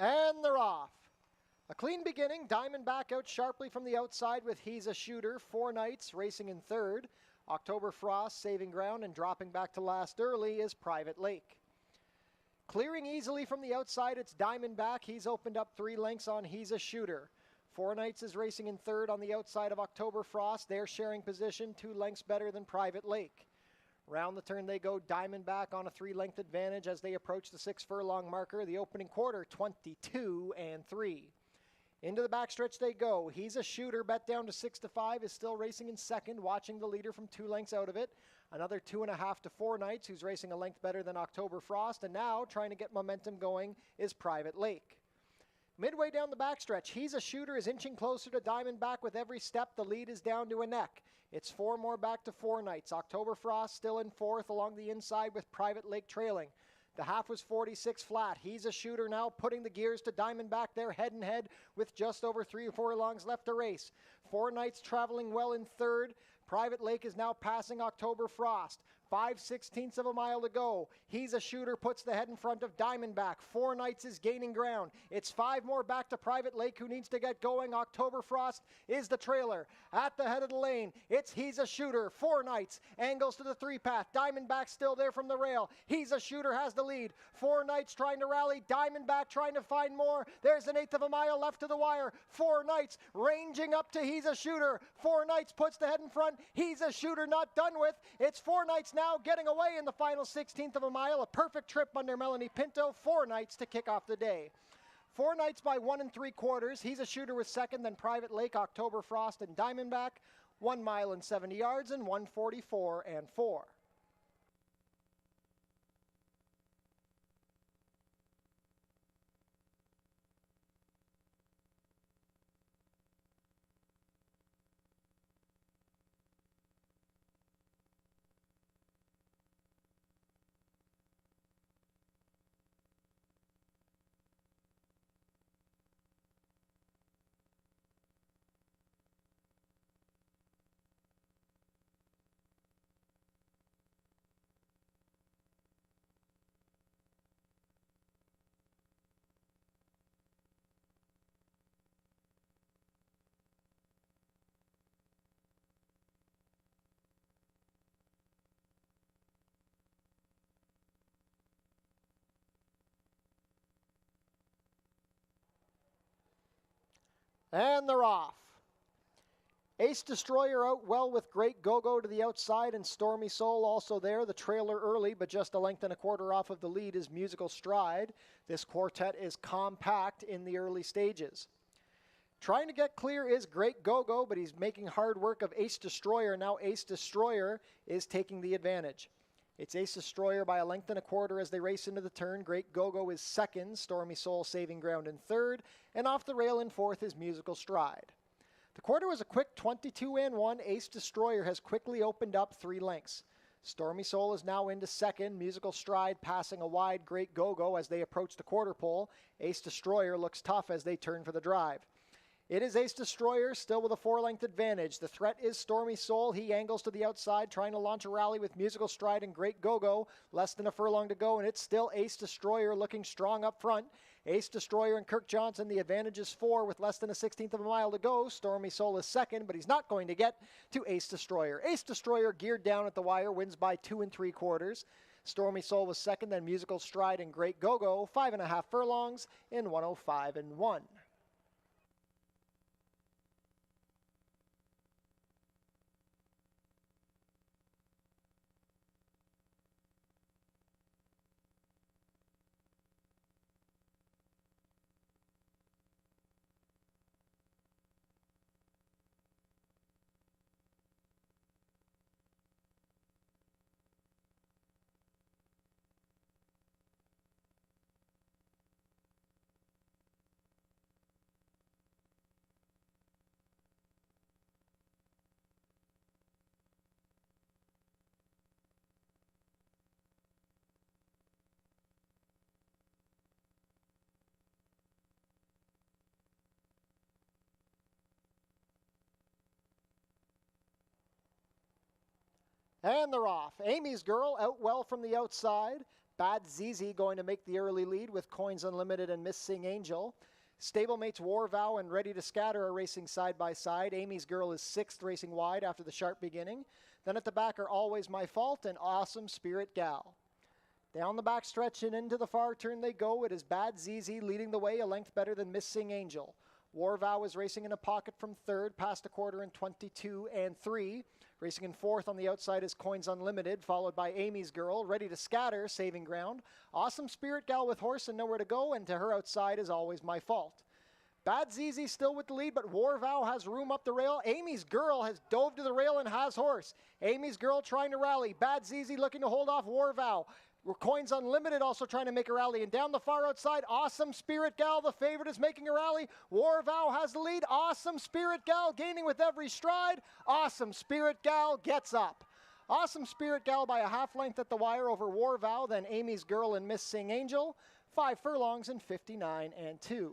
And they're off. A clean beginning. Diamondback out sharply from the outside with He's a Shooter. 4 Knights racing in third. October Frost saving ground and dropping back to last early is Private Lake. Clearing easily from the outside, it's Diamondback. He's opened up 3 lengths on He's a Shooter. 4 Knights is racing in third on the outside of October Frost. They're sharing position 2 lengths better than Private Lake. Round the turn they go. Diamondback on a 3-length advantage as they approach the 6 furlong marker. The opening quarter, 22-3. Into the backstretch they go. He's a Shooter, bet down to 6-5, is still racing in second, watching the leader from 2 lengths out of it. Another 2.5 to 4 Knights, who's racing a length better than October Frost, and now trying to get momentum going is Private Lake. Midway down the backstretch, He's a Shooter is inching closer to Diamondback with every step. The lead is down to a neck. It's 4 more back to 4 Knights. October Frost still in fourth along the inside with Private Lake trailing. The half was 46 flat. He's a Shooter now putting the gears to Diamondback. They're head and head with just over 3 furlongs left to race. 4 Knights traveling well in third. Private Lake is now passing October Frost. 5/16 of a mile to go. He's a Shooter puts the head in front of Diamondback. 4 Knights is gaining ground. It's 5 more back to Private Lake, who needs to get going. October Frost is the trailer. At the head of the lane, it's He's a Shooter. 4 Knights angles to the 3-path. Diamondback still there from the rail. He's a Shooter has the lead. 4 Knights trying to rally. Diamondback trying to find more. There's an 1/8 of a mile left to the wire. 4 Knights ranging up to He's a Shooter. 4 Knights puts the head in front. He's a Shooter not done with. It's 4 Knights now getting away in the final 16th of a mile. A perfect trip under Melanie Pinto. 4 Knights to kick off the day. 4 Knights by 1 3/4. He's a Shooter with second, then Private Lake, October Frost, and Diamondback. 1 mile and 70 yards and 1:44.4. And they're off. Ace Destroyer out well with Great Go-Go to the outside, and Stormy Soul also there. The trailer early, but just 1 1/4 off of the lead is Musical Stride. This quartet is compact in the early stages. Trying to get clear is Great Go-Go, but he's making hard work of Ace Destroyer. Now Ace Destroyer is taking the advantage. It's Ace Destroyer by 1 1/4 as they race into the turn. Great Go-Go is second. Stormy Soul saving ground in third. And off the rail in fourth is Musical Stride. The quarter was a quick 22-1. Ace Destroyer has quickly opened up 3 lengths. Stormy Soul is now into second. Musical Stride passing a wide Great Go-Go as they approach the quarter pole. Ace Destroyer looks tough as they turn for the drive. It is Ace Destroyer, still with a 4-length advantage. The threat is Stormy Soul. He angles to the outside, trying to launch a rally with Musical Stride and Great Go-Go. Less than a furlong to go, and it's still Ace Destroyer looking strong up front. Ace Destroyer and Kirk Johnson, the advantage is 4 with less than a 16th of a mile to go. Stormy Soul is second, but he's not going to get to Ace Destroyer. Ace Destroyer geared down at the wire, wins by 2 3/4. Stormy Soul was second, then Musical Stride and Great Go-Go, 5.5 furlongs in 1:05.1. And they're off. Amy's Girl out well from the outside. Bad Zizi going to make the early lead with Coins Unlimited and Missing Angel. Stablemates War Vow and Ready to Scatter are racing side by side. Amy's Girl is 6th, racing wide after the sharp beginning. Then at the back are Always My Fault and Awesome Spirit Gal. Down the back stretch and into the far turn they go. It is Bad Zizi leading the way, a length better than Missing Angel. War Vow is racing in a pocket from 3rd, past a quarter in 22 and 3. Racing in 4th on the outside is Coins Unlimited, followed by Amy's Girl. Ready to Scatter, saving ground. Awesome Spirit Gal with horse and nowhere to go, and to her outside is Always My Fault. Bad Zizi still with the lead, but War Vow has room up the rail. Amy's Girl has dove to the rail and has horse. Amy's Girl trying to rally. Bad Zizi looking to hold off War Vow. Coins Unlimited also trying to make a rally. And down the far outside, Awesome Spirit Gal, the favorite, is making a rally. War Vow has the lead. Awesome Spirit Gal gaining with every stride. Awesome Spirit Gal gets up. Awesome Spirit Gal by a half length at the wire over War Vow, then Amy's Girl and Missing Angel. 5 furlongs and 59 and 2.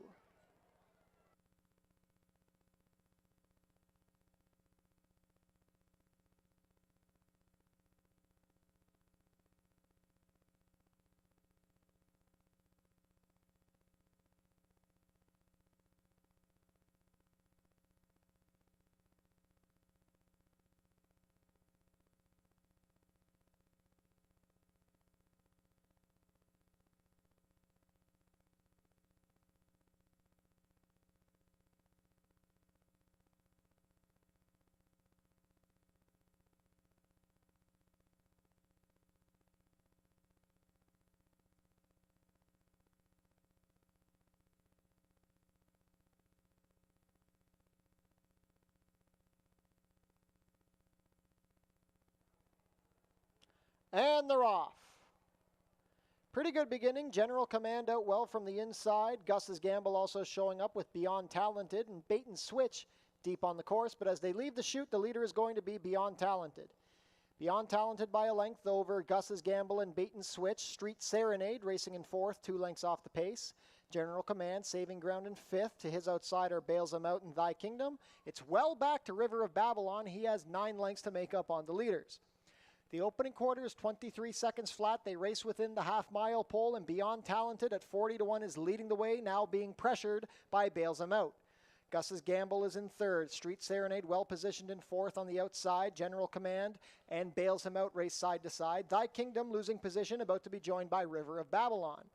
And they're off. Pretty good beginning. General Command out well from the inside. Gus's Gamble also showing up with Beyond Talented, and Bait and Switch deep on the course. But as they leave the chute, the leader is going to be Beyond Talented. Beyond Talented by a length over Gus's Gamble and Bait and Switch. Street Serenade racing in 4th, 2 lengths off the pace. General Command saving ground in 5th. To his outsider Bails Him Out and Thy Kingdom. It's well back to River of Babylon. He has 9 lengths to make up on the leaders. The opening quarter is 23 seconds flat. They race within the half-mile pole, and Beyond Talented at 40-1 is leading the way, now being pressured by Bails Him Out. Gus's Gamble is in 3rd. Street Serenade well positioned in 4th on the outside. General Command and Bails Him Out race side to side. Thy Kingdom losing position, about to be joined by River of Babylon.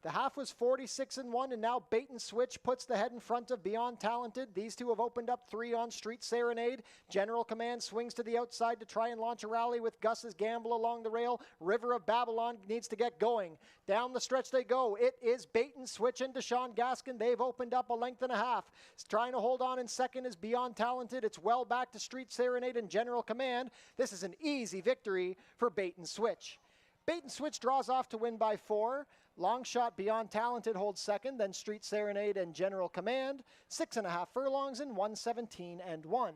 The half was 46-1, and now Bait and Switch puts the head in front of Beyond Talented. These two have opened up 3 on Street Serenade. General Command swings to the outside to try and launch a rally with Gus's Gamble along the rail. River of Babylon needs to get going. Down the stretch they go. It is Bait and Switch into Sean Gaskin. They've opened up a length and a half. Trying to hold on in second is Beyond Talented. It's well back to Street Serenade and General Command. This is an easy victory for Bait and Switch. Bait and Switch draws off to win by 4. Long Shot Beyond Talented holds second, then Street Serenade and General Command. 6.5 furlongs in 1:17 and 1.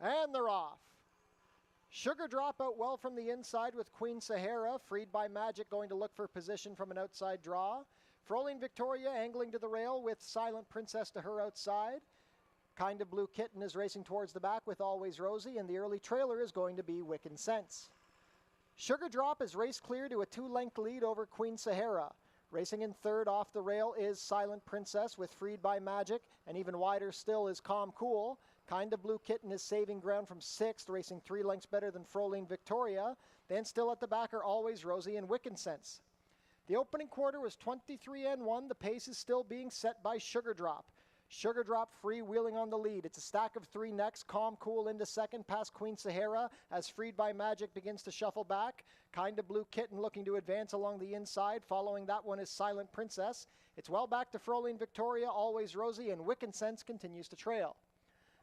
And they're off. Sugar Drop out well from the inside with Queen Sahara. Freed by Magic going to look for position from an outside draw. Frolene Victoria angling to the rail with Silent Princess to her outside. Kind of Blue Kitten is racing towards the back with Always Rosie, and the early trailer is going to be Wiccan Sense. Sugar Drop is race clear to a 2-length lead over Queen Sahara. Racing in 3rd off the rail is Silent Princess with Freed by Magic, and even wider still is Calm Cool. Kind of Blue Kitten is saving ground from 6th, racing 3 lengths better than Frolene Victoria. Then still at the back are Always Rosie and Wiccan Sense. The opening quarter was 23-1. The pace is still being set by Sugar Drop. Sugar Drop freewheeling on the lead. It's a stack of three next. Calm Cool into second past Queen Sahara as Freed by Magic begins to shuffle back. Kinda Blue Kitten looking to advance along the inside. Following that one is Silent Princess. It's well back to Frolene Victoria, Always Rosie, and Wiccan Sense continues to trail.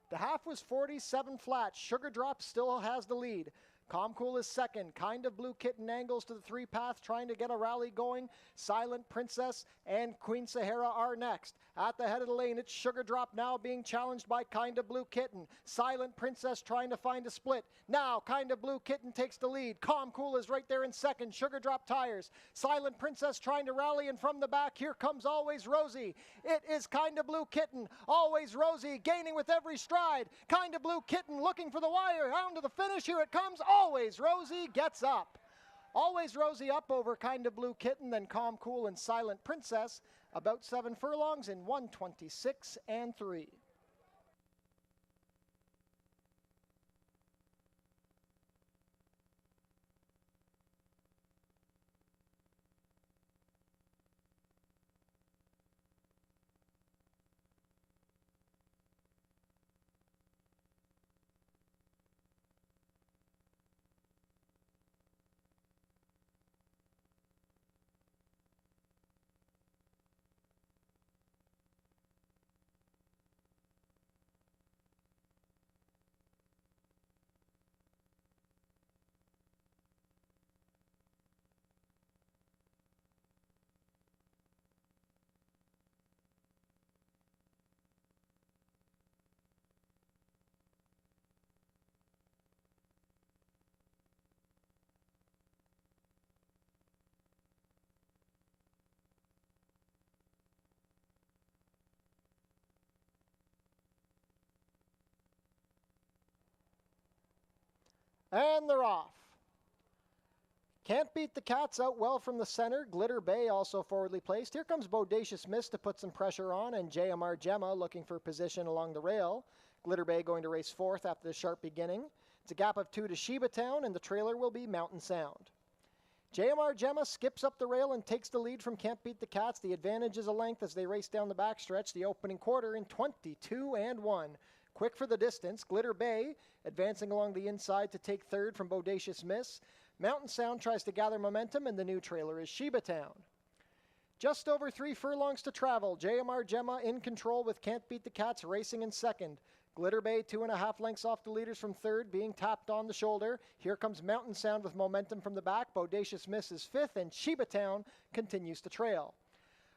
The half was 47 flat. Sugar Drop still has the lead. Calm Cool is second. Kind of Blue Kitten angles to the three path, trying to get a rally going. Silent Princess and Queen Sahara are next. At the head of the lane, it's Sugar Drop now being challenged by Kind of Blue Kitten. Silent Princess trying to find a split. Now, Kind of Blue Kitten takes the lead. Calm Cool is right there in second. Sugar Drop tires. Silent Princess trying to rally, and from the back, here comes Always Rosie. It is Kind of Blue Kitten. Always Rosie gaining with every stride. Kind of Blue Kitten looking for the wire. Down to the finish. Here it comes. Always Rosie gets up. Always Rosie up over Kind of Blue Kitten, then Calm Cool and Silent Princess. About 7 furlongs in 1:26 and 3. And they're off. Can't Beat the Cats out well from the center. Glitter Bay also forwardly placed. Here comes Bodacious Mist to put some pressure on, and JMR Gemma looking for position along the rail. Glitter Bay going to race fourth after the sharp beginning. It's a gap of 2 to Sheba Town, and the trailer will be Mountain Sound. JMR Gemma skips up the rail and takes the lead from Can't Beat the Cats. The advantage is a length as they race down the backstretch, the opening quarter in 22 and 1. Quick for the distance, Glitter Bay advancing along the inside to take third from Bodacious Miss. Mountain Sound tries to gather momentum, and the new trailer is Sheba Town. Just over 3 furlongs to travel. JMR Gemma in control with Can't Beat the Cats racing in second. Glitter Bay 2.5 lengths off the leaders from third, being tapped on the shoulder. Here comes Mountain Sound with momentum from the back. Bodacious Miss is fifth, and Sheba Town continues to trail.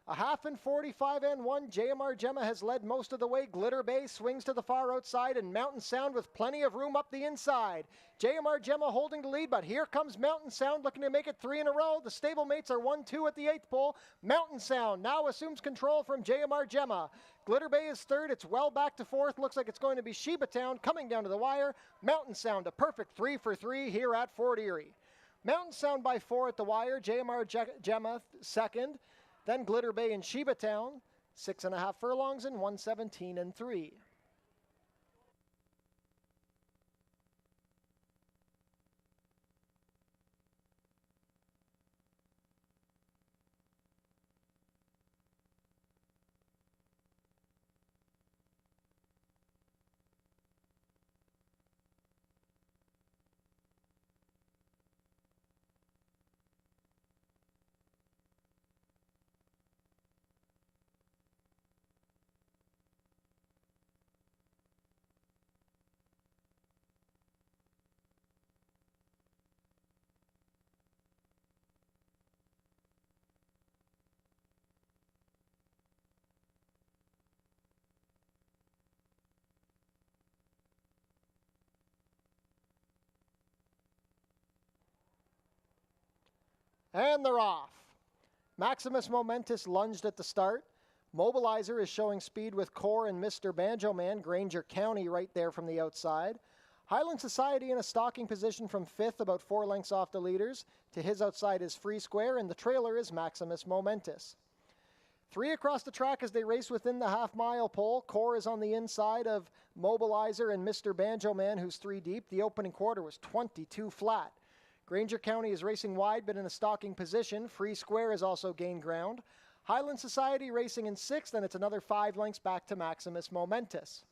A half in 45 and 1. JMR Gemma has led most of the way. Glitter Bay swings to the far outside, and Mountain Sound with plenty of room up the inside. JMR Gemma holding the lead, but here comes Mountain Sound looking to make it 3 in a row. The stablemates are 1-2 at the 8th pole. Mountain Sound now assumes control from JMR Gemma. Glitter Bay is third. It's well back to fourth. Looks like it's going to be Sheba Town coming down to the wire. Mountain Sound a perfect 3 for 3 here at Fort Erie. Mountain Sound by 4 at the wire. JMR Gemma second. Then Glitter Bay and Sheba Town, 6.5 furlongs in 1:17 and 3. And they're off. Maximus Momentus lunged at the start. Mobilizer is showing speed with Core and Mr. Banjo Man. Granger County right there from the outside. Highland Society in a stalking position from 5th, about 4 lengths off the leaders. To his outside is Free Square, and the trailer is Maximus Momentus. 3 across the track as they race within the half-mile pole. Core is on the inside of Mobilizer and Mr. Banjo Man, who's 3 deep. The opening quarter was 22 flat. Granger County is racing wide but in a stalking position. Free Square has also gained ground. Highland Society racing in 6th, and it's another 5 lengths back to Maximus Momentous.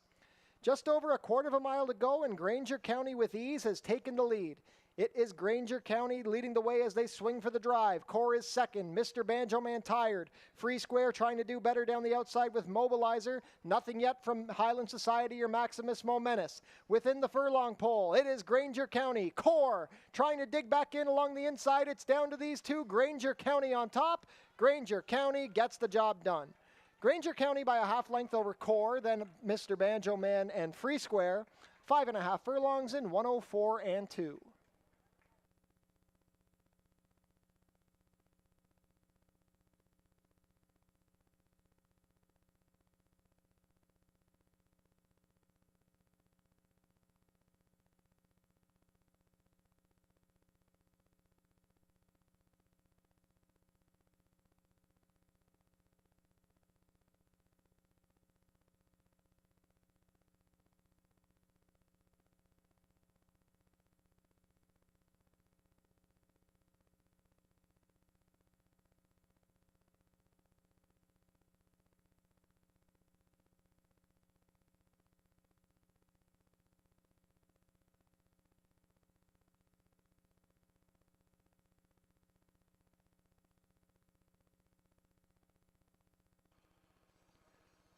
Just over a quarter of a mile to go, and Granger County with ease has taken the lead. It is Granger County leading the way as they swing for the drive. Core is second. Mr. Banjo Man tired. Free Square trying to do better down the outside with Mobilizer. Nothing yet from Highland Society or Maximus Momentous. Within the furlong pole, it is Granger County. Core trying to dig back in along the inside. It's down to these two. Granger County on top. Granger County gets the job done. Granger County by a half length over Core, then Mr. Banjo Man and Free Square. 5.5 furlongs in 104 and 2.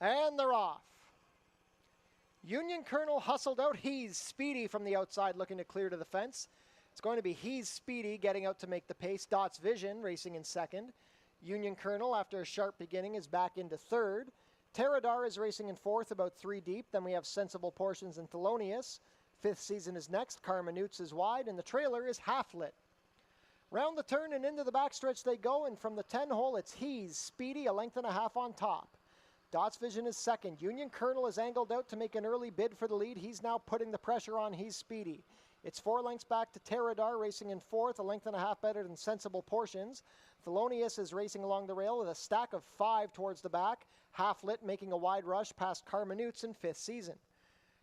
And they're off. Union Colonel hustled out. He's Speedy from the outside looking to clear to the fence. It's going to be He's Speedy getting out to make the pace. Dot's Vision racing in second. Union Colonel, after a sharp beginning, is back into third. Terradar is racing in fourth, about 3 deep. Then we have Sensible Portions and Thelonious. Fifth Season is next. Karma Newts is wide, and the trailer is half lit. Round the turn and into the backstretch they go, and from the 10 hole, it's He's Speedy, a length and a half on top. Dot's Vision is second. Union Colonel is angled out to make an early bid for the lead. He's now putting the pressure on. He's Speedy. It's 4 lengths back to Terradar, racing in fourth, a length and a half better than Sensible Portions. Thelonious is racing along the rail with a stack of 5 towards the back. Half lit, making a wide rush past Karma Newts in fifth season.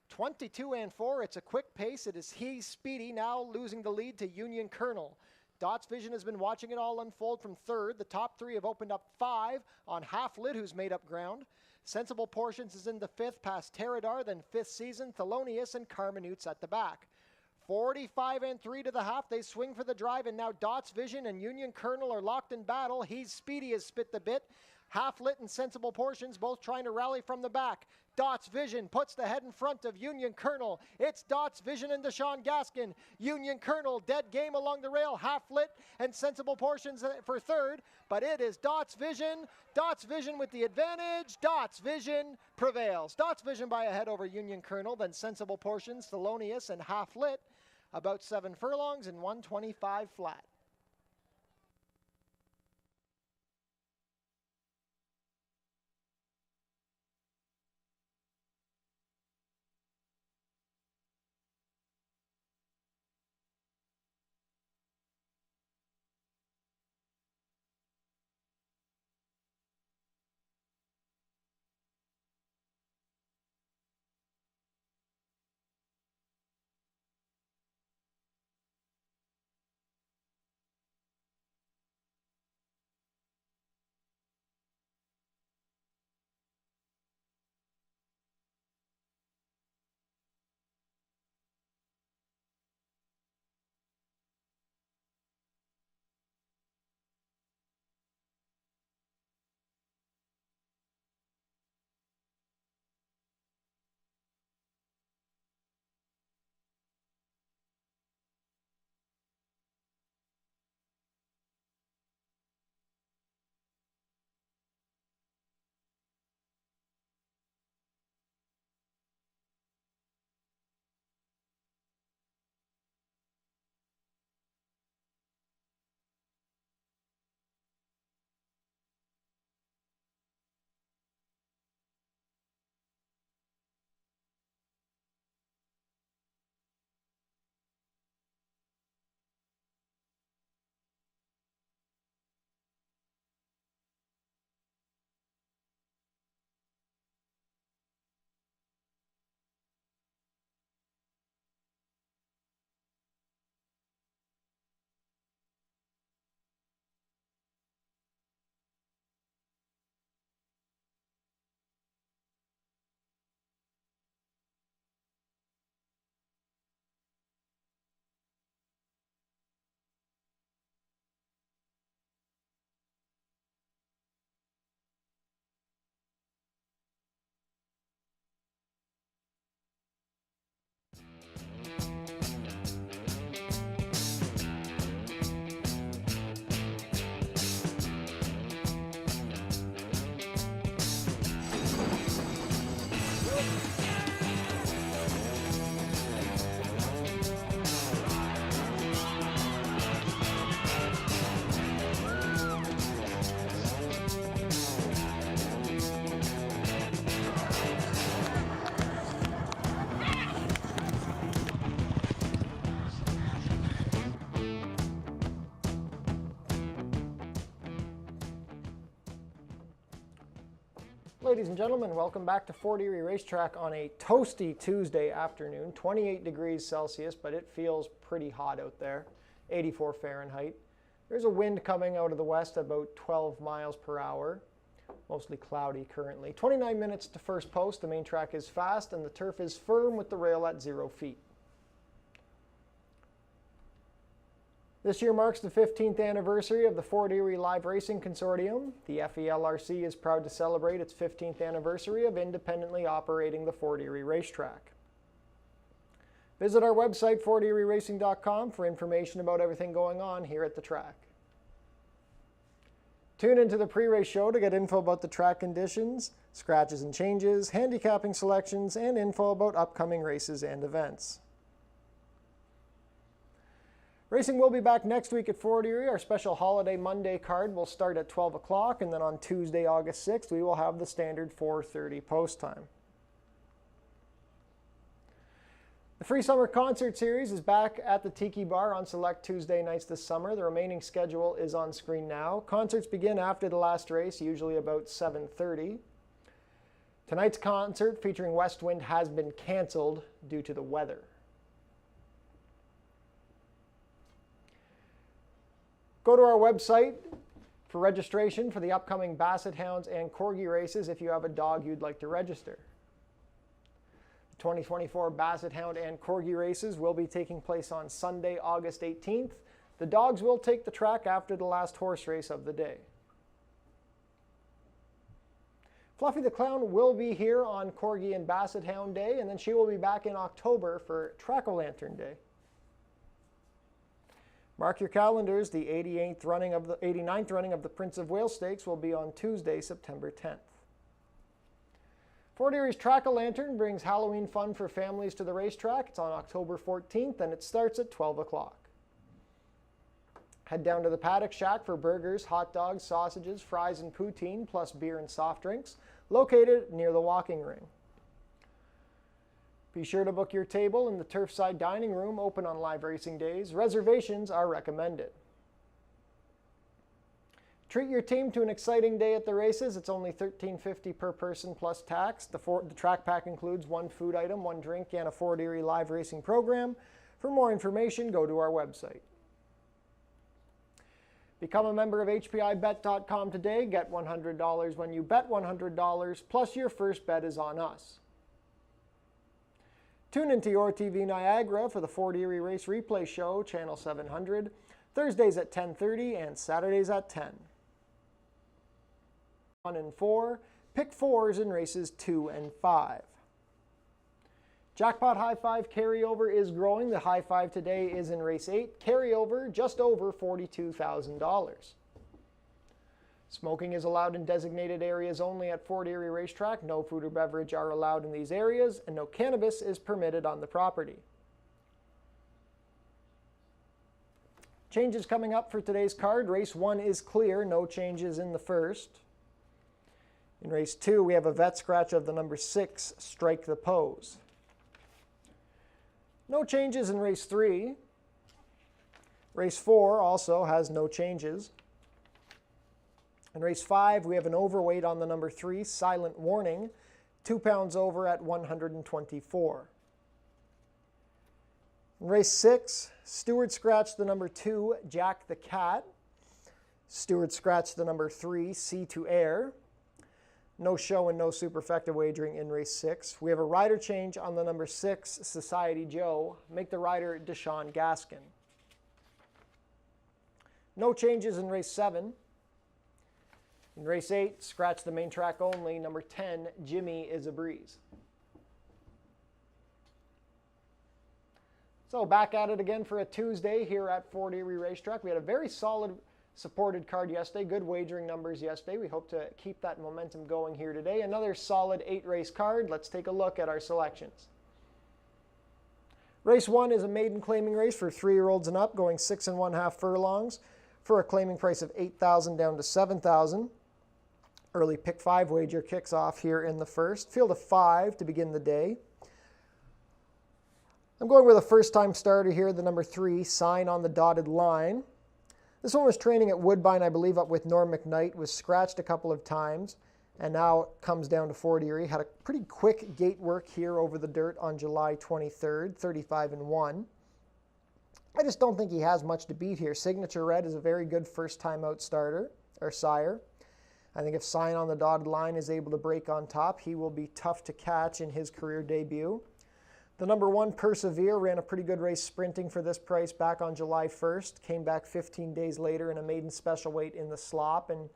22 and 4, it's a quick pace. It is He's Speedy now losing the lead to Union Colonel. Dot's Vision has been watching it all unfold from third. The top 3 have opened up 5 on Half Lit, who's made up ground. Sensible Portions is in the fifth past Terradar, then fifth season, Thelonious and Karma Newts at the back. 45 and 3 to the half. They swing for the drive, and now Dot's Vision and Union Colonel are locked in battle. He's Speedy has spit the bit. Half Lit and Sensible Portions both trying to rally from the back. Dot's Vision puts the head in front of Union Colonel. It's Dot's Vision and Deshaun Gaskin. Union Colonel dead game along the rail. Half Lit and Sensible Portions for third. But it is Dot's Vision. Dot's Vision with the advantage. Dot's Vision prevails. Dot's Vision by a head over Union Colonel. Then Sensible Portions, Thelonious, and Half Lit. About 7 furlongs and 125 flat. Ladies and gentlemen, welcome back to Fort Erie Racetrack on a toasty Tuesday afternoon. 28 degrees Celsius, but it feels pretty hot out there. 84 Fahrenheit. There's a wind coming out of the west about 12 miles per hour. Mostly cloudy currently. 29 minutes to first post. The main track is fast and the turf is firm with the rail at 0 feet. This year marks the 15th anniversary of the Fort Erie Live Racing Consortium. The FELRC is proud to celebrate its 15th anniversary of independently operating the Fort Erie Racetrack. Visit our website, forterieracing.com, for information about everything going on here at the track. Tune into the pre-race show to get info about the track conditions, scratches and changes, handicapping selections, and info about upcoming races and events. Racing will be back next week at Fort Erie. Our special holiday Monday card will start at 12 o'clock, and then on Tuesday, August 6th, we will have the standard 4:30 post time. The Free Summer Concert Series is back at the Tiki Bar on select Tuesday nights this summer. The remaining schedule is on screen now. Concerts begin after the last race, usually about 7:30. Tonight's concert featuring West Wind has been canceled due to the weather. Go to our website for registration for the upcoming Basset Hounds and Corgi races if you have a dog you'd like to register. The 2024 Basset Hound and Corgi races will be taking place on Sunday, August 18th. The dogs will take the track after the last horse race of the day. Fluffy the Clown will be here on Corgi and Basset Hound Day, and then she will be back in October for Track-O-Lantern Day. Mark your calendars, the 89th running of the Prince of Wales Stakes will be on Tuesday, September 10th. Fort Erie's Track-O-Lantern brings Halloween fun for families to the racetrack. It's on October 14th and it starts at 12 o'clock. Head down to the Paddock Shack for burgers, hot dogs, sausages, fries, and poutine, plus beer and soft drinks, located near the walking ring. Be sure to book your table in the Turfside Dining Room, open on live racing days. Reservations are recommended. Treat your team to an exciting day at the races. It's only $13.50 per person plus tax. The track pack includes one food item, one drink, and a Fort Erie live racing program. For more information, go to our website. Become a member of HPIBet.com today. Get $100 when you bet $100, plus your first bet is on us. Tune into Your TV Niagara for the Fort Erie Race Replay Show, Channel 700, Thursdays at 10:30 and Saturdays at 10. 1 and 4, pick 4s in races 2 and 5. Jackpot High Five carryover is growing. The High Five today is in race 8, carryover just over $42,000. Smoking is allowed in designated areas only at Fort Erie Racetrack. No food or beverage are allowed in these areas, and no cannabis is permitted on the property. Changes coming up for today's card. Race 1 is clear. No changes in the first. In race 2, we have a vet scratch of the number 6, Strike the Pose. No changes in race 3. Race 4 also has no changes. In race 5, we have an overweight on the number 3, Silent Warning, 2 pounds over at 124. In race 6, Stewart scratched the number 2, Jack the Cat. Stewart scratched the number 3, Sea to Air. No show and no superfecta wagering in race 6. We have a rider change on the number 6, Society Joe. Make the rider Deshaun Gaskin. No changes in race 7. In race 8, scratch the main track only, number 10, Jimmy is a Breeze. So back at it again for a Tuesday here at Fort Erie Racetrack. We had a very solid supported card yesterday, good wagering numbers yesterday. We hope to keep that momentum going here today. Another solid 8-race card. Let's take a look at our selections. Race 1 is a maiden claiming race for 3-year-olds and up, going 6 1/2 furlongs for a claiming price of $8,000 down to $7,000. Early pick 5 wager kicks off here in the first. Field of 5 to begin the day. I'm going with a first-time starter here, the number 3, Sign on the Dotted Line. This one was training at Woodbine, I believe, up with Norm McKnight, was scratched a couple of times. and now it comes down to Fort Erie. Had a pretty quick gate work here over the dirt on July 23rd, 35-1. I just don't think he has much to beat here. Signature Red is a very good first-time out starter, or sire. I think if Sign on the Dotted Line is able to break on top, he will be tough to catch in his career debut. The number 1, Persevere, ran a pretty good race sprinting for this price back on July 1st. Came back 15 days later in a maiden special weight in the slop and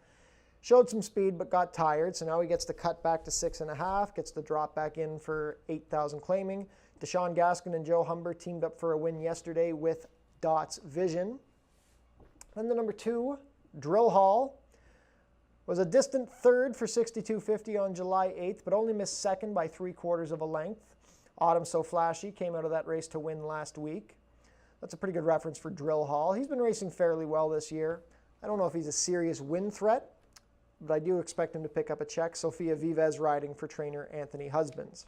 showed some speed but got tired. So now he gets to cut back to 6.5, gets to drop back in for 8,000 claiming. Deshaun Gaskin and Joe Humber teamed up for a win yesterday with Dots Vision. Then the number 2, Drill Hall, was a distant third for 62.50 on July 8th, but only missed second by 3/4 of a length. Autumn So Flashy came out of that race to win last week. That's a pretty good reference for Drill Hall. He's been racing fairly well this year. I don't know if he's a serious win threat, but I do expect him to pick up a check. Sofia Vives riding for trainer Anthony Husbands.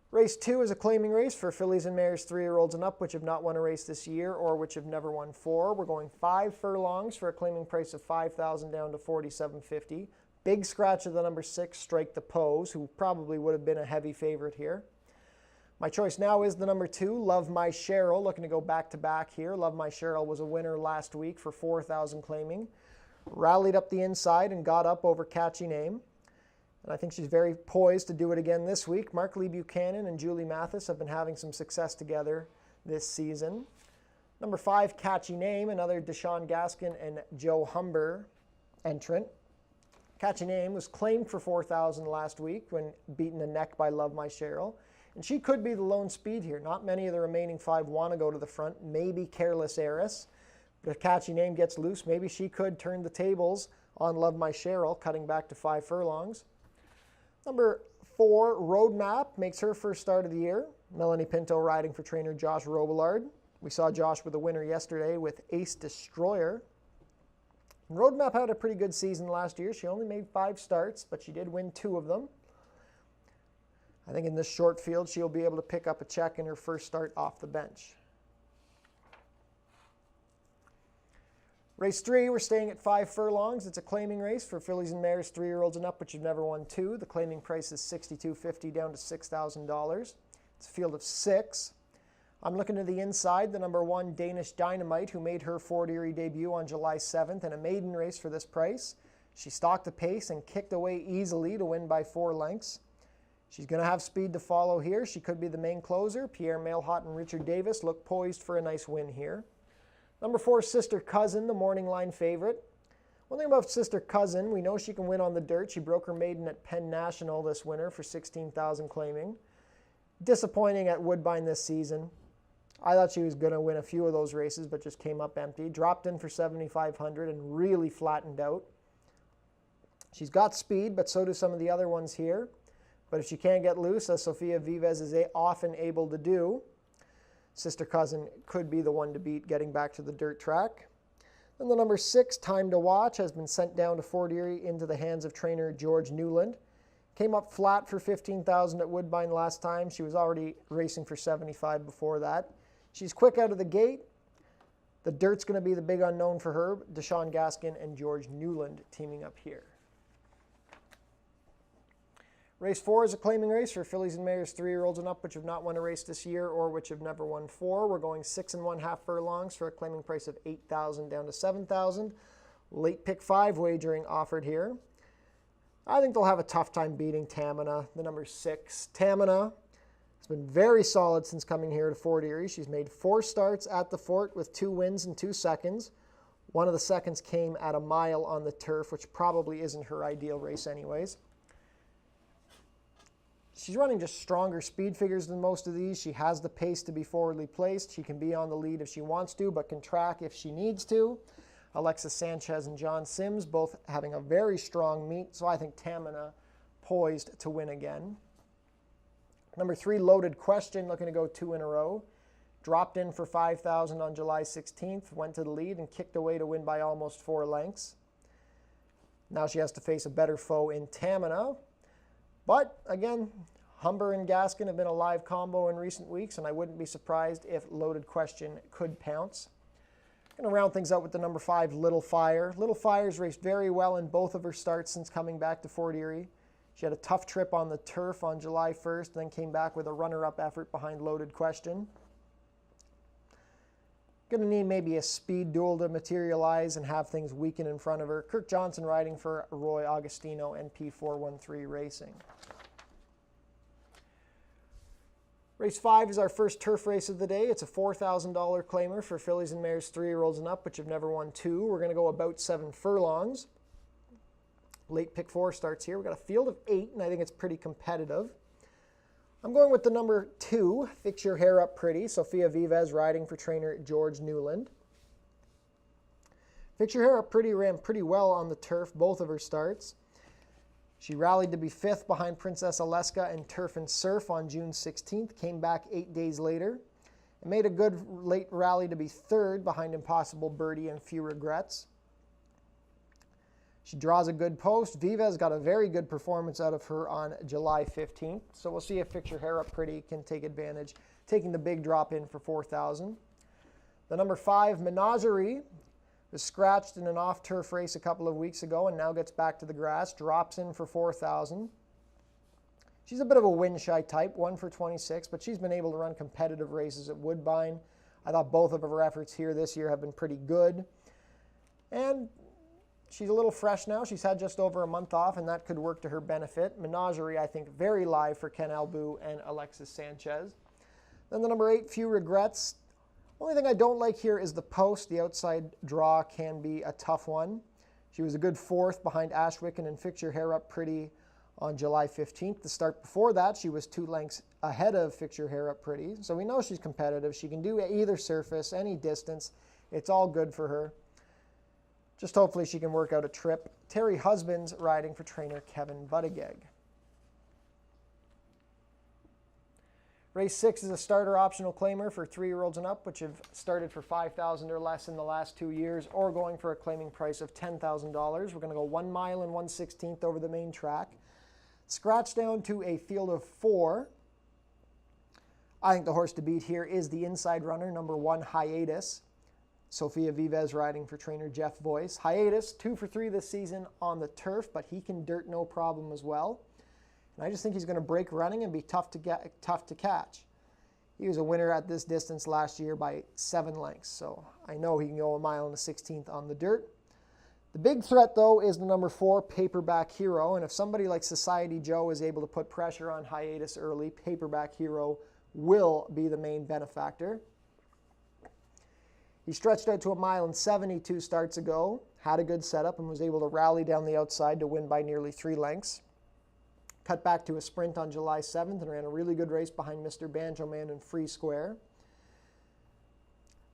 Race 2 is a claiming race for fillies and mares 3-year-olds and up, which have not won a race this year or which have never won 4. We're going 5 furlongs for a claiming price of $5,000 down to $47.50. Big scratch of the number 6, Strike the Pose, who probably would have been a heavy favorite here. My choice now is the number 2, Love My Cheryl, looking to go back-to-back here. Love My Cheryl was a winner last week for $4,000 claiming. Rallied up the inside and got up over Catchy Name. And I think she's very poised to do it again this week. Mark Lee Buchanan and Julie Mathis have been having some success together this season. Number 5, Catchy Name, another Deshaun Gaskin and Joe Humber entrant. Catchy Name was claimed for $4,000 last week when beaten a neck by Love My Cheryl. And she could be the lone speed here. Not many of the remaining 5 want to go to the front. Maybe Careless Heiress. But if Catchy Name gets loose, maybe she could turn the tables on Love My Cheryl, cutting back to 5 furlongs. Number 4, Roadmap, makes her first start of the year. Melanie Pinto riding for trainer Josh Robillard. We saw Josh with a winner yesterday with Ace Destroyer. And Roadmap had a pretty good season last year. She only made 5 starts, but she did win 2 of them. I think in this short field, she'll be able to pick up a check in her first start off the bench. Race 3, we're staying at 5 furlongs. It's a claiming race for fillies and mares 3-year-olds and up, which have never won 2. The claiming price is $62.50 down to $6,000. It's a field of 6. I'm looking to the inside, the number 1, Danish Dynamite, who made her Fort Erie debut on July 7th in a maiden race for this price. She stalked the pace and kicked away easily to win by 4 lengths. She's going to have speed to follow here. She could be the main closer. Pierre Mailhot and Richard Davis look poised for a nice win here. Number 4, Sister Cousin, the morning line favorite. One thing about Sister Cousin, we know she can win on the dirt. She broke her maiden at Penn National this winter for $16,000 claiming. Disappointing at Woodbine this season. I thought she was going to win a few of those races, but just came up empty. Dropped in for $7,500 and really flattened out. She's got speed, but so do some of the other ones here. But if she can't get loose, as Sofia Vives is often able to do, Sister Cousin could be the one to beat getting back to the dirt track. Then the number 6, Time to Watch, has been sent down to Fort Erie into the hands of trainer George Newland. Came up flat for $15,000 at Woodbine last time. She was already racing for $75,000 before that. She's quick out of the gate. The dirt's going to be the big unknown for her. Deshaun Gaskin and George Newland teaming up here. Race 4 is a claiming race for fillies and mares 3-year-olds and up, which have not won a race this year or which have never won 4. We're going 6 1/2 furlongs for a claiming price of $8,000 down to $7,000. Late pick 5 wagering offered here. I think they'll have a tough time beating Tamina, the number 6. Tamina has been very solid since coming here to Fort Erie. She's made 4 starts at the fort with 2 wins and 2 seconds. One of the seconds came at a mile on the turf, which probably isn't her ideal race anyways. She's running just stronger speed figures than most of these. She has the pace to be forwardly placed. She can be on the lead if she wants to, but can track if she needs to. Alexis Sanchez and John Sims both having a very strong meet, so I think Tamina poised to win again. Number 3, Loaded Question, looking to go 2 in a row. Dropped in for $5,000 on July 16th, went to the lead and kicked away to win by almost 4 lengths. Now she has to face a better foe in Tamina. But again, Humber and Gaskin have been a live combo in recent weeks, and I wouldn't be surprised if Loaded Question could pounce. Going to round things out with the number 5, Little Fire. Little Fire's raced very well in both of her starts since coming back to Fort Erie. She had a tough trip on the turf on July 1st, then came back with a runner-up effort behind Loaded Question. Going to need maybe a speed duel to materialize and have things weaken in front of her. Kirk Johnson riding for Roy Augustino and P413 Racing. Race 5 is our first turf race of the day. It's a $4,000 claimer for fillies and mares 3-year-olds and up, which have never won 2. We're going to go about 7 furlongs. Late pick 4 starts here. We've got a field of 8, and I think it's pretty competitive. I'm going with the number 2, Fix Your Hair Up Pretty, Sofia Vives riding for trainer George Newland. Fix Your Hair Up Pretty ran pretty well on the turf, both of her starts. She rallied to be 5th behind Princess Aleska and Turf and Surf on June 16th, came back 8 days later, and made a good late rally to be 3rd behind Impossible Birdie and Few Regrets. She draws a good post. Vives got a very good performance out of her on July 15th, so we'll see if Fix Your Hair Up Pretty can take advantage, taking the big drop in for $4,000. The number 5, Menagerie, was scratched in an off-turf race a couple of weeks ago and now gets back to the grass, drops in for $4,000. She's a bit of a win-shy type, 1 for 26, but she's been able to run competitive races at Woodbine. I thought both of her efforts here this year have been pretty good. And she's a little fresh now. She's had just over a month off, and that could work to her benefit. Menagerie, I think, very live for Ken Albu and Alexis Sanchez. Then the number 8, Few Regrets. Only thing I don't like here is the post. The outside draw can be a tough one. She was a good 4th behind Ashwicken and Fix Your Hair Up Pretty on July 15th. The start before that, she was 2 lengths ahead of Fix Your Hair Up Pretty. So we know she's competitive. She can do either surface, any distance. It's all good for her. Just hopefully she can work out a trip. Terry Husbands riding for trainer Kevin Buttigieg. Race 6 is a starter optional claimer for 3-year-olds and up, which have started for $5,000 or less in the last 2 years, or going for a claiming price of $10,000. We're going to go 1 mile and 1/16 over the main track. Scratch down to a field of 4. I think the horse to beat here is the inside runner, number 1, Hiatus. Sofia Vives riding for trainer Jeff Boyce. Hiatus, 2 for 3 this season on the turf, but he can dirt no problem as well. And I just think he's going to break running and be tough to catch. He was a winner at this distance last year by 7 lengths, so I know he can go 1 mile and 1/16 on the dirt. The big threat, though, is the number 4, Paperback Hero, and if somebody like Society Joe is able to put pressure on Hiatus early, Paperback Hero will be the main benefactor. He stretched out to 1 mile and 72 starts ago, had a good setup, and was able to rally down the outside to win by nearly 3 lengths. Cut back to a sprint on July 7th and ran a really good race behind Mr. Banjo Man and Free Square.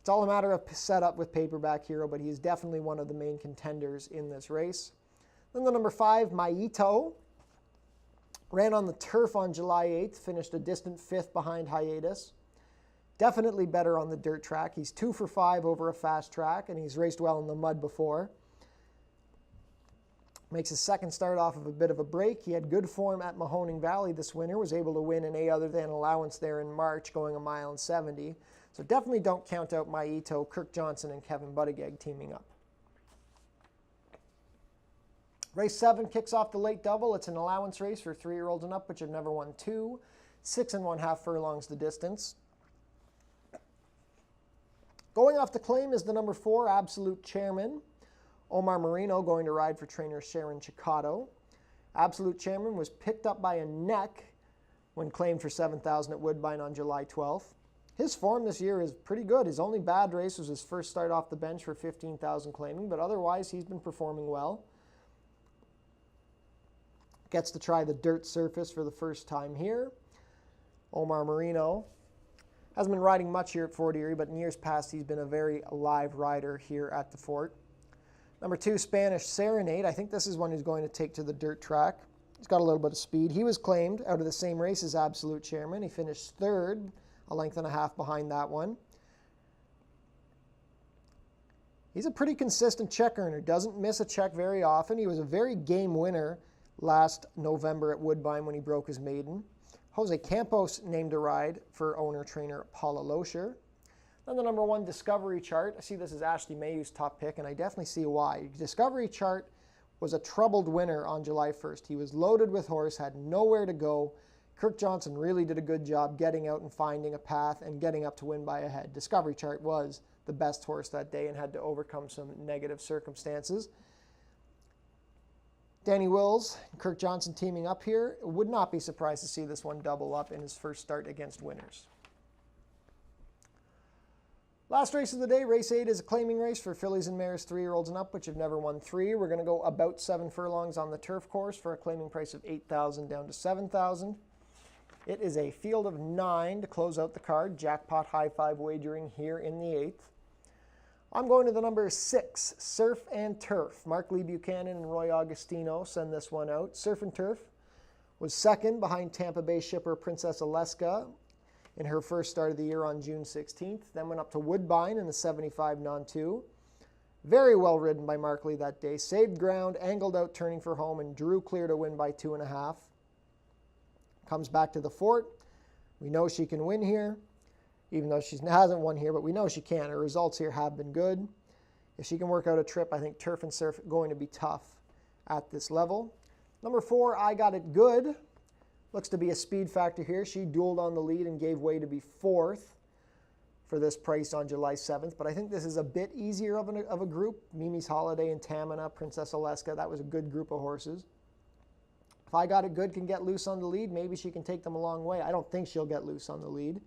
It's all a matter of setup with Paperback Hero, but he is definitely one of the main contenders in this race. Then the number 5, Maito, ran on the turf on July 8th, finished a distant 5th behind Hiatus. Definitely better on the dirt track. He's 2 for 5 over a fast track, and he's raced well in the mud before. Makes his second start off of a bit of a break. He had good form at Mahoning Valley this winter, was able to win an A other than allowance there in March, going 1 mile and 70. So definitely don't count out Maito, Kirk Johnson, and Kevin Buttigieg teaming up. Race 7 kicks off the late double. It's an allowance race for 3-year-olds and up, which have never won 2. 6 1/2 furlongs the distance. Going off the claim is the number 4, Absolute Chairman. Omar Marino going to ride for trainer Sharon Chicato. Absolute Chairman was picked up by a neck when claimed for $7,000 at Woodbine on July 12th. His form this year is pretty good. His only bad race was his first start off the bench for $15,000 claiming, but otherwise he's been performing well. Gets to try the dirt surface for the first time here. Omar Marino hasn't been riding much here at Fort Erie, but in years past he's been a very live rider here at the Fort. Number 2, Spanish Serenade. I think this is one who's going to take to the dirt track. He's got a little bit of speed. He was claimed out of the same race as Absolute Chairman. He finished 3rd, a length and a half behind that one. He's a pretty consistent check earner. Doesn't miss a check very often. He was a very game winner last November at Woodbine when he broke his maiden. Jose Campos named a ride for owner-trainer Paula Loescher. Then the number 1 Discovery Chart. I see this is Ashley Mayhew's top pick, and I definitely see why. Discovery Chart was a troubled winner on July 1st. He was loaded with horse, had nowhere to go. Kirk Johnson really did a good job getting out and finding a path and getting up to win by a head. Discovery Chart was the best horse that day and had to overcome some negative circumstances. Danny Wills and Kirk Johnson teaming up here. Would not be surprised to see this one double up in his first start against winners. Last race of the day, race 8 is a claiming race for fillies and mares 3-year-olds and up, which have never won 3. We're going to go about 7 furlongs on the turf course for a claiming price of $8,000 down to $7,000. It is a field of 9 to close out the card. Jackpot high 5 wagering here in the 8th. I'm going to the number 6, Surf and Turf. Mark Lee Buchanan and Roy Augustino send this one out. Surf and Turf was second behind Tampa Bay shipper Princess Aleska in her first start of the year on June 16th. Then went up to Woodbine in the 75 non-2. Very well ridden by Mark Lee that day. Saved ground, angled out turning for home, and drew clear to win by 2.5. Comes back to the fort. We know she can win here, even though she hasn't won here, but we know she can. Her results here have been good. If she can work out a trip, I think Turf and Surf going to be tough at this level. Number 4, I Got It Good. Looks to be a speed factor here. She dueled on the lead and gave way to be 4th for this price on July 7th. But I think this is a bit easier of a group. Mimi's Holiday and Tamina, Princess Aleska, that was a good group of horses. If I Got It Good can get loose on the lead, maybe she can take them a long way. I don't think she'll get loose on the lead,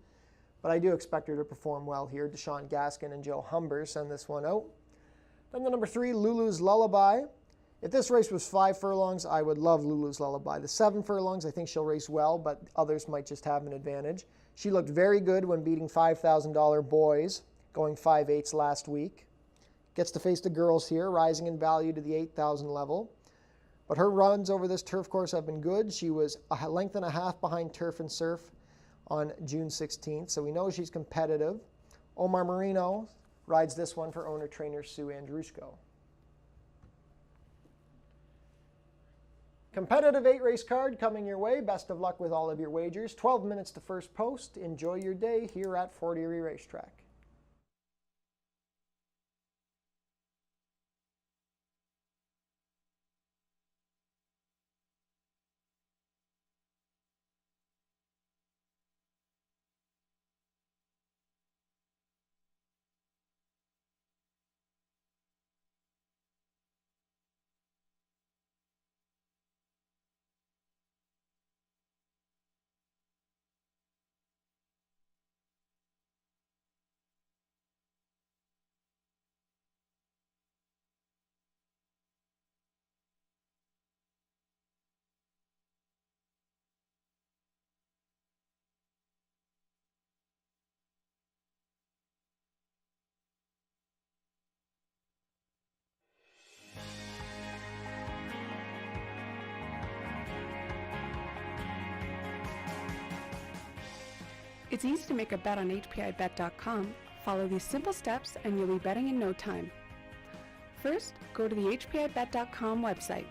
but I do expect her to perform well here. Deshaun Gaskin and Joe Humber send this one out. Then the number 3, Lulu's Lullaby. If this race was 5 furlongs, I would love Lulu's Lullaby. The 7 furlongs, I think she'll race well, but others might just have an advantage. She looked very good when beating $5,000 boys, going 5/8 last week. Gets to face the girls here, rising in value to the 8,000 level. But her runs over this turf course have been good. She was a length and a half behind Turf and Surf on June 16th, so we know she's competitive. Omar Marino rides this one for owner-trainer Sue Andrushko. Competitive 8-race card coming your way. Best of luck with all of your wagers. 12 minutes to first post. Enjoy your day here at Fort Erie Racetrack. It's easy to make a bet on HPIBet.com. Follow these simple steps and you'll be betting in no time. First, go to the HPIBet.com website.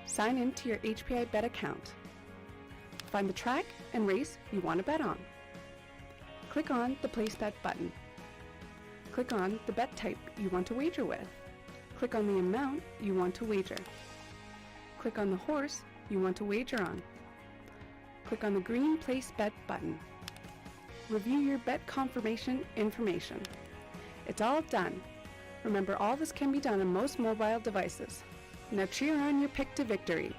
Sign in to your HPIBet account. Find the track and race you want to bet on. Click on the Place Bet button. Click on the bet type you want to wager with. Click on the amount you want to wager. Click on the horse you want to wager on. Click on the green Place Bet button. Review your bet confirmation information. It's all done. Remember, all this can be done on most mobile devices. Now cheer on your pick to victory.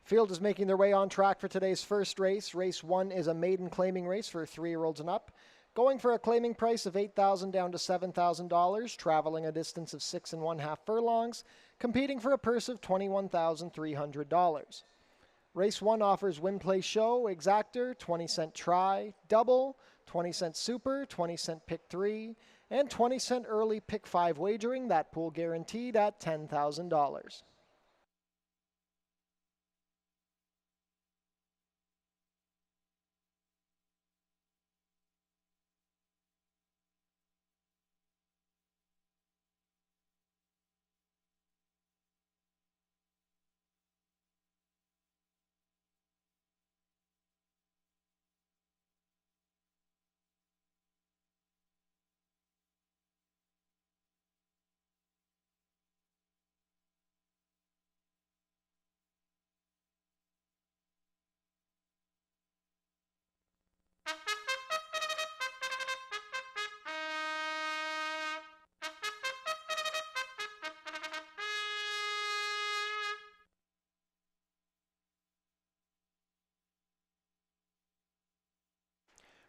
Field is making their way on track for today's first race. Race 1 is a maiden claiming race for 3-year-olds and up. Going for a claiming price of $8,000 down to $7,000, traveling a distance of 6½ furlongs, competing for a purse of $21,300. Race 1 offers win, play, show, exactor, 20-cent try, double, 20-cent super, 20-cent pick 3, and 20-cent early pick 5 wagering, that pool guaranteed at $10,000.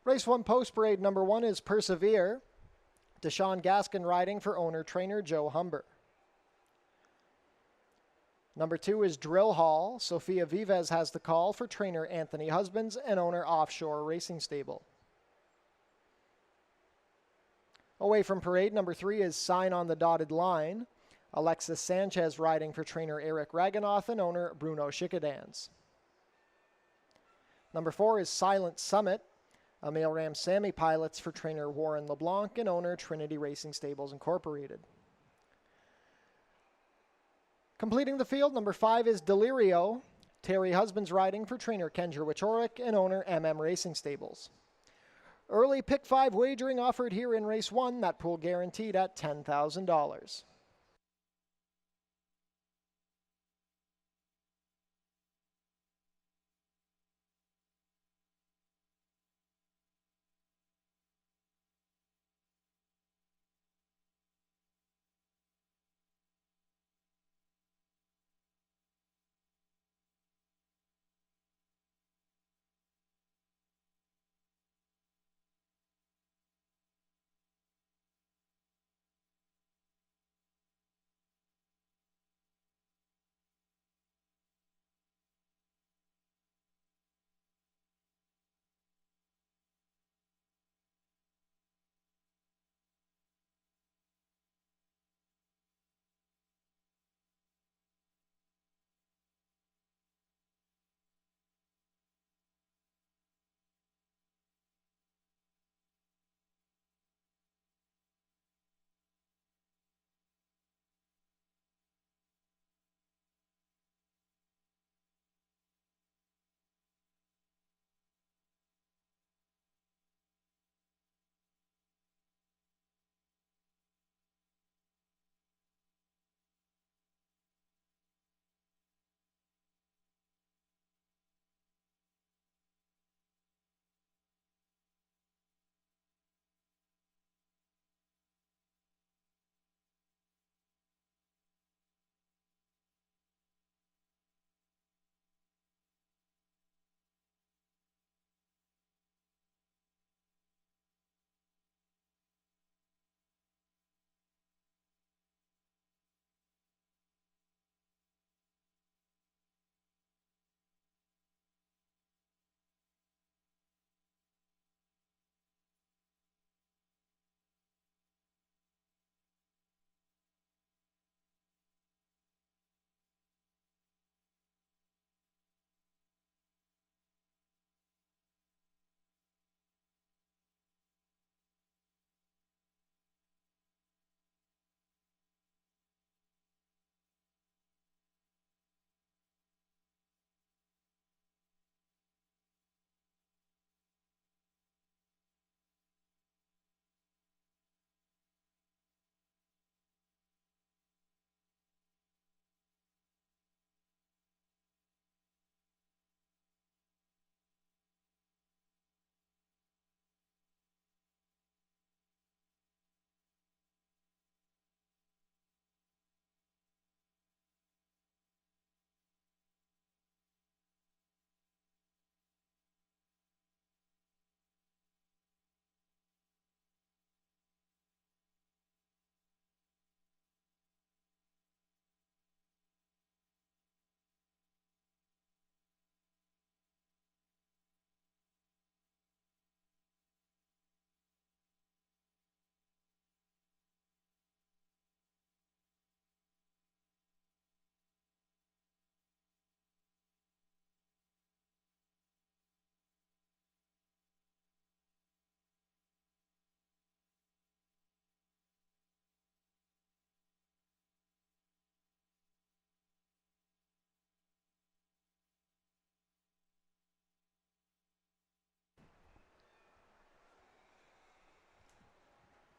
Race 1 post parade number 1 is Persevere. Deshaun Gaskin riding for owner-trainer Joe Humber. Number 2 is Drill Hall. Sofia Vives has the call for trainer Anthony Husbands and owner Offshore Racing Stable. Away from parade, number 3 is Sign on the Dotted Line. Alexis Sanchez riding for trainer Eric Raganoff and owner Bruno Schickedans. Number 4 is Silent Summit. Emil Ramsamy pilots for trainer Warren LeBlanc and owner Trinity Racing Stables Incorporated. Completing the field, number 5 is Delirio. Terry Husbands riding for trainer Kendra Wichorek and owner Racing Stables. Early pick 5 wagering offered here in race 1, that pool guaranteed at $10,000.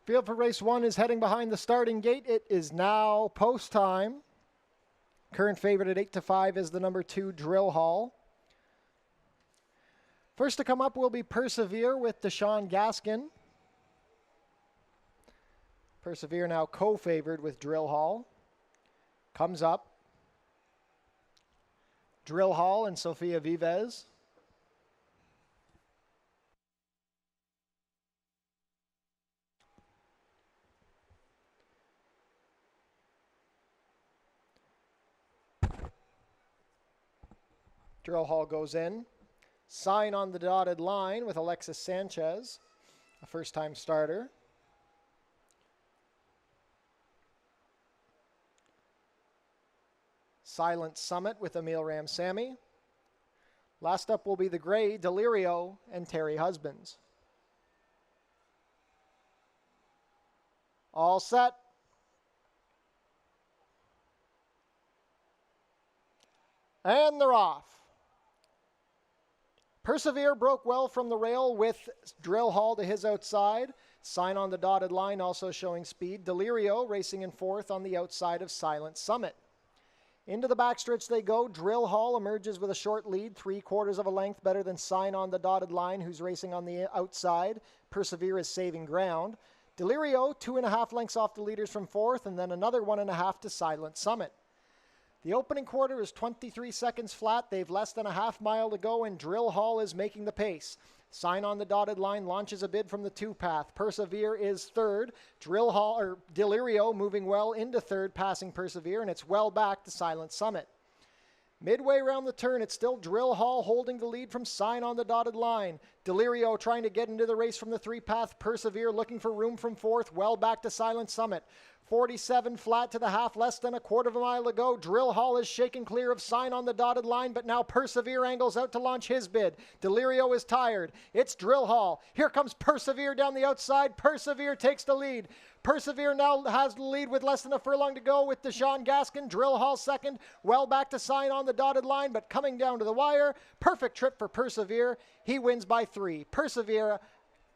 Field for race 1 is heading behind the starting gate. It is now post time. Current favorite at 8-5 is the number 2 Drill Hall. First to come up will be Persevere with Deshaun Gaskin. Persevere now co-favored with Drill Hall. Comes up. Drill Hall and Sofia Vives. Drill Hall goes in. Sign on the dotted line with Alexis Sanchez, a first-time starter. Silent Summit with Emil Ramsamy. Last up will be the gray, Delirio and Terry Husbands. All set. And they're off. Persevere broke well from the rail with Drill Hall to his outside. Sign on the dotted line also showing speed. Delirio racing in fourth on the outside of Silent Summit. Into the backstretch they go. Drill Hall emerges with a short lead, 3/4 of a length better than Sign on the dotted line, who's racing on the outside. Persevere is saving ground. Delirio, 2.5 lengths off the leaders from fourth, and then another 1.5 to Silent Summit. The opening quarter is 23 seconds flat. They've less than a half mile to go, and Drill Hall is making the pace. Sign on the dotted line launches a bid from the 2-path. Persevere is third. Delirio moving well into third, passing Persevere, and it's well back to Silent Summit. Midway around the turn, it's still Drill Hall holding the lead from Sign on the dotted line. Delirio trying to get into the race from the 3-path. Persevere looking for room from fourth, well back to Silent Summit. 47 flat to the half, less than a 1/4 mile to go. Drill Hall is shaken clear of Sign on the dotted line, but now Persevere angles out to launch his bid. Delirio is tired. It's Drill Hall. Here comes Persevere down the outside. Persevere takes the lead. Persevere now has the lead with less than a furlong to go with Deshaun Gaskin. Drill Hall second, well back to Sign on the dotted line, but coming down to the wire. Perfect trip for Persevere. He wins by 3. Persevere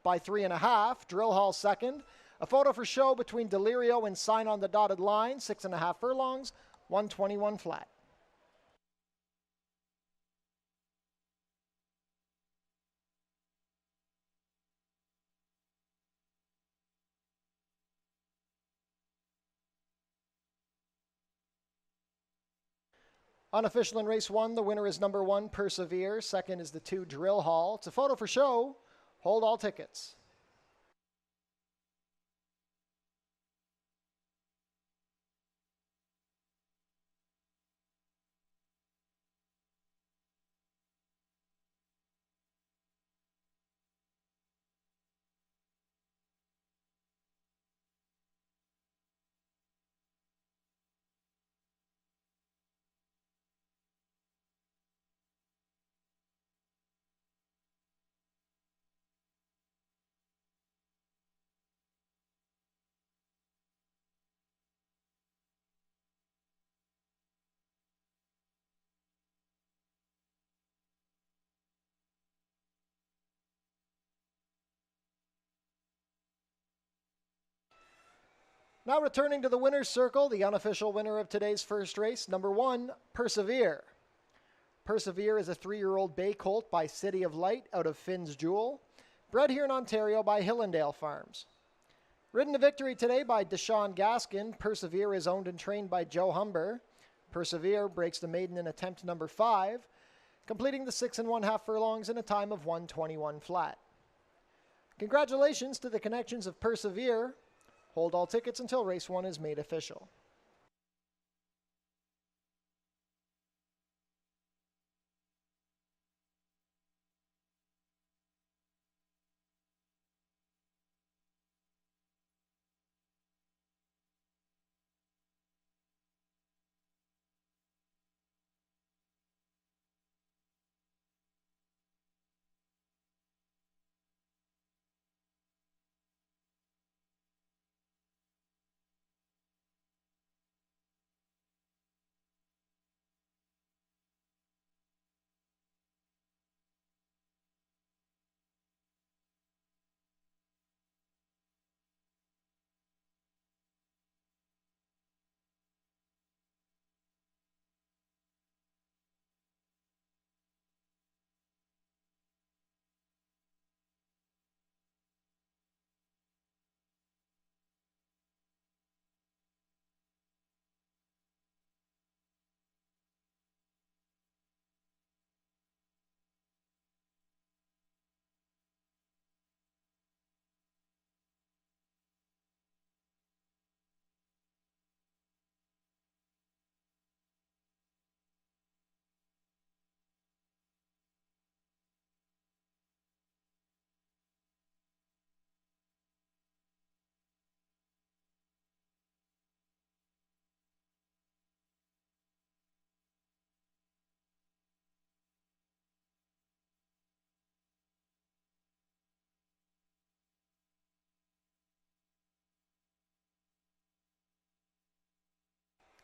by 3.5. Drill Hall second. A photo for show between Delirio and Sign on the dotted line, 6.5 furlongs, 121 flat. Unofficial in race 1, the winner is number 1, Persevere. Second is the 2, Drill Hall. It's a photo for show. Hold all tickets. Now returning to the winner's circle, the unofficial winner of today's first race, number 1, Persevere. Persevere is a 3-year-old bay colt by City of Light out of Finn's Jewel, bred here in Ontario by Hillendale Farms. Ridden to victory today by Deshaun Gaskin, Persevere is owned and trained by Joe Humber. Persevere breaks the maiden in attempt number 5, completing the 6.5 furlongs in a time of 121 flat. Congratulations to the connections of Persevere. Hold all tickets until race 1 is made official.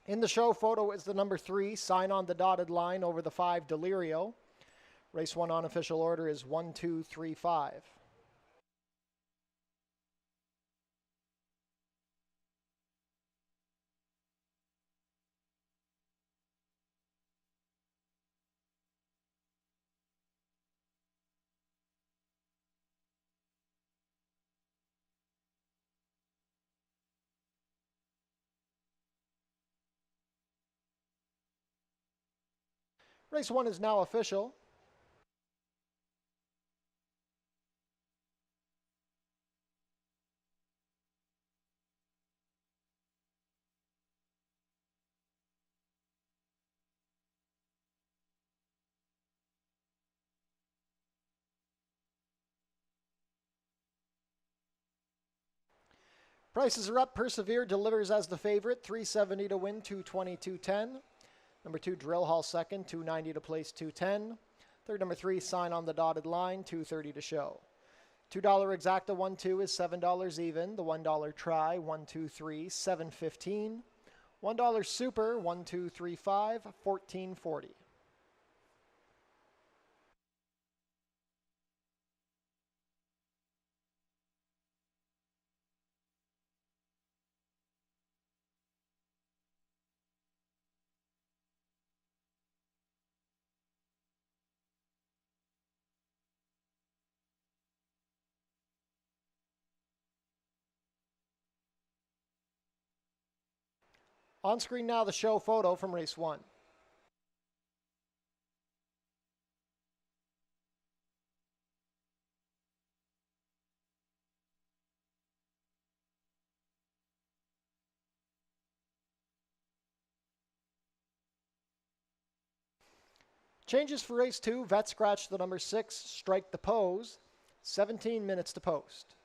In the show photo is the number 3, Sign on the Dotted Line, over the 5, Delirio. Race 1 on official order is 1, 2, 3, 5. Race 1 is now official. Prices are up. Persevere delivers as the favorite, 370 to win, 220, 210. Number 2, Drill Hall second, 290 to place, 210. Third, number 3, Sign on the Dotted Line, 230 to show. $2 exacta 1-2 is $7 even. The $1 try 1-2-3 $7.15. $1 super 1-2-3-5 $14.40. On screen now the show photo from race 1. Changes for race 2, vet scratch the number 6, strike the pose, 17 minutes to post.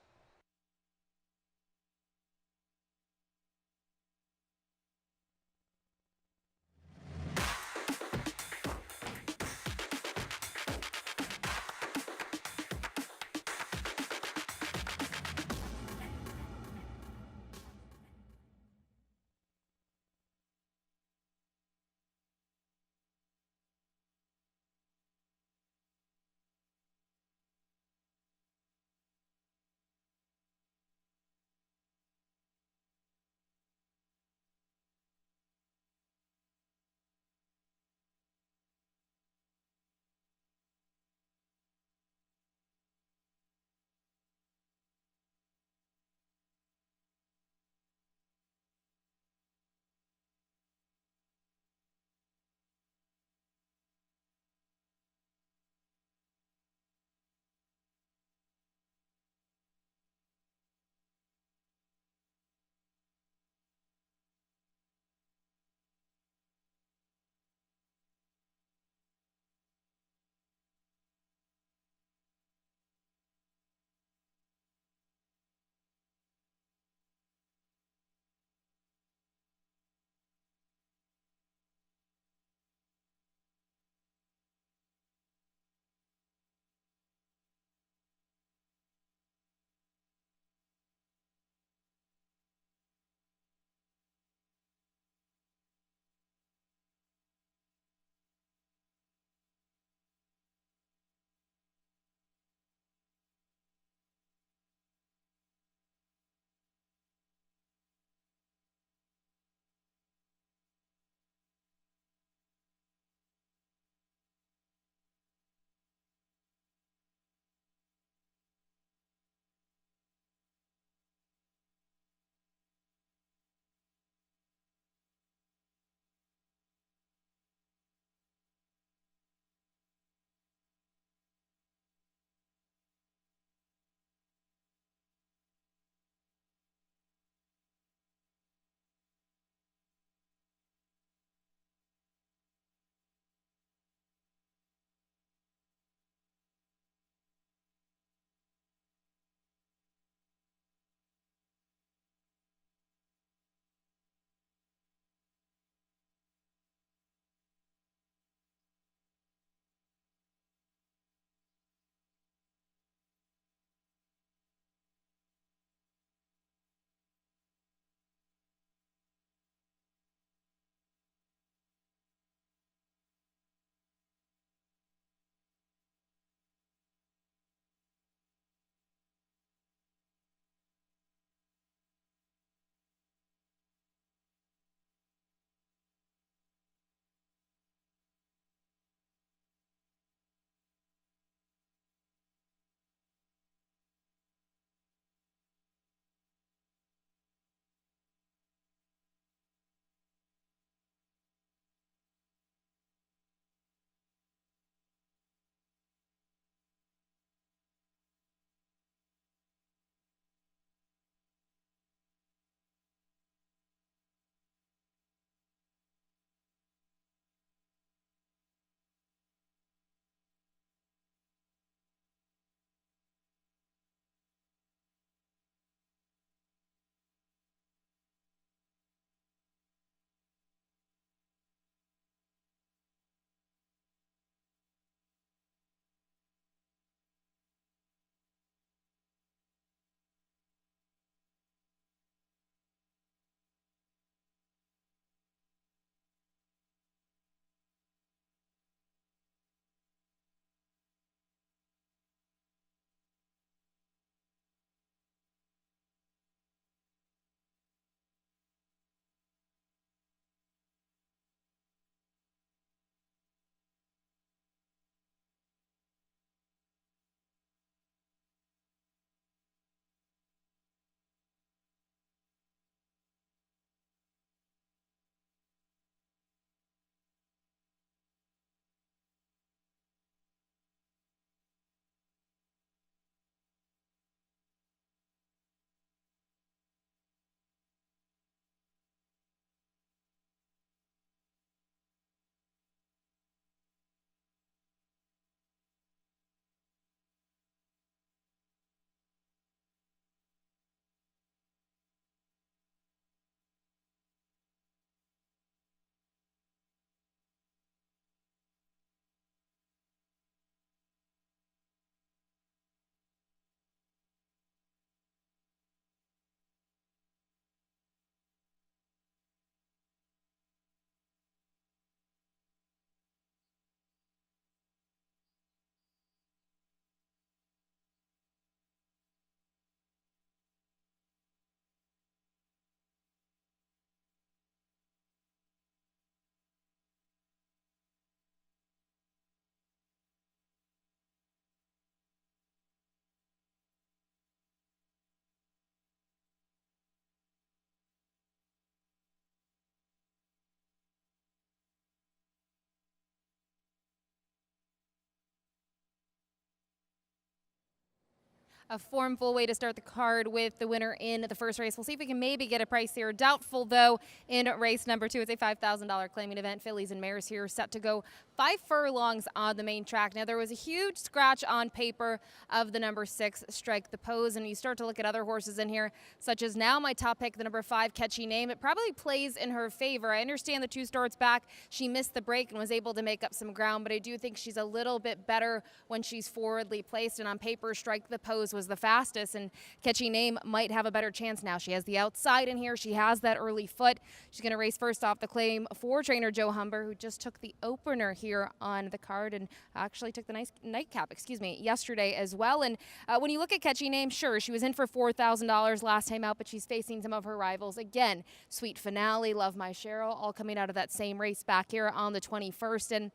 A formful way to start the card with the winner in the first race. We'll see if we can maybe get a price here. Doubtful, though, in race number 2. It's a $5,000 claiming event. Fillies and mares here set to go 5 furlongs on the main track. Now, there was a huge scratch on paper of the number 6, Strike the Pose, and you start to look at other horses in here, such as now my top pick, the number 5, Catchy Name. It probably plays in her favor. I understand the 2 starts back. She missed the break and was able to make up some ground, but I do think she's a little bit better when she's forwardly placed, and on paper, Strike the Pose was the fastest, and Catchy Name might have a better chance now. She has the outside in here. She has that early foot. She's going to race first off the claim for trainer Joe Humber, who just took the opener here on the card and actually took the nice nightcap, yesterday as well. And when you look at Catchy Name, sure, she was in for $4,000 last time out, but she's facing some of her rivals. Again, Sweet Finale, Love My Cheryl, all coming out of that same race back here on the 21st. And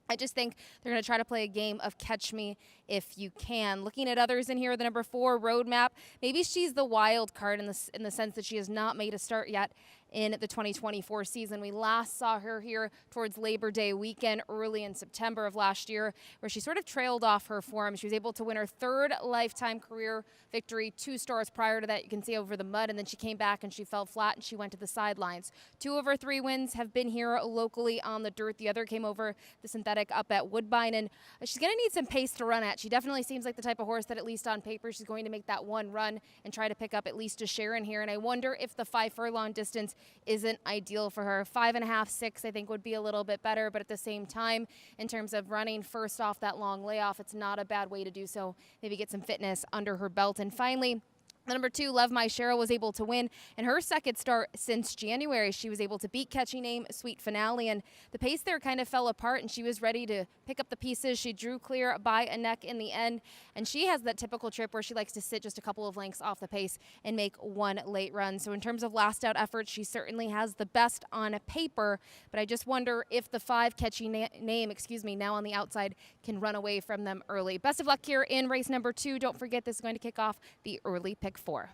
I just think they're going to try to play a game of catch me if you can. Looking at others in here, the number 4, Roadmap. Maybe she's the wild card in the sense that she has not made a start yet in the 2024 season. We last saw her here towards Labor Day weekend early in September of last year, where she sort of trailed off her form. She was able to win her 3rd lifetime career victory 2 starts prior to that. You can see over the mud, and then she came back and she fell flat and she went to the sidelines. 2 of her 3 wins have been here locally on the dirt. The other came over the synthetic up at Woodbine, and she's going to need some pace to run at. She definitely seems like the type of horse that, at least on paper, she's going to make that one run and try to pick up at least a share in here. And I wonder if the 5 furlong distance isn't ideal for her. 5.5, 6, I think would be a little bit better, but at the same time, in terms of running first off that long layoff, it's not a bad way to do so. Maybe get some fitness under her belt. And finally, the number 2, Love My Cheryl, was able to win in her 2nd start since January. She was able to beat Catchy Name, Sweet Finale, and the pace there kind of fell apart, and she was ready to pick up the pieces. She drew clear by a neck in the end, and she has that typical trip where she likes to sit just a couple of lengths off the pace and make one late run. So in terms of last out efforts, she certainly has the best on paper, but I just wonder if the 5, Catchy Name, now on the outside, can run away from them early. Best of luck here in race number 2. Don't forget, this is going to kick off the early pick 4.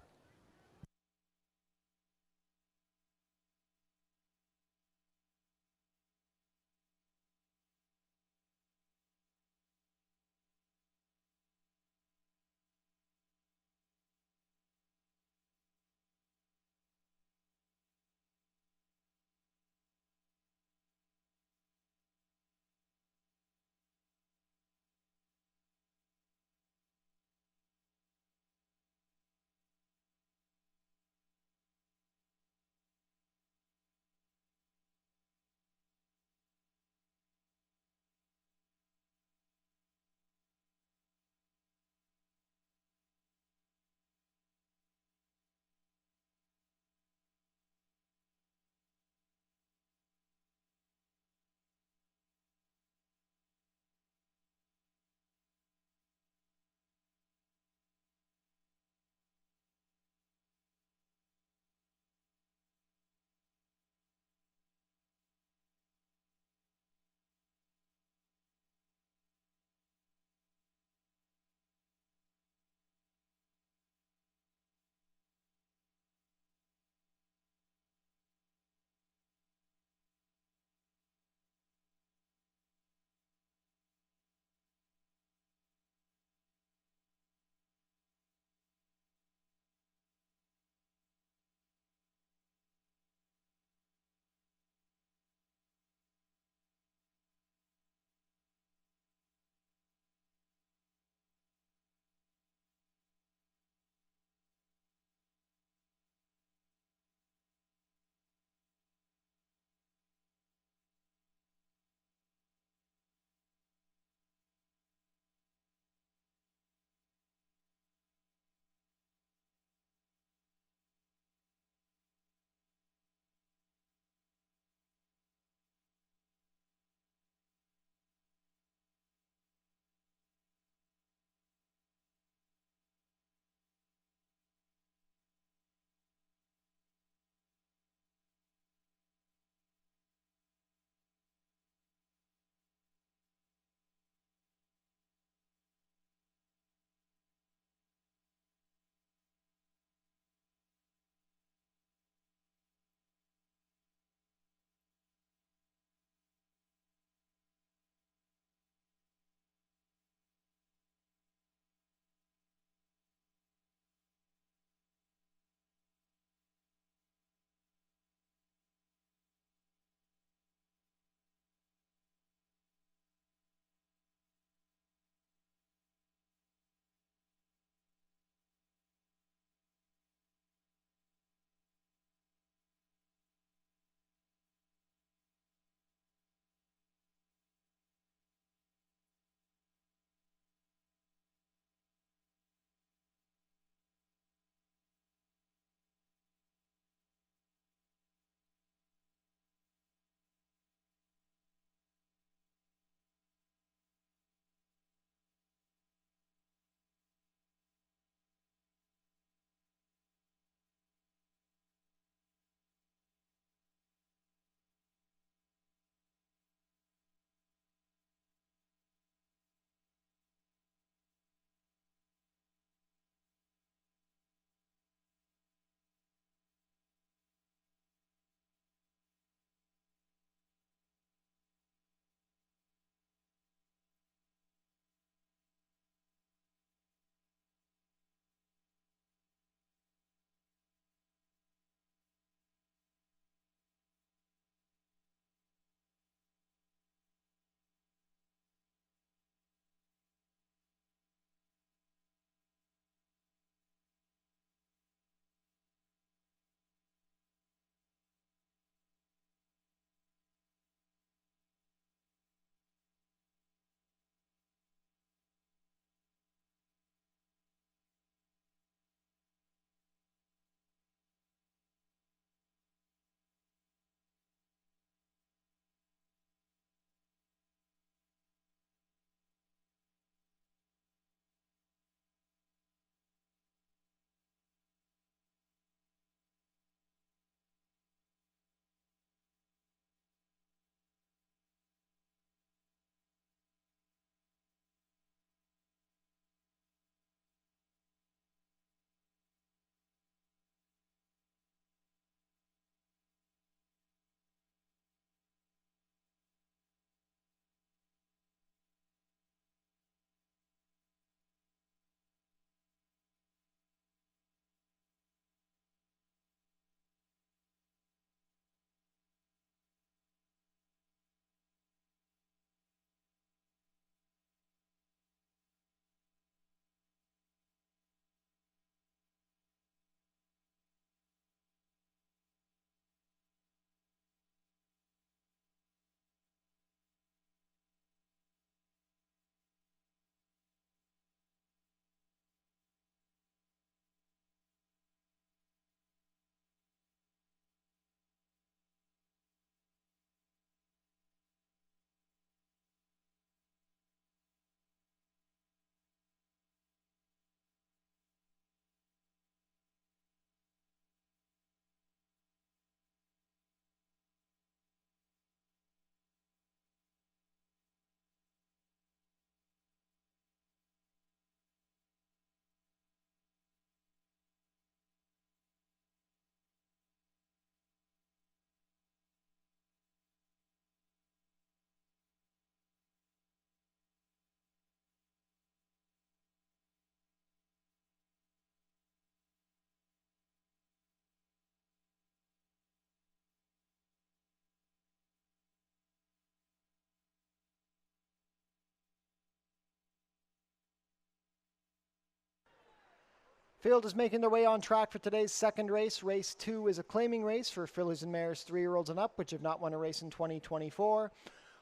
Field is making their way on track for today's second race. Race 2 is a claiming race for fillies and mares 3-year-olds and up, which have not won a race in 2024,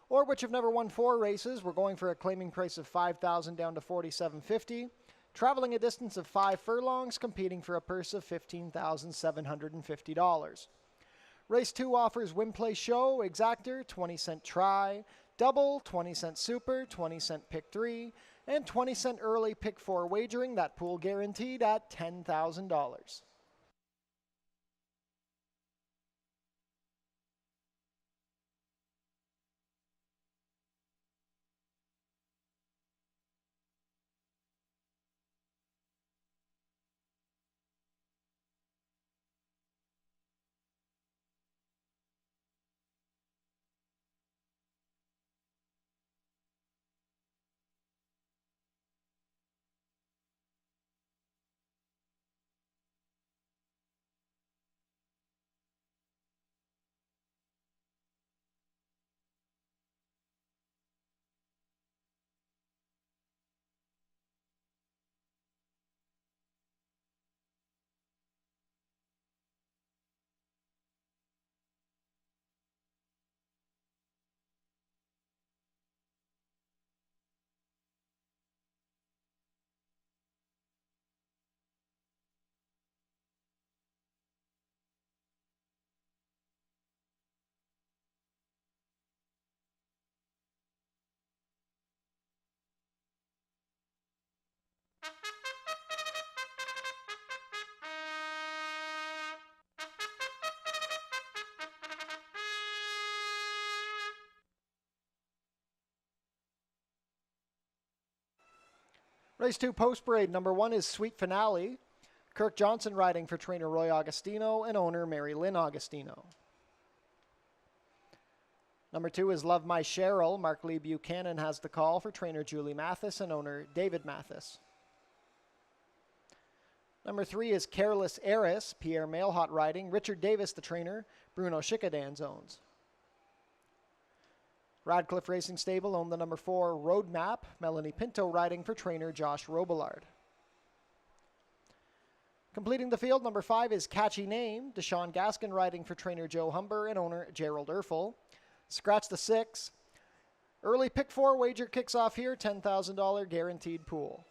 or which have never won 4 races. We're going for a claiming price of $5,000 down to $4,750. Traveling a distance of 5 furlongs, competing for a purse of $15,750. Race 2 offers win, play, show, exactor, 20-cent try, double, 20-cent super, 20-cent pick 3, and 20-cent early pick 4 wagering. That pool guaranteed at $10,000. Race 2 post parade. Number 1 is Sweet Finale. Kirk Johnson riding for trainer Roy Augustino and owner Mary Lynn Augustino. Number 2 is Love My Cheryl. Mark Lee Buchanan has the call for trainer Julie Mathis and owner David Mathis. Number 3 is Careless Heiress. Pierre Mailhot riding. Richard Davis, the trainer. Bruno Schickadan's owns. Radcliffe Racing Stable owned the number 4 Roadmap. Melanie Pinto riding for trainer Josh Robillard. Completing the field, number 5 is Catchy Name. Deshaun Gaskin riding for trainer Joe Humber and owner Gerald Erfel. Scratch the 6. Early pick 4 wager kicks off here, $10,000 guaranteed pool.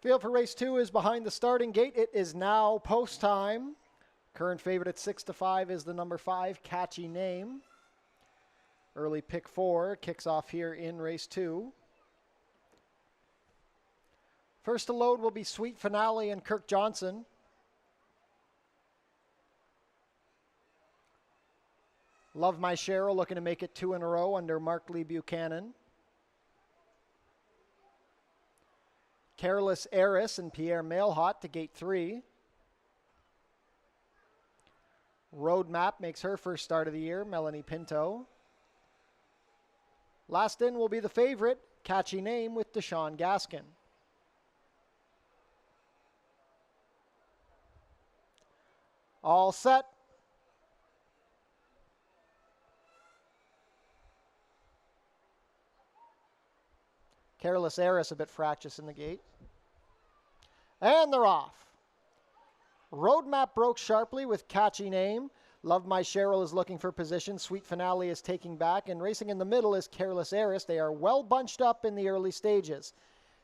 Field for race 2 is behind the starting gate. It is now post time. Current favorite at 6-5 is the number 5, Catchy Name. Early pick 4 kicks off here in race 2. First to load will be Sweet Finale and Kirk Johnson. Love My Cheryl looking to make it 2 in a row under Mark Lee Buchanan. Careless Heiress and Pierre Mailhot to gate 3. Roadmap makes her first start of the year, Melanie Pinto. Last in will be the favorite, Catchy Name, with Deshaun Gaskin. All set. Careless Heiress a bit fractious in the gate. And they're off. Roadmap broke sharply with Catchy Name. Love My Cheryl is looking for position. Sweet Finale is taking back. And racing in the middle is Careless Heiress. They are well bunched up in the early stages.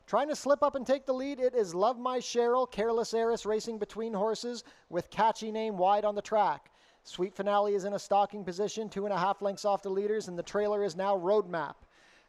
Trying to slip up and take the lead, it is Love My Cheryl. Careless Heiress racing between horses with Catchy Name wide on the track. Sweet Finale is in a stalking position, 2.5 lengths off the leaders, and the trailer is now Roadmap.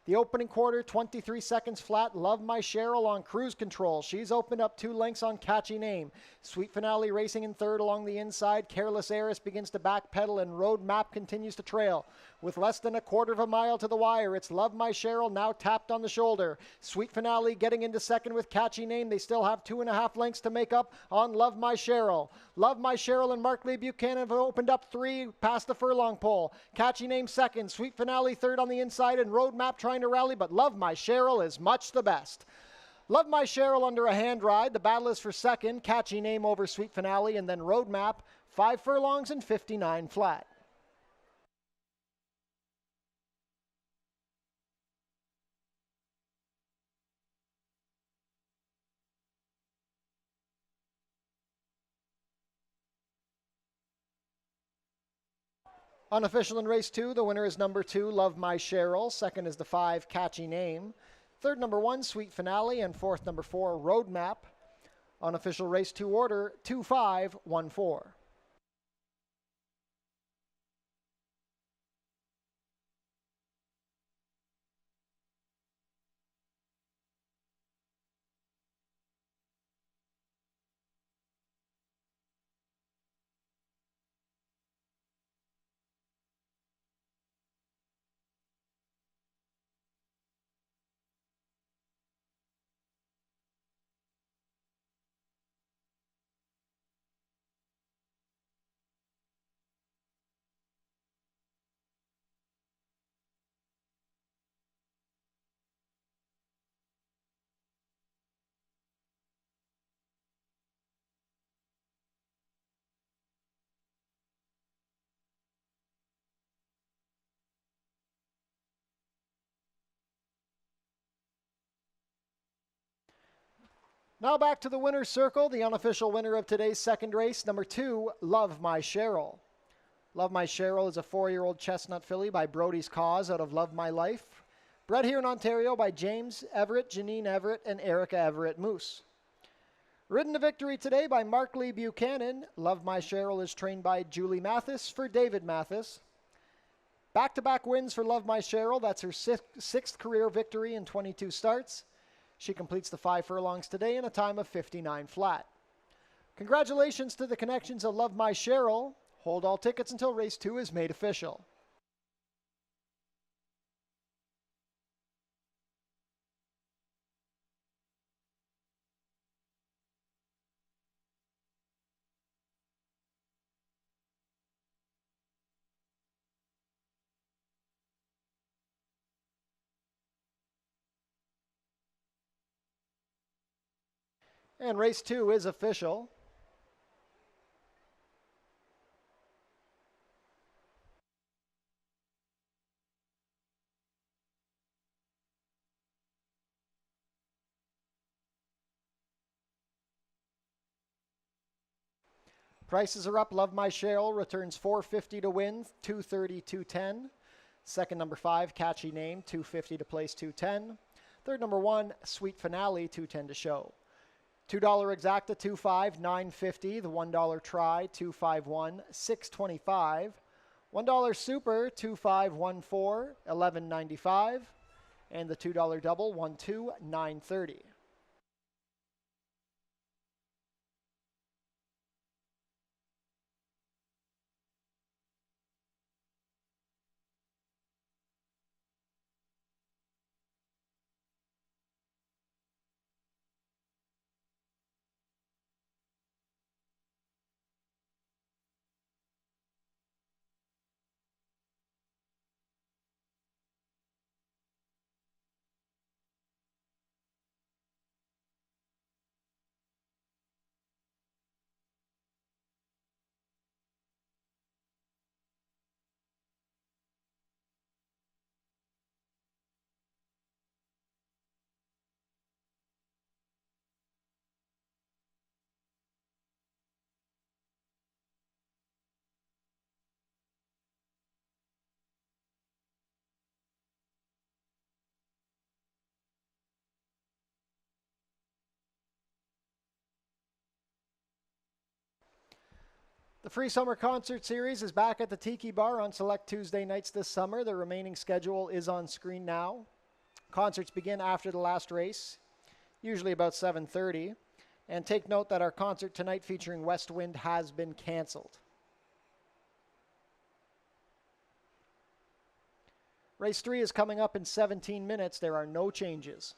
The opening quarter, 23 seconds flat. Love My Cheryl on cruise control. She's opened up 2 lengths on Catchy Name. Sweet Finale racing in third along the inside. Careless Heiress begins to backpedal and Roadmap continues to trail. With less than a quarter of a mile to the wire, it's Love My Cheryl now tapped on the shoulder. Sweet Finale getting into second with Catchy Name. They still have 2.5 lengths to make up on Love My Cheryl. Love My Cheryl and Mark Lee Buchanan have opened up 3 past the furlong pole. Catchy Name second. Sweet Finale third on the inside and Roadmap trying to rally, but Love My Cheryl is much the best. Love My Cheryl under a hand ride. The battle is for second. Catchy Name over Sweet Finale, and then Roadmap, 5 furlongs and 59 flat. Unofficial in race 2, the winner is number 2, Love My Cheryl. Second is the 5, Catchy Name. Third, number 1, Sweet Finale. And fourth, number 4, Roadmap. Unofficial race 2 order, 2-5-1-4. Now back to the winner's circle, the unofficial winner of today's second race, number 2, Love My Cheryl. Love My Cheryl is a 4-year-old chestnut filly by Brody's Cause out of Love My Life. Bred here in Ontario by James Everett, Janine Everett, and Erica Everett Moose. Ridden to victory today by Mark Lee Buchanan. Love My Cheryl is trained by Julie Mathis for David Mathis. Back-to-back wins for Love My Cheryl. That's her sixth career victory in 22 starts. She completes the 5 furlongs today in a time of 59 flat. Congratulations to the connections of Love My Cheryl. Hold all tickets until race 2 is made official. And race 2 is official. Prices are up. Love My Cheryl returns $450 to win, $230, $210. Second, number 5, Catchy Name, $250 to place, $210. Third, number 1, Sweet Finale, $210 to show. $2 exacta, 2.5, 9.50. The $1 try, 2.51, 6.25. $1 super, 2.514, 11.95. And the $2 double, 1.2, 9.30. The free summer concert series is back at the Tiki Bar on select Tuesday nights this summer. The remaining schedule is on screen now. Concerts begin after the last race, usually about 7:30. And take note that our concert tonight featuring West Wind has been canceled. Race 3 is coming up in 17 minutes. There are no changes.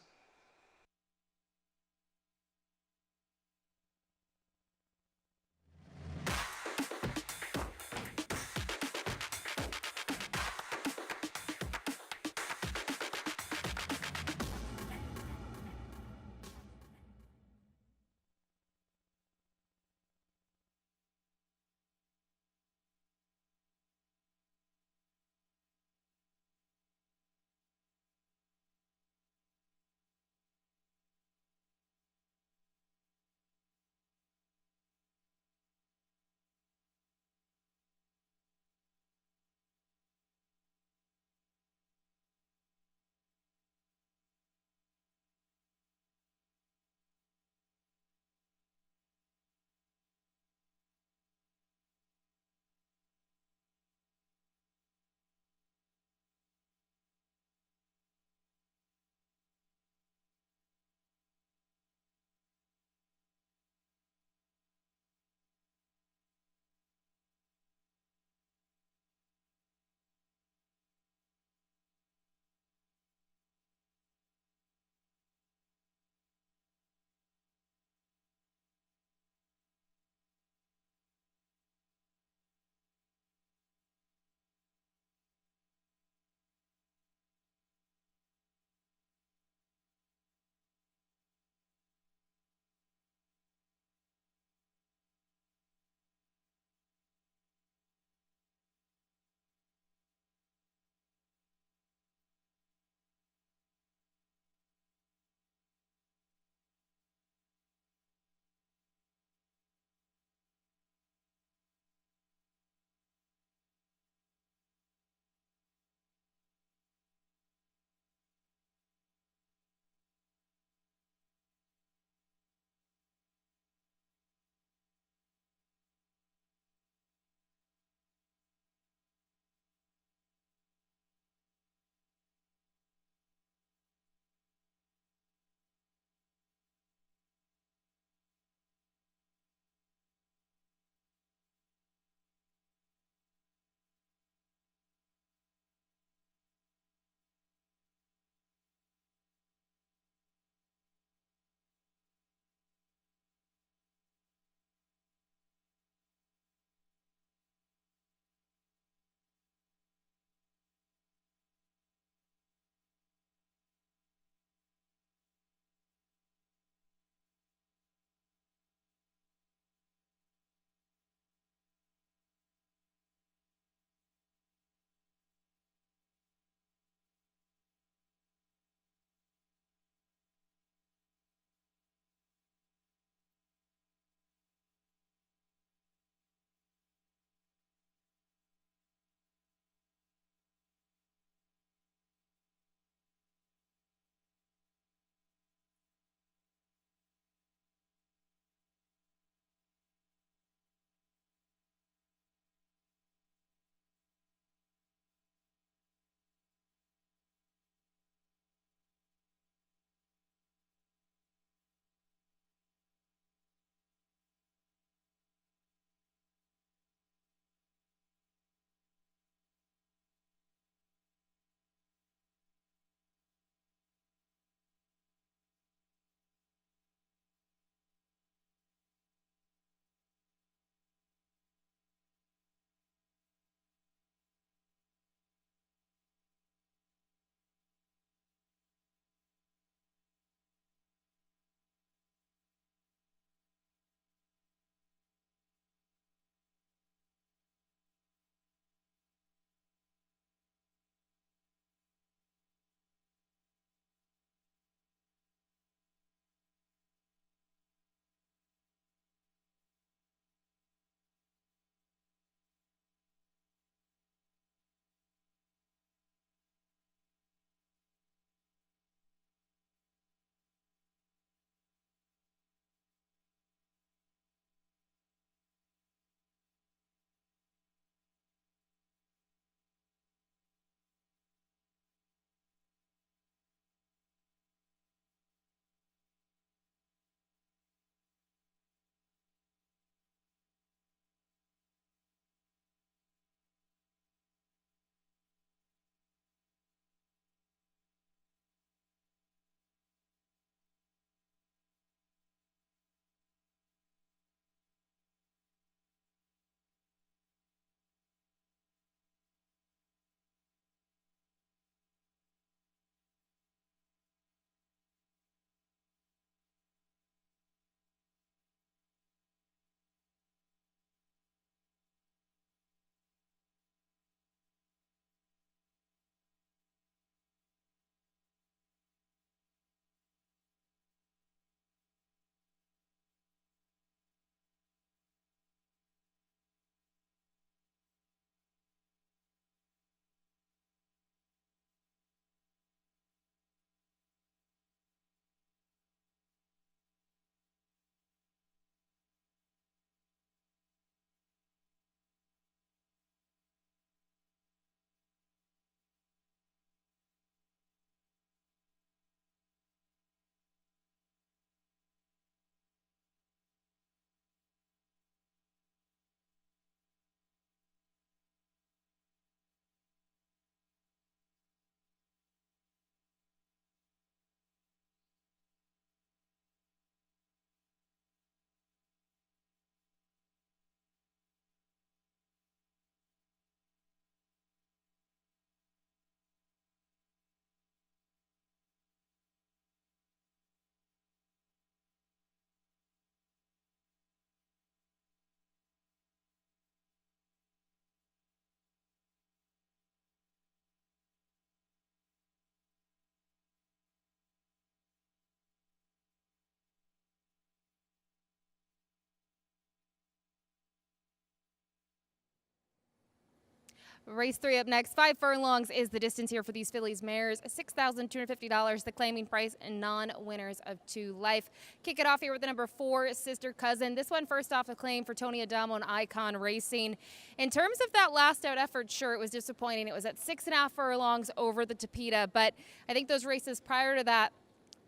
Race 3 up next. 5 furlongs is the distance here for these fillies mares. $6,250, the claiming price, and non-winners of 2 life. Kick it off here with the number 4, Sister Cousin. This one first off a claim for Tony Adamo and Icon Racing. In terms of that last out effort, sure, it was disappointing. It was at 6.5 furlongs over the Tapeta, but I think those races prior to that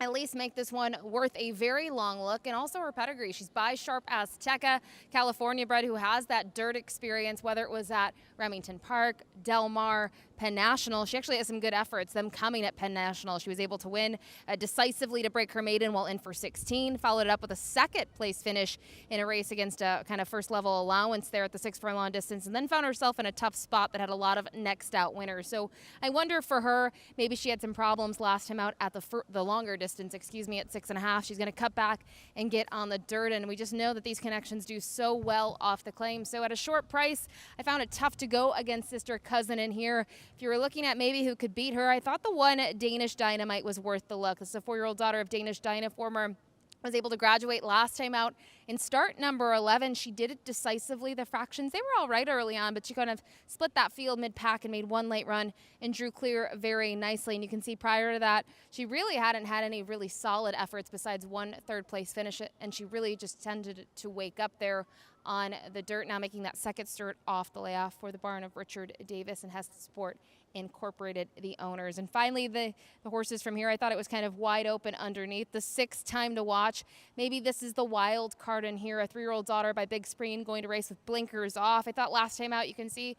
at least make this one worth a very long look. And also her pedigree. She's by Sharp Azteca, California bred, who has that dirt experience, whether it was at Remington Park, Del Mar, Penn National. She actually has some good efforts, them coming at Penn National. She was able to win decisively to break her maiden while in for 16, followed it up with a second place finish in a race against a kind of first level allowance there at the 6 furlong distance, and then found herself in a tough spot that had a lot of next out winners. So I wonder for her, maybe she had some problems last time out at the longer distance, at 6.5. She's going to cut back and get on the dirt, and we just know that these connections do so well off the claim. So at a short price, I found it tough to go against Sister Cousin in here. If you were looking at maybe who could beat her, I thought the one Danish Dynamite was worth the look. This is a 4-year-old daughter of Danish Dyna, former was able to graduate last time out in start number 11. She did it decisively. The fractions, they were all right early on, but she kind of split that field mid-pack and made one late run and drew clear very nicely. And you can see prior to that, she really hadn't had any really solid efforts besides one third-place finish, and she really just tended to wake up there on the dirt, now making that second start off the layoff for the barn of Richard Davis and Heston Sport Incorporated, the owners. And finally, the horses from here, I thought it was kind of wide open underneath. The 6th time to watch. Maybe this is the wild card in here. A 3-year-old daughter by Big Spreen going to race with blinkers off. I thought last time out, you can see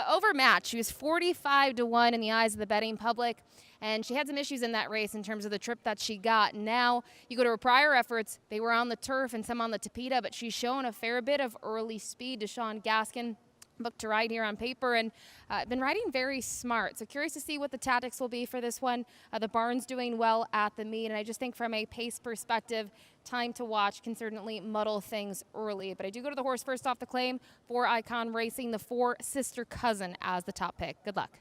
overmatched. She was 45-1 in the eyes of the betting public. And she had some issues in that race in terms of the trip that she got. Now, you go to her prior efforts, they were on the turf and some on the Tapeta, but she's shown a fair bit of early speed. Deshaun Gaskin booked to ride here on paper and been riding very smart. So curious to see what the tactics will be for this one. The barn's doing well at the meet, and I just think from a pace perspective, time to watch can certainly muddle things early. But I do go to the horse first off the claim for Icon Racing, the 4 Sister Cousin as the top pick. Good luck.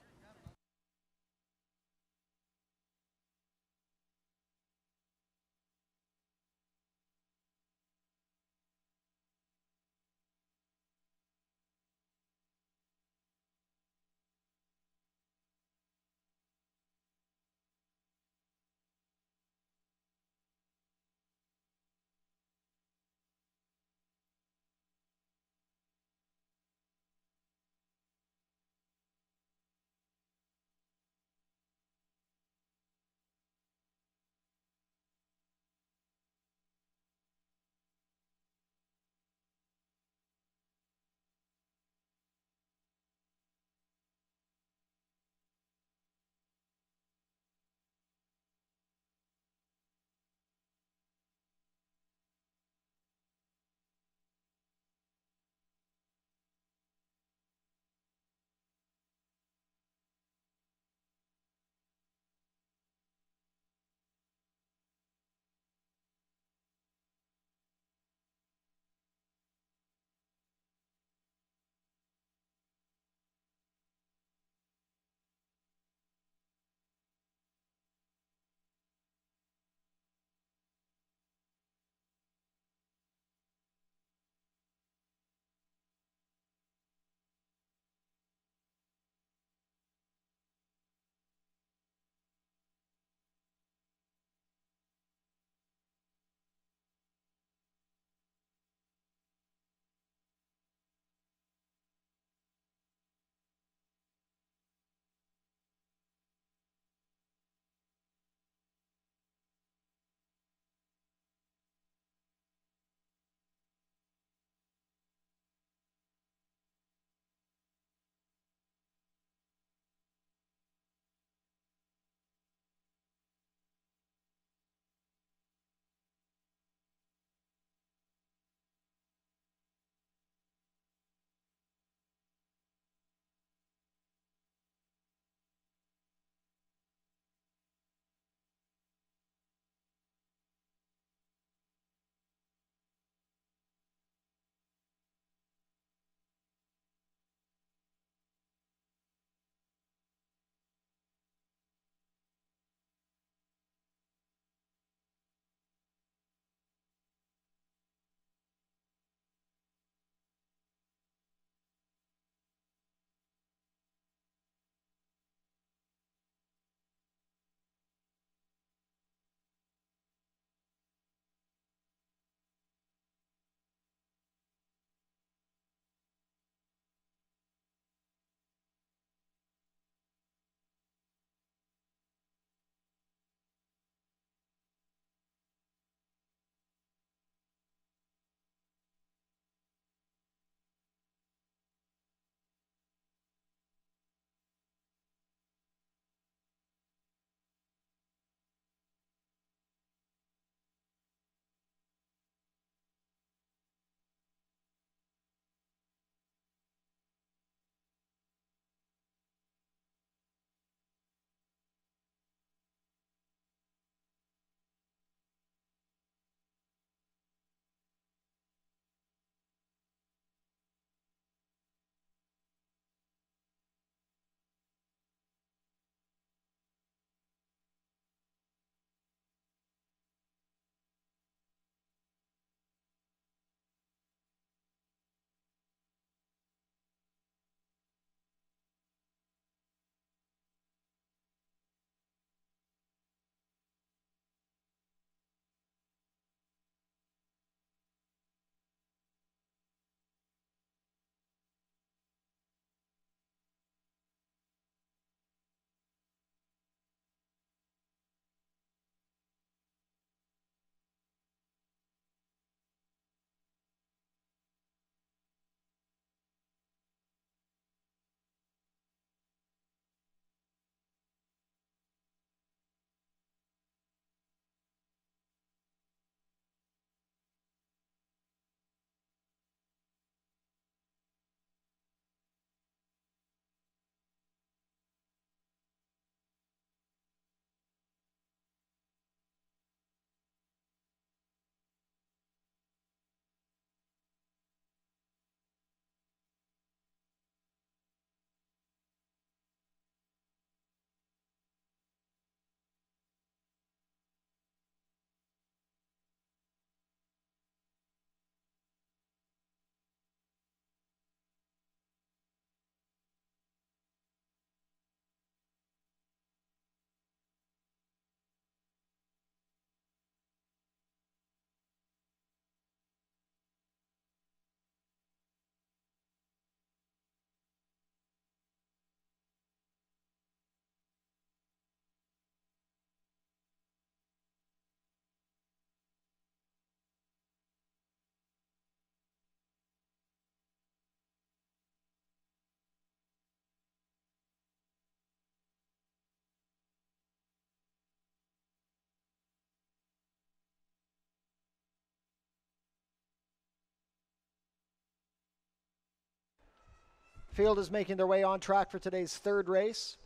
Field is making their way on track for today's third race.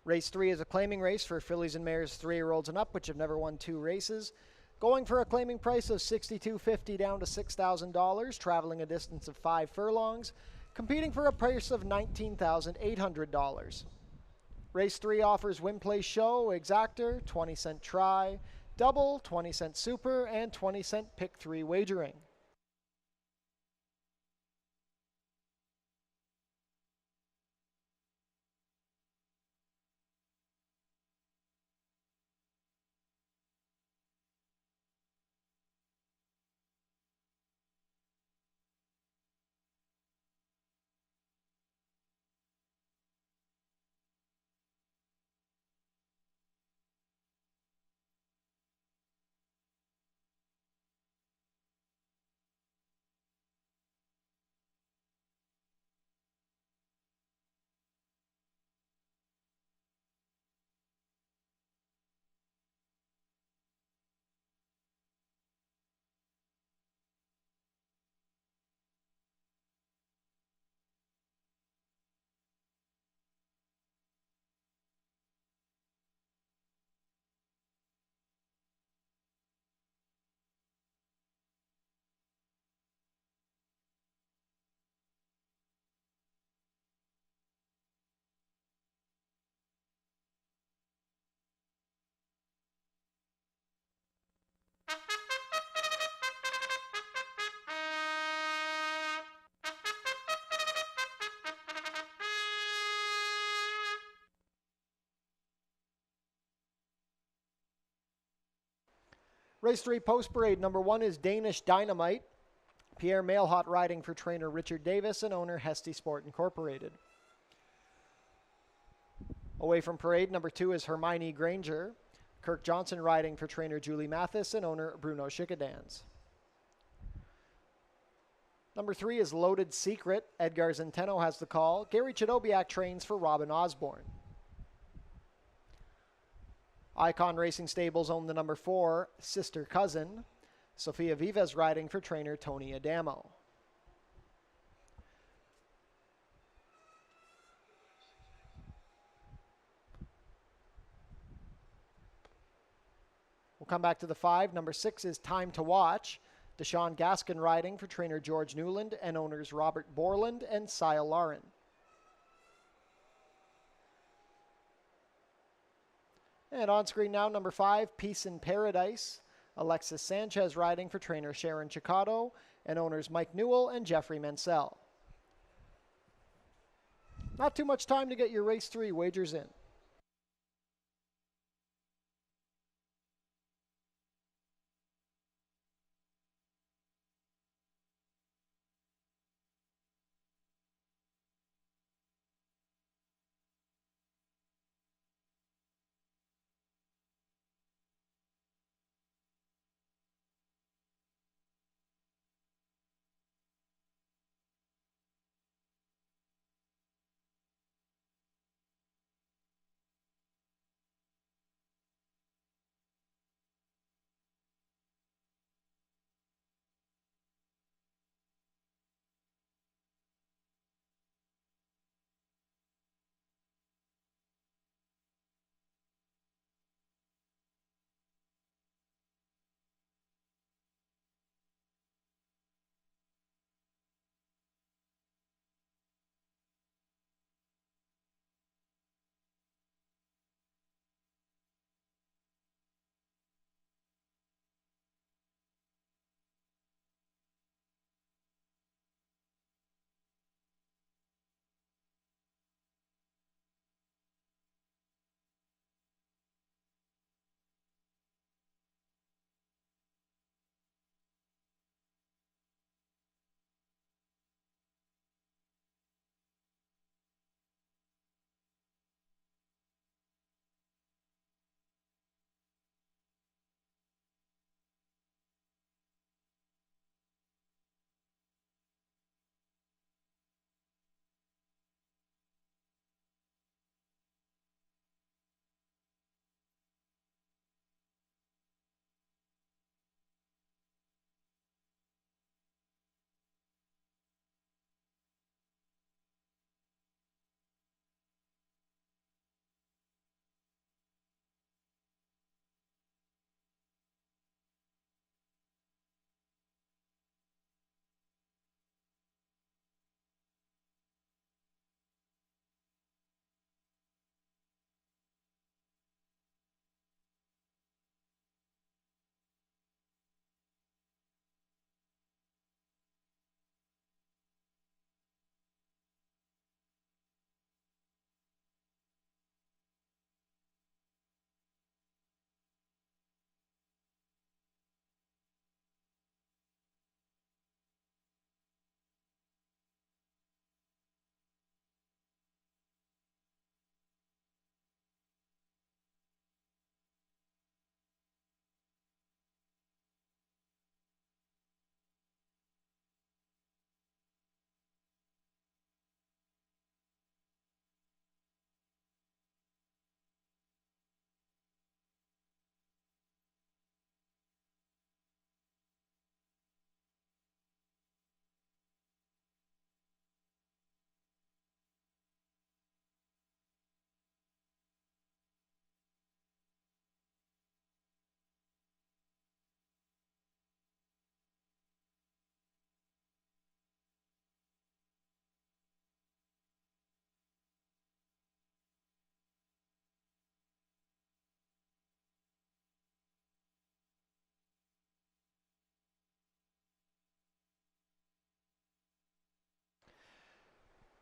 Race 3 is a claiming race for fillies and mares 3-year-olds and up, which have never won 2 races. Going for a claiming price of $62.50 down to $6,000, traveling a distance of 5 furlongs, competing for a price of $19,800. Race 3 offers win, play, show, exactor, 20-cent try, double, 20-cent super, and 20-cent pick 3 wagering. Race 3 post parade. Number 1 is Danish Dynamite. Pierre Mailhot riding for trainer Richard Davis and owner Hesty Sport Incorporated. Away from parade, number 2 is Hermione Granger. Kirk Johnson riding for trainer Julie Mathis and owner Bruno Schickadans. Number 3 is Loaded Secret. Edgar Zenteno has the call. Gary Chidobiak trains for Robin Osborne. Icon Racing Stables own the number 4, Sister Cousin. Sofia Vivas riding for trainer Tony Adamo. We'll come back to the 5. Number 6 is Time to Watch. Deshaun Gaskin riding for trainer George Newland and owners Robert Borland and Sile Lauren. And on screen now, number 5, Peace in Paradise. Alexis Sanchez riding for trainer Sharon Chicotto and owners Mike Newell and Jeffrey Mansell. Not too much time to get your race 3 wagers in.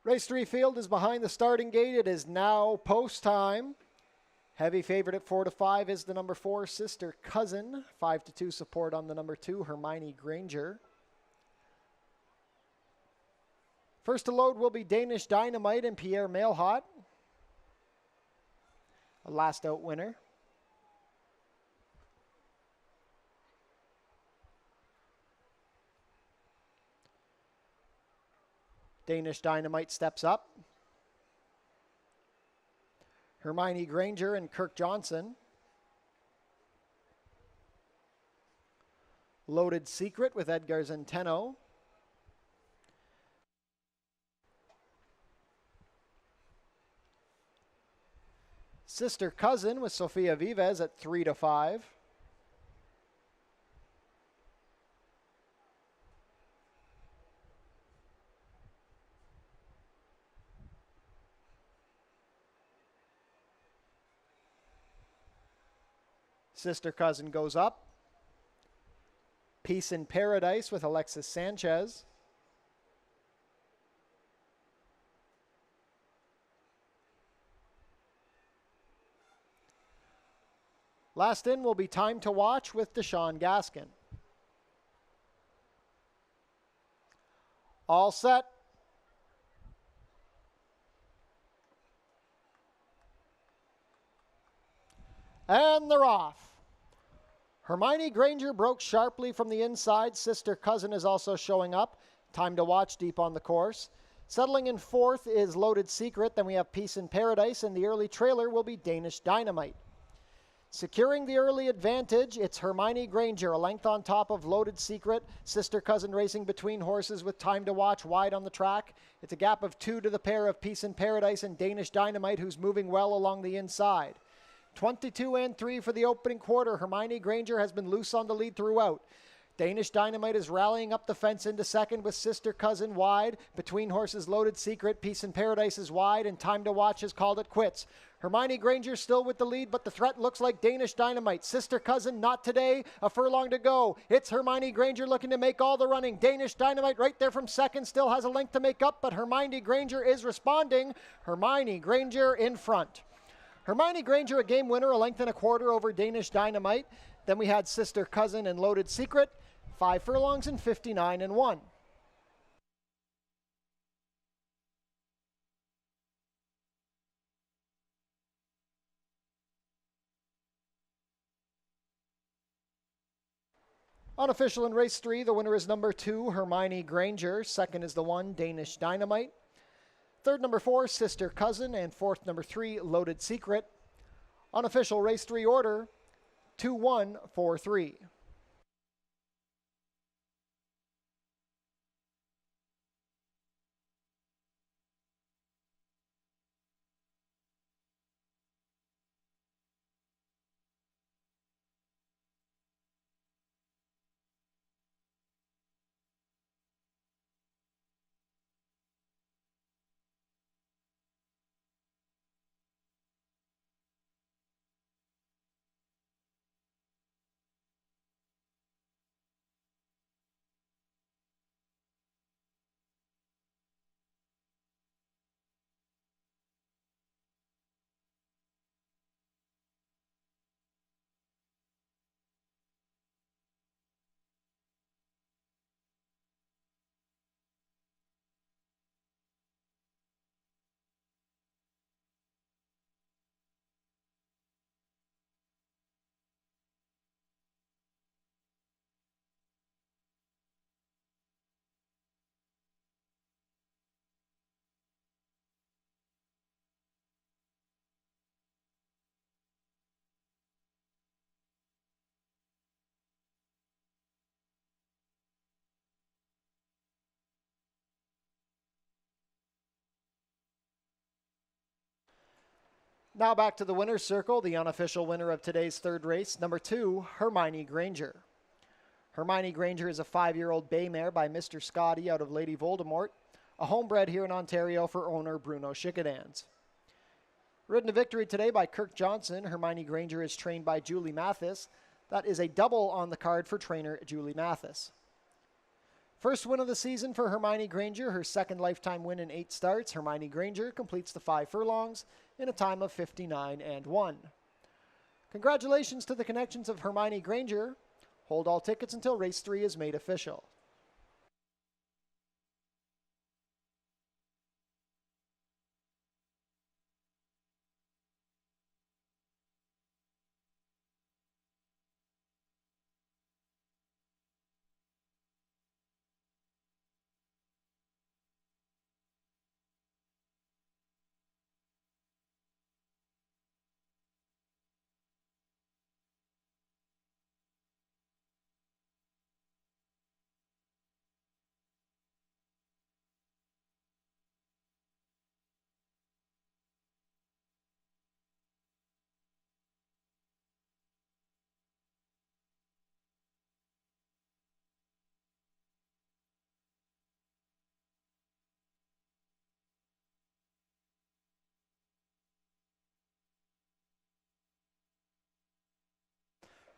Race 3 field is behind the starting gate. It is now post time. Heavy favorite at 4-5 is the number 4, Sister Cousin. 5-2 support on the number 2, Hermione Granger. First to load will be Danish Dynamite and Pierre Mailhot. A last out winner. Danish Dynamite steps up. Hermione Granger and Kirk Johnson. Loaded Secret with Edgar Zenteno. Sister Cousin with Sofia Vives at 3-5. Sister Cousin goes up. Peace in Paradise with Alexis Sanchez. Last in will be Time to Watch with Deshaun Gaskin. All set. And they're off. Hermione Granger broke sharply from the inside. Sister Cousin is also showing up. Time to Watch deep on the course. Settling in fourth is Loaded Secret. Then we have Peace in Paradise, and the early trailer will be Danish Dynamite. Securing the early advantage, it's Hermione Granger, a length on top of Loaded Secret. Sister Cousin racing between horses with Time to Watch wide on the track. It's a gap of 2 to the pair of Peace in Paradise and Danish Dynamite, who's moving well along the inside. 22-3 for the opening quarter. Hermione Granger has been loose on the lead throughout. Danish Dynamite is rallying up the fence into second with Sister Cousin wide. Between horses, Loaded Secret, Peace in Paradise is wide, and Time to Watch has called it quits. Hermione Granger still with the lead, but the threat looks like Danish Dynamite. Sister Cousin, not today. A furlong to go. It's Hermione Granger looking to make all the running. Danish Dynamite right there from second, still has a length to make up, but Hermione Granger is responding. Hermione Granger in front. Hermione Granger, a game winner, a length and a quarter over Danish Dynamite. Then we had Sister Cousin and Loaded Secret. 5 furlongs and 59-1. Unofficial in race 3, the winner is number 2, Hermione Granger. Second is the 1, Danish Dynamite. Third, number 4, Sister Cousin. And fourth, number 3, Loaded Secret. Unofficial race 3 order, 2-1-4-3. Now back to the winner's circle, the unofficial winner of today's third race, number 2, Hermione Granger. Hermione Granger is a 5-year-old bay mare by Mr. Scotty out of Lady Voldemort, a homebred here in Ontario for owner Bruno Schickadans. Ridden to victory today by Kirk Johnson, Hermione Granger is trained by Julie Mathis. That is a double on the card for trainer Julie Mathis. First win of the season for Hermione Granger, her second lifetime win in 8 starts. Hermione Granger completes the 5 furlongs in a time of 59 and 1. Congratulations to the connections of Hermione Granger. Hold all tickets until race 3 is made official.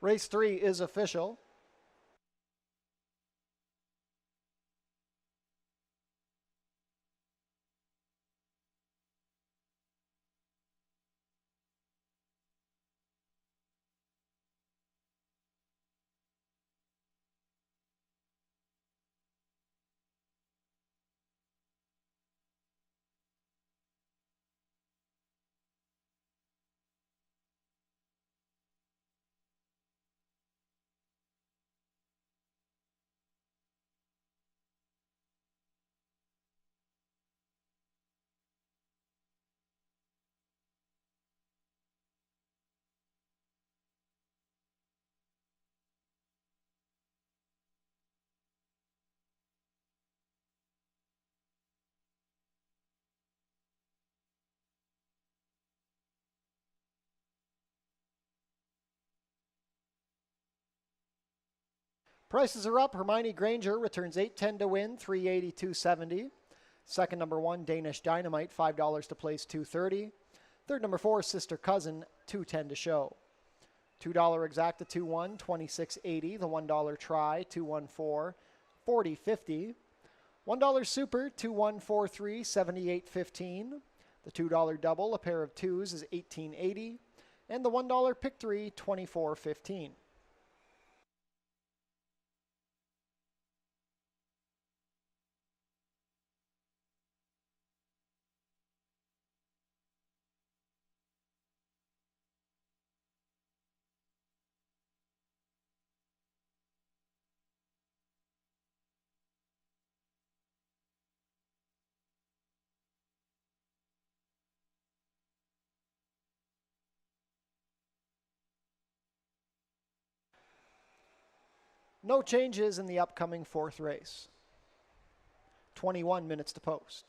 Race 3 is official. Prices are up. Hermione Granger returns 8.10 to win, 382.70. Second, number 1, Danish Dynamite, $5 to place, 230. Third, number 4, Sister Cousin, 2.10 to show. $2 exacta, 2-1, 26.80. The $1 try, 214, 40.50. $1 super, 2143, 78.15. The $2 double, a pair of twos, is 18.80. And the $1 pick 3, 24.15. No changes in the upcoming 4th race. 21 minutes to post.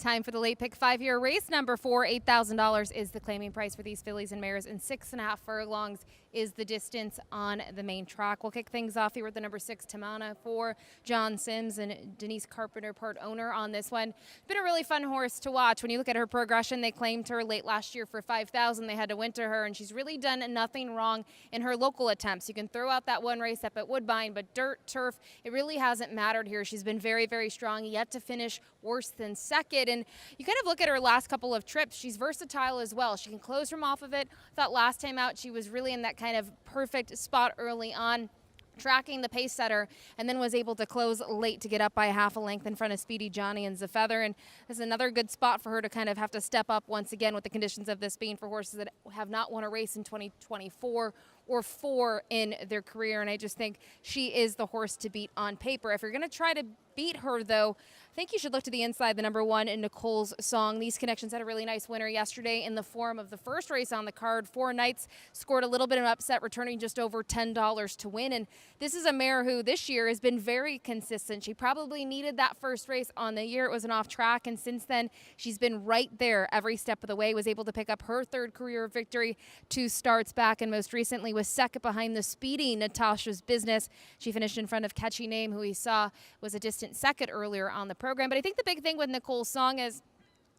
Time for the late pick 5-year race number 4. $8,000 is the claiming price for these fillies and mares, and 6.5 furlongs is the distance on the main track. We'll kick things off here with the number 6 Tamana for John Sims and Denise Carpenter, part owner on this one. It's been a really fun horse to watch. When you look at her progression, they claimed her late last year for $5,000. They had to winter her, and she's really done nothing wrong in her local attempts. You can throw out that one race up at Woodbine, but dirt, turf, it really hasn't mattered here. She's been very, very strong, yet to finish worse than second. And you kind of look at her last couple of trips, she's versatile as well. She can close from off of it. Thought last time out she was really in that kind of perfect spot early on, tracking the pace setter, and then was able to close late to get up by half a length in front of Speedy Johnny and Zafeather. And this is another good spot for her to kind of have to step up once again, with the conditions of this being for horses that have not won a race in 2024 or 4 in their career. And I just think she is the horse to beat on paper. If you're going to try to beat her, though, I think you should look to the inside, the number 1 in Nicole's Song. These Connections had a really nice winner yesterday in the form of the first race on the card. 4 Nights scored a little bit of an upset, returning just over $10 to win. And this is a mare who this year has been very consistent. She probably needed that first race on the year. It was an off track, and since then she's been right there every step of the way. Was able to pick up her 3rd career victory 2 starts back, and most recently was second behind the speedy Natasha's Business. She finished in front of Catchy Name, who we saw was a distant second earlier on the program. But I think the big thing with Nicole's Song is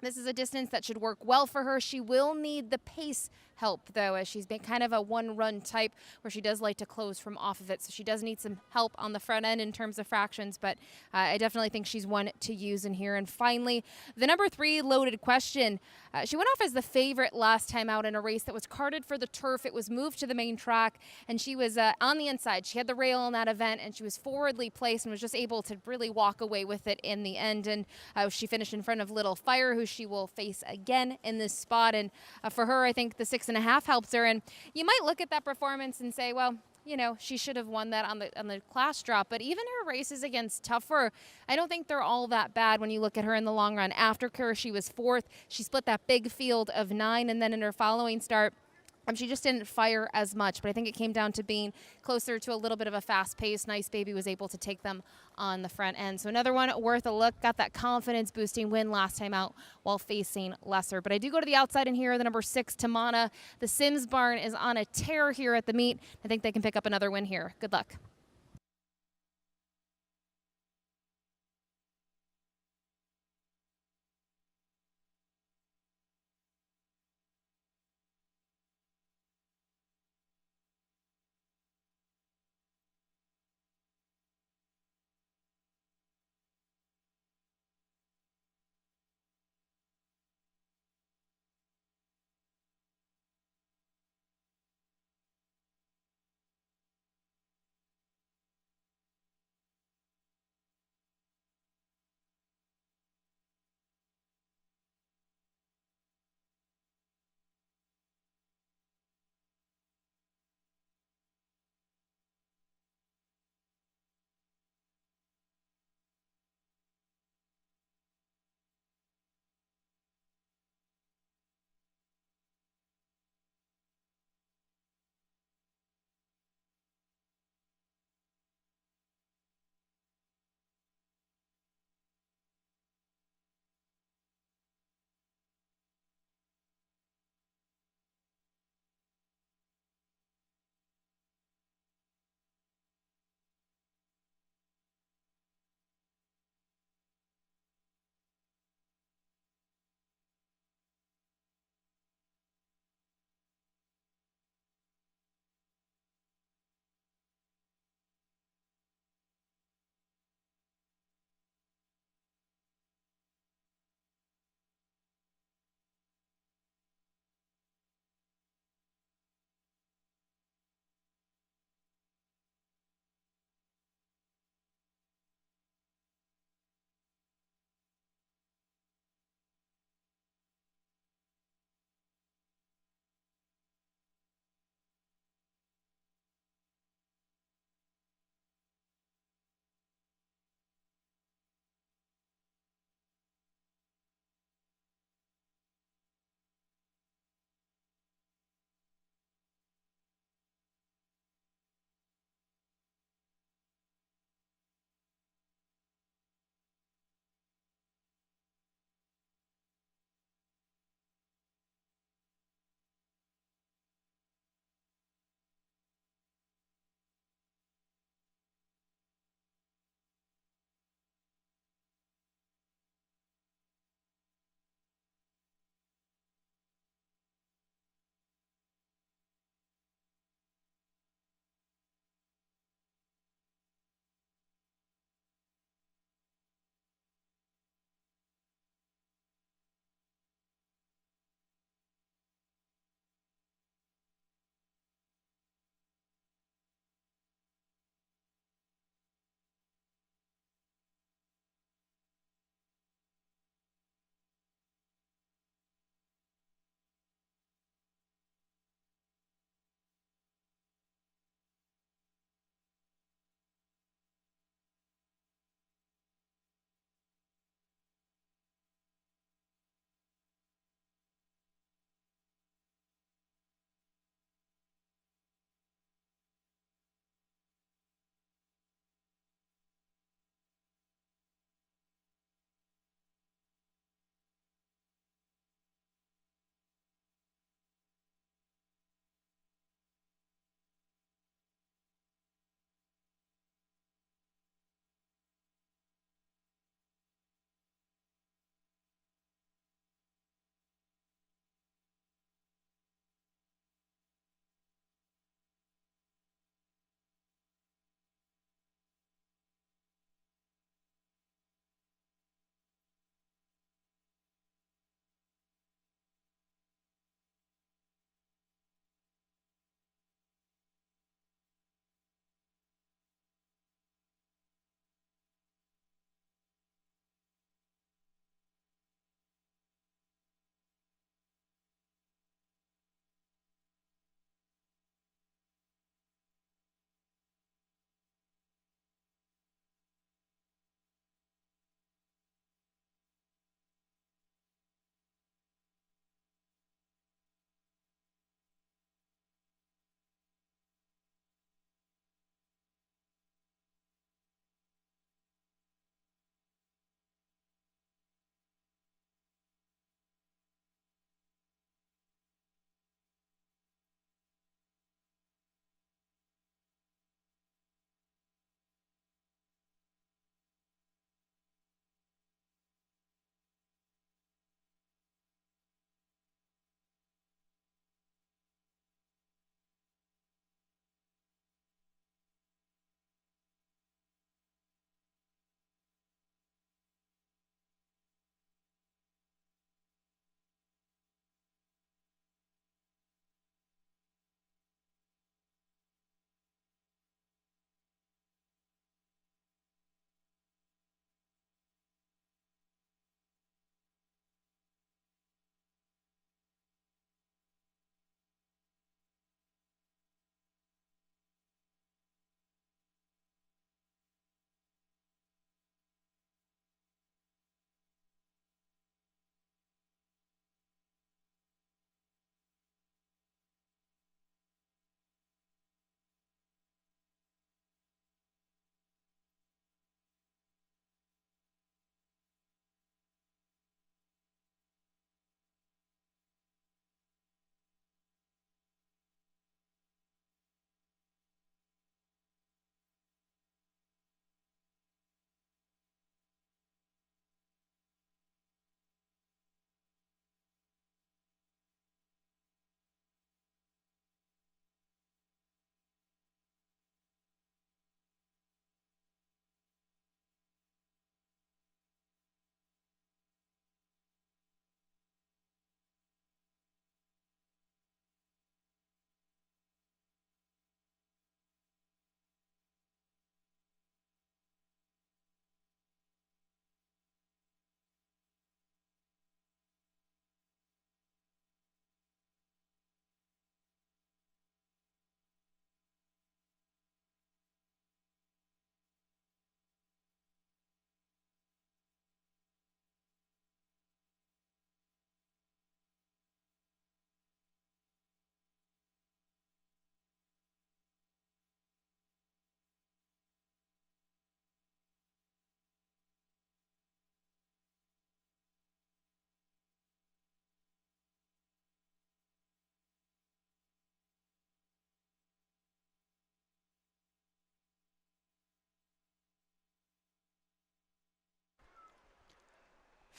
this is a distance that should work well for her. She will need the pace help, though, as she's been kind of a one-run type where she does like to close from off of it. So she does need some help on the front end in terms of fractions, but I definitely think she's one to use in here. And finally, the number 3 Loaded Question. She went off as the favorite last time out in a race that was carded for the turf. It was moved to the main track, and she was on the inside. She had the rail in that event, and she was forwardly placed and was just able to really walk away with it in the end. And she finished in front of Little Fire, who she will face again in this spot. And for her, I think the 6.5 helps her. And you might look at that performance and say, well, you know, she should have won that on the class drop. But even her races against tougher, I don't think they're all that bad when you look at her in the long run. After Kerr, she was 4th. She split that big field of 9, and then in her following start, she just didn't fire as much, but I think it came down to being closer to a little bit of a fast pace. Nice Baby was able to take them on the front end. So another one worth a look. Got that confidence boosting win last time out while facing lesser. But I do go to the outside in here, the number 6 Tamana. The Sims barn is on a tear here at the meet. I think they can pick up another win here. Good luck.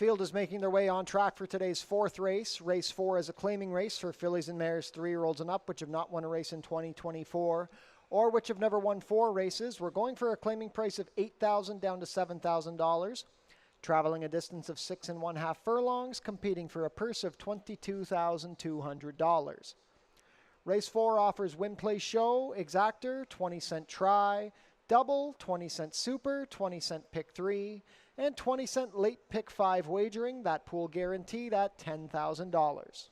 Field is making their way on track for today's fourth race. Race 4 is a claiming race for fillies and mares 3-year-olds and up, which have not won a race in 2024, or which have never won 4 races. We're going for a claiming price of $8,000 down to $7,000. Traveling a distance of 6 1/2 furlongs, competing for a purse of $22,200. Race 4 offers win, play, show, exactor, 20-cent try, double, 20-cent super, 20-cent pick 3, and 20-cent late pick 5 wagering. That pool guaranteed at $10,000.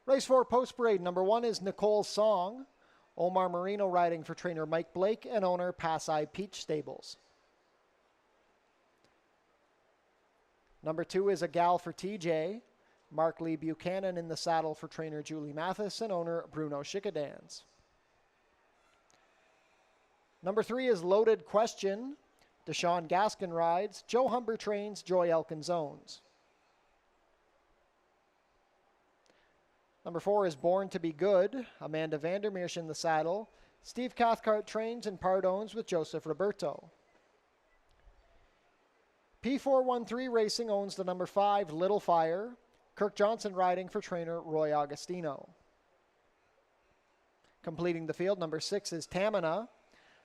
Race 4 post parade. Number 1 is Nicole Song. Omar Marino riding for trainer Mike Blake and owner Pass Eye Peach Stables. Number 2 is A Gal for TJ. Mark Lee Buchanan in the saddle for trainer Julie Mathis and owner Bruno Schickadans. Number 3 is Loaded Question. Deshaun Gaskin rides. Joe Humber trains. Joy Elkins owns. Number 4 is Born to be Good. Amanda Vandermeersch in the saddle. Steve Cathcart trains and part owns with Joseph Roberto. P413 Racing owns the number 5 Little Fire. Kirk Johnson riding for trainer Roy Agostino. Completing the field, number 6 is Tamina.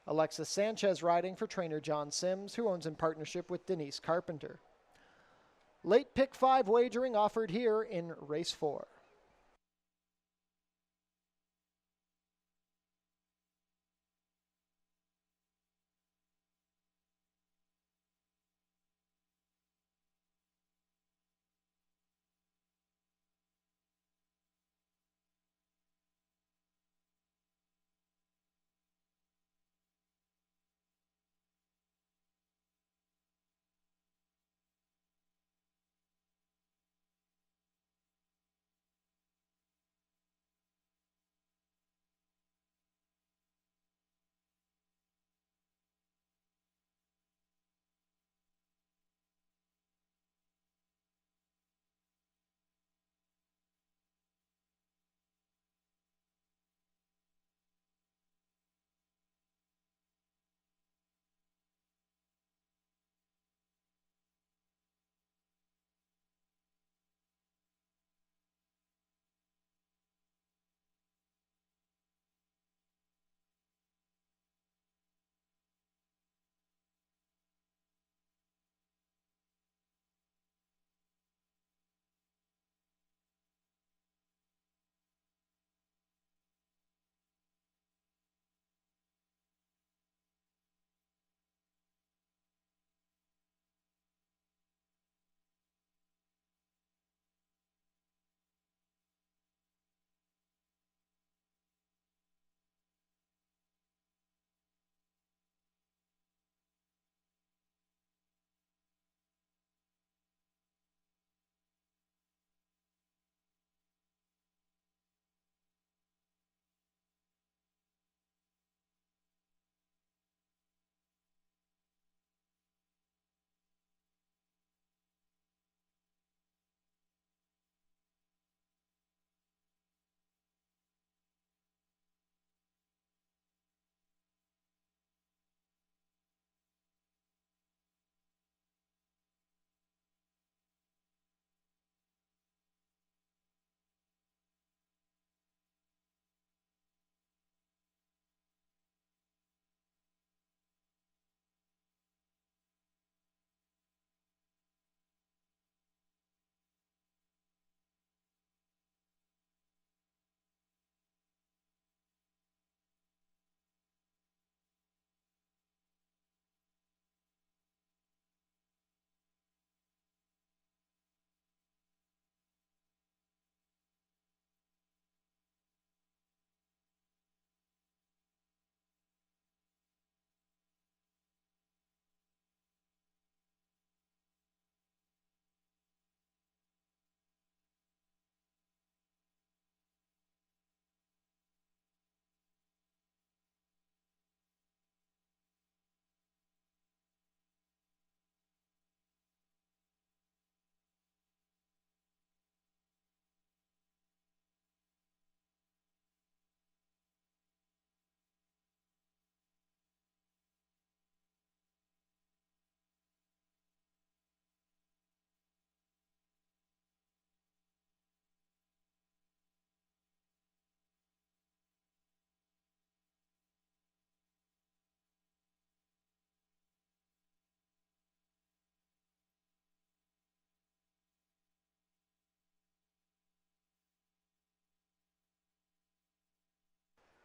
Alexis Sanchez riding for trainer John Sims, who owns in partnership with Denise Carpenter. Late pick 5 wagering offered here in race 4.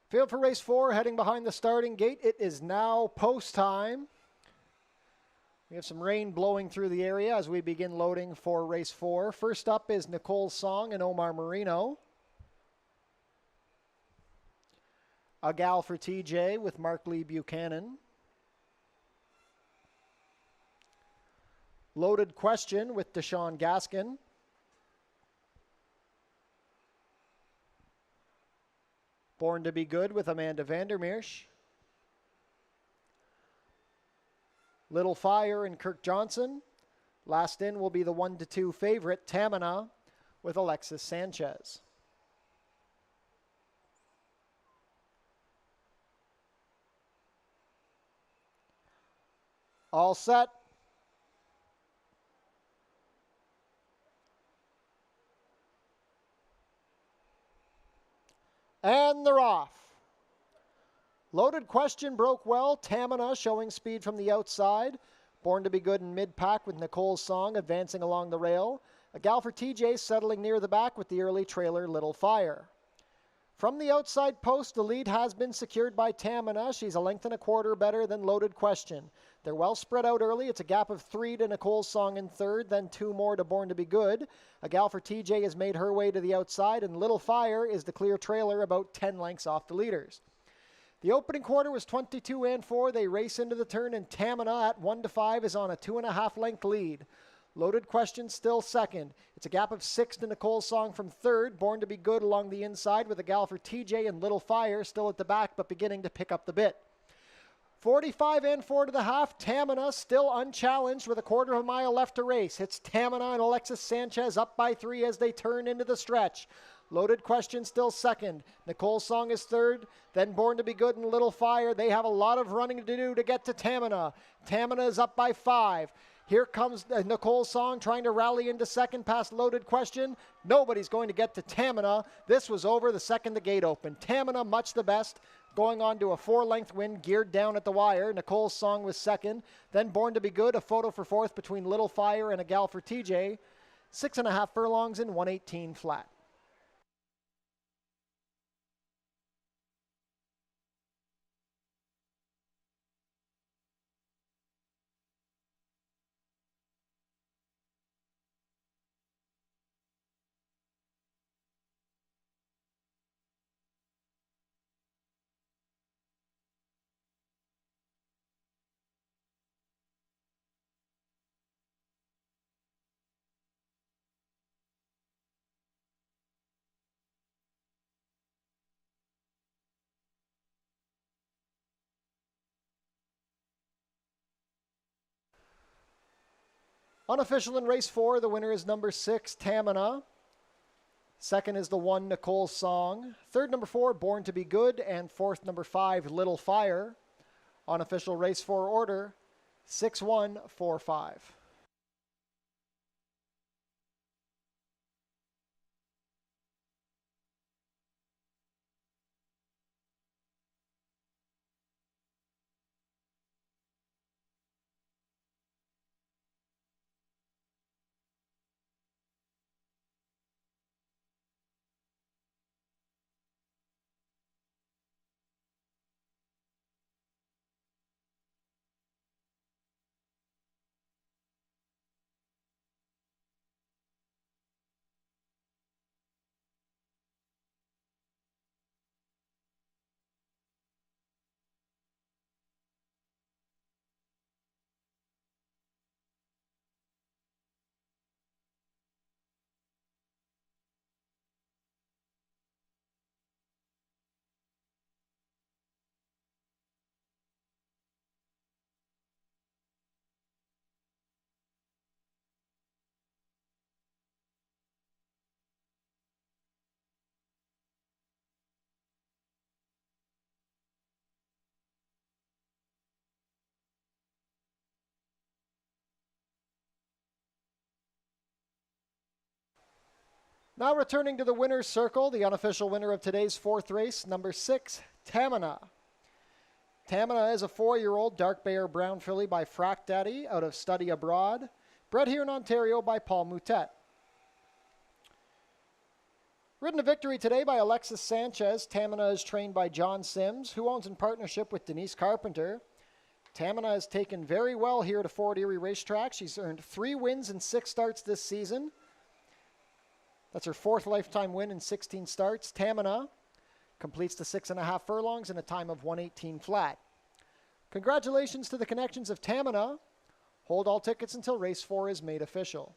Field for race 4, heading behind the starting gate. It is now post time. We have some rain blowing through the area as we begin loading for race 4. First up is Nicole Song and Omar Marino. A Gal for TJ with Mark Lee Buchanan. Loaded Question with Deshaun Gaskin. Born to be Good with Amanda Vandermeersch. Little Fire and Kirk Johnson. Last in will be the 1-2 favorite, Tamina, with Alexis Sanchez. All set. And they're off. Loaded Question broke well. Tamina showing speed from the outside. Born to be Good in mid-pack with Nicole's Song advancing along the rail. A Gal for TJ settling near the back with the early trailer Little Fire. From the outside post, the lead has been secured by Tamina. She's a length and a quarter better than Loaded Question. They're well spread out early. It's a gap of 3 to Nicole's Song in third, then 2 more to Born to be Good. A Gal for TJ has made her way to the outside, and Little Fire is the clear trailer about 10 lengths off the leaders. The opening quarter was 22 and 4. They race into the turn, and Tamina at 1-5 is on a 2.5 length lead. Loaded Question still second. It's a gap of 6 to Nicole's Song from third. Born to be Good along the inside with a Gal for TJ and Little Fire still at the back, but beginning to pick up the bit. 45 and 4 to the half. Tamina still unchallenged with a quarter of a mile left to race. It's Tamina and Alexis Sanchez up by 3 as they turn into the stretch. Loaded Question still second. Nicole's Song is third. Then Born to be Good and Little Fire. They have a lot of running to do to get to Tamina. Tamina is up by 5. Here comes Nicole's Song trying to rally into second past Loaded Question. Nobody's going to get to Tamina. This was over the second the gate opened. Tamina much the best, going on to a 4-length win, geared down at the wire. Nicole's Song was second. Then Born to be Good, a photo for fourth between Little Fire and a Gal for TJ. 6.5 furlongs in 118 flat. Unofficial in race 4, the winner is number 6, Tamina. Second is the 1, Nicole's Song. Third, number 4, Born to be Good. And fourth, number 5, Little Fire. Unofficial race 4 order, 6-1-4-5. Now returning to the winner's circle, the unofficial winner of today's fourth race, number 6, Tamina. Tamina is a 4-year-old dark bay or brown filly by Frack Daddy out of Study Abroad, bred here in Ontario by Paul Moutet. Ridden to victory today by Alexis Sanchez. Tamina is trained by John Sims, who owns in partnership with Denise Carpenter. Tamina has taken very well here to Fort Erie Racetrack. She's earned 3 wins in 6 starts this season. That's her 4th lifetime win in 16 starts. Tamina completes the 6.5 furlongs in a time of 1:18 flat. Congratulations to the connections of Tamina. Hold all tickets until race 4 is made official.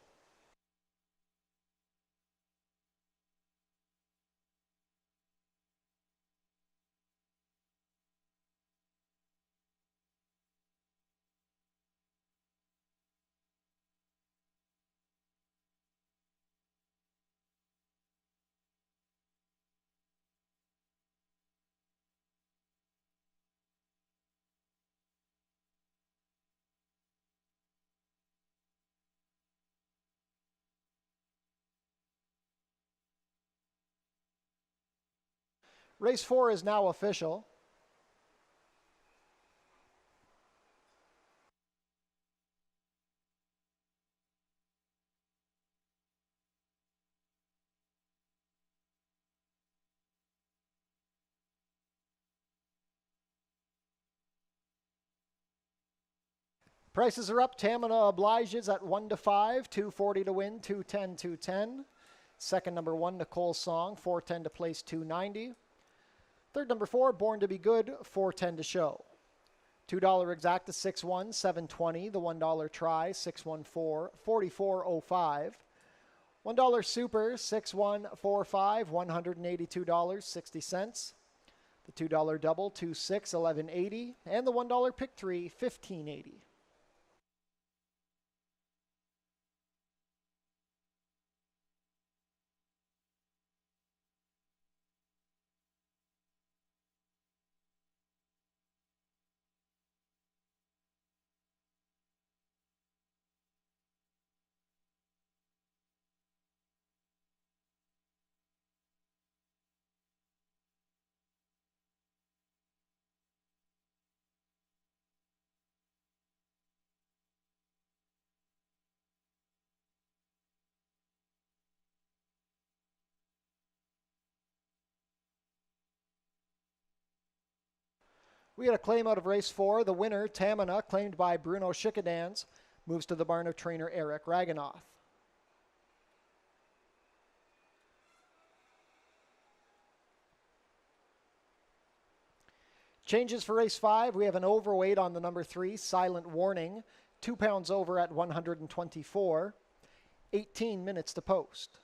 Race 4 is now official. Prices are up. Tamina obliges at 1 to 5, 240 to win, 210, 210. Second, number 1, Nicole Song, 410 to place, 290. Third, number 4, Born to be Good, 410 to show. $2 exacta, 6-1, 720. The $1 try, 614, 44.05. $1 super, 6145, $182.60. The $2 double, 2-6, 1180. And the $1 pick 3, 1580. We had a claim out of race 4. The winner, Tamina, claimed by Bruno Schickadans, moves to the barn of trainer Eric Raganoff. Changes for race 5. We have an overweight on the number 3, Silent Warning, 2 pounds over at 124. 18 minutes to post.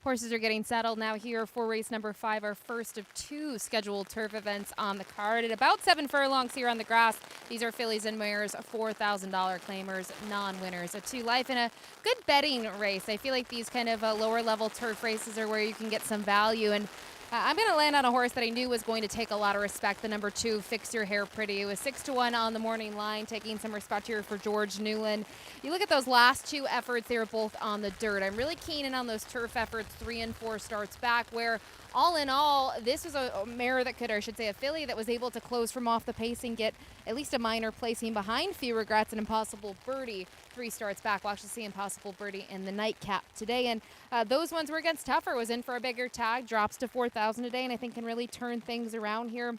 Horses are getting settled now here for race number 5, our first of 2 scheduled turf events on the card. At about 7 furlongs here on the grass, these are fillies and mares, $4,000 claimers, non-winners. A 2 life and a good betting race. I feel like these kind of lower level turf races are where you can get some value. And I'm going to land on a horse that I knew was going to take a lot of respect, the number 2, Fix Your Hair Pretty. It was 6-1 on the morning line, taking some respect here for George Newland. You look at those last 2 efforts, they were both on the dirt. I'm really keen in on those turf efforts, 3 and 4 starts back, where all in all, this was a mare that could, or I should say a filly that was able to close from off the pace and get at least a minor placing behind Few Regrets and Impossible Birdie 3 starts back. We'll actually see Impossible Birdie in the nightcap today. And those ones were against Tougher, was in for a bigger tag, drops to 4,000 a day, and I think can really turn things around here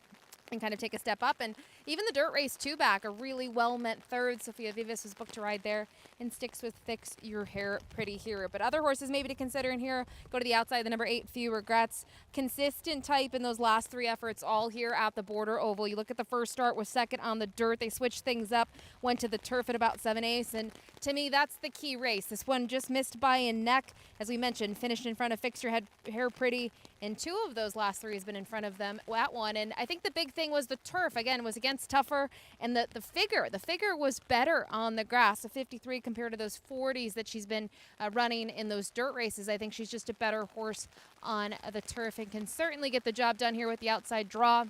and kind of take a step up. And even the dirt race 2 back, a really well-meant third. Sophia Vivas was booked to ride there and sticks with Fix Your Hair Pretty here. But other horses maybe to consider in here, go to the outside, the number 8, Few Regrets. Consistent type in those last 3 efforts, all here at the Border Oval. You look at the first start, was second on the dirt. They switched things up, went to the turf at about 7/8. And to me, that's the key race. This one just missed by a neck. As we mentioned, finished in front of Fix Your Hair Pretty. And 2 of those last 3 has been in front of them at one. And I think the big thing was the turf, again, was against Tougher. And the figure was better on the grass, a 53 compared to those 40s that she's been running in those dirt races. I think she's just a better horse on the turf and can certainly get the job done here with the outside draw.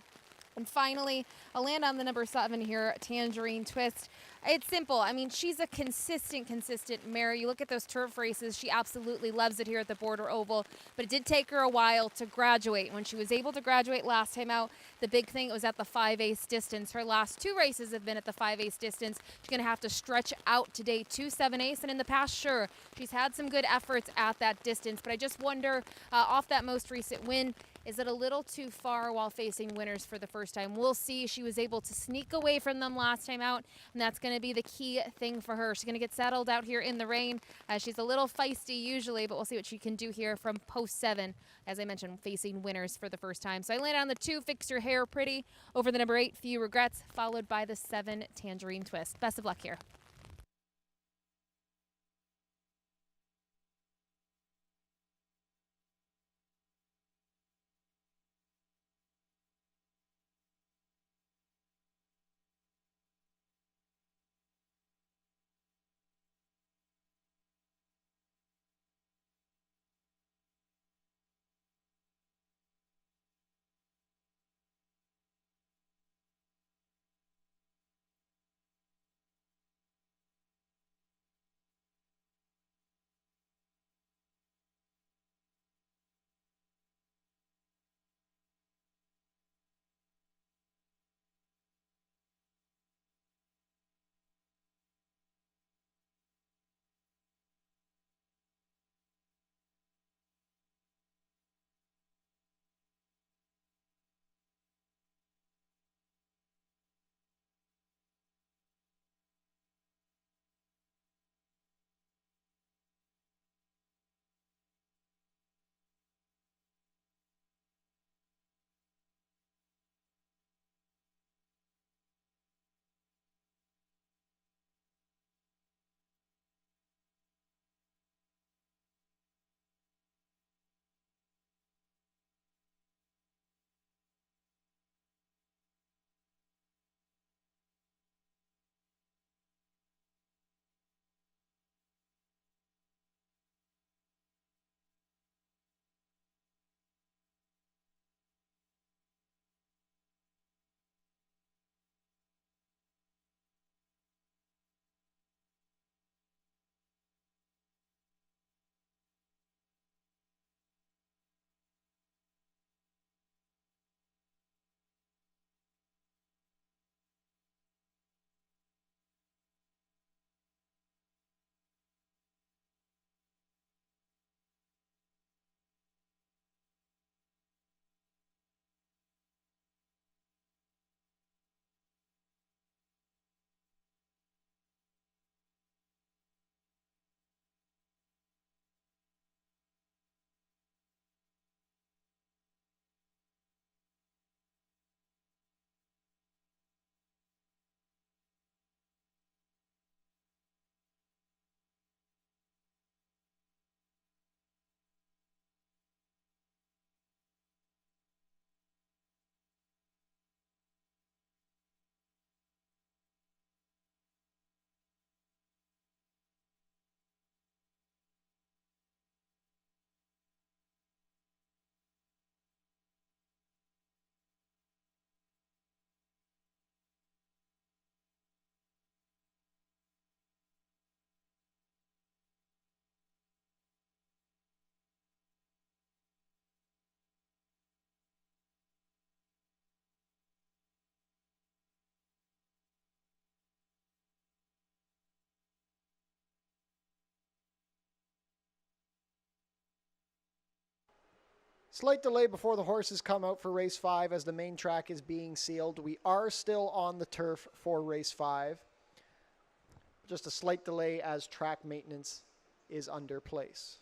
And finally, I'll land on the number 7 here, Tangerine Twist. It's simple. I mean, she's a consistent mare. You look at those turf races, she absolutely loves it here at the Border Oval, but it did take her a while to graduate. When she was able to graduate last time out, the big thing, it was at the 5/8 distance. Her last 2 races have been at the 5/8 distance. She's going to have to stretch out today to 7/8, and in the past, sure, she's had some good efforts at that distance, but I just wonder, off that most recent win, is it a little too far while facing winners for the first time? We'll see. She was able to sneak away from them last time out, and that's going to be the key thing for her. She's going to get settled out here in the rain. She's a little feisty usually, but we'll see what she can do here from post 7, as I mentioned, facing winners for the first time. So I landed on the 2, Fix Your Hair Pretty, over the number 8, Few Regrets, followed by the 7, Tangerine Twist. Best of luck here. Slight delay before the horses come out for race 5 as the main track is being sealed. We are still on the turf for race 5. Just a slight delay as track maintenance is under place.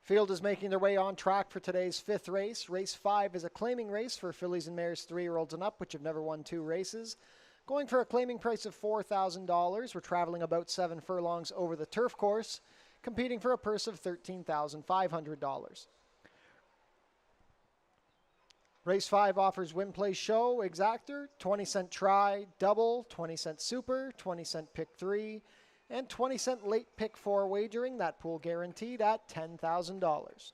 Field is making their way on track for today's 5th race. Race 5 is a claiming race for fillies and mares 3-year-olds and up, which have never won 2 races. Going for a claiming price of $4,000. We're traveling about 7 furlongs over the turf course, competing for a purse of $13,500. Race 5 offers win, play, show, exactor, 20-cent try, double, 20-cent super, 20-cent pick 3, and 20-cent late pick 4 wagering. That pool guaranteed at $10,000.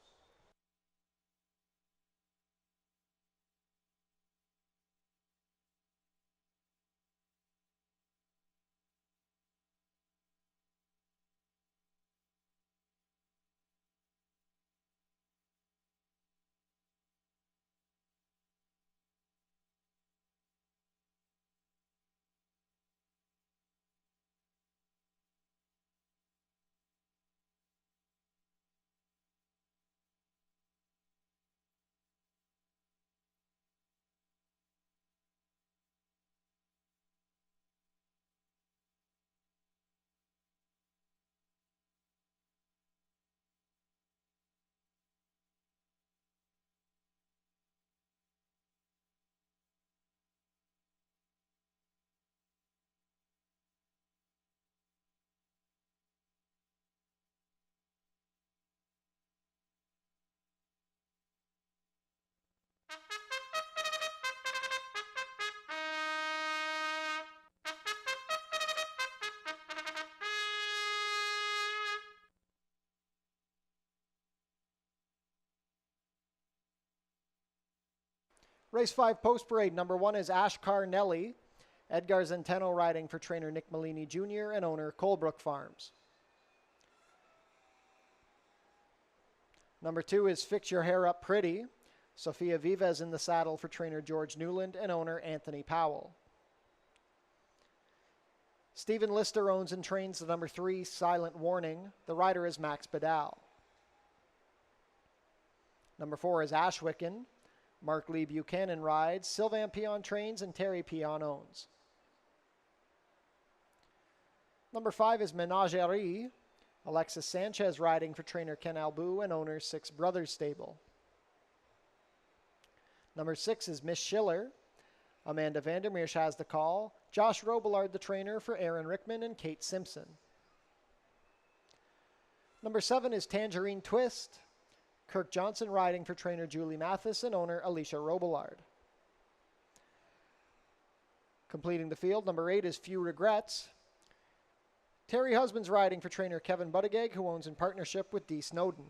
Race 5 post parade. Number 1 is Ashkar Nelly. Edgar Zenteno riding for trainer Nick Malini Jr. and owner Colebrook Farms. Number 2 is Fix Your Hair Up Pretty. Sofia Vives in the saddle for trainer George Newland and owner Anthony Powell. Stephen Lister owns and trains the number 3 Silent Warning. The rider is Max Badal. Number 4 is Ashwicken. Mark Lee Buchanan rides. Sylvain Pion trains and Terry Pion owns. Number 5 is Menagerie. Alexis Sanchez riding for trainer Ken Albu and owner Six Brothers Stable. Number 6 is Miss Schiller. Amanda Vandermeersch has the call. Josh Robillard the trainer for Aaron Rickman and Kate Simpson. Number 7 is Tangerine Twist. Kirk Johnson riding for trainer Julie Mathis and owner Alicia Robillard. Completing the field, number 8 is Few Regrets. Terry Husbands riding for trainer Kevin Buttigieg, who owns in partnership with Dee Snowden.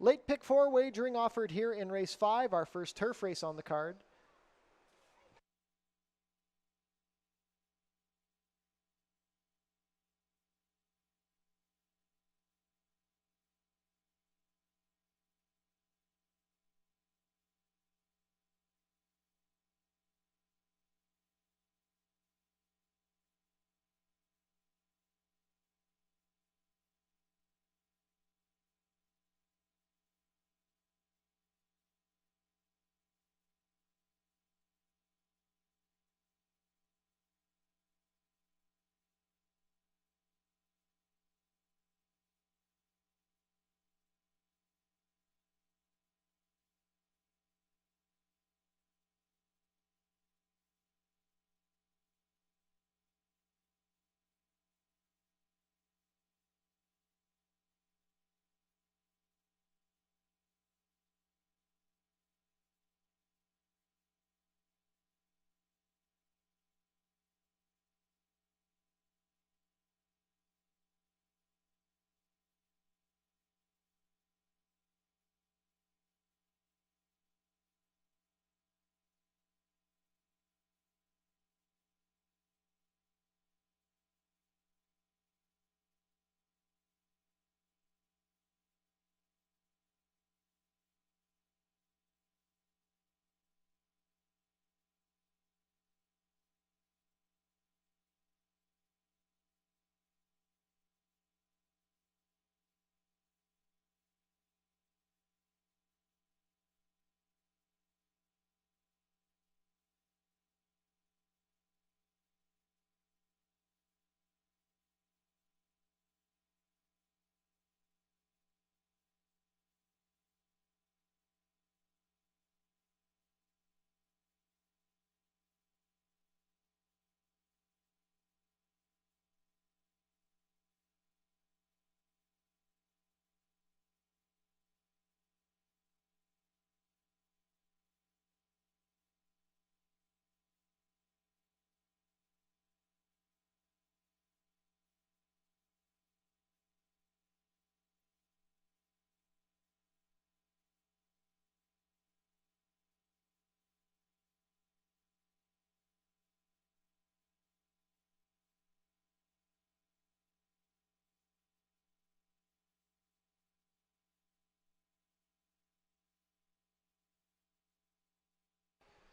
Late pick 4 wagering offered here in race 5, our first turf race on the card.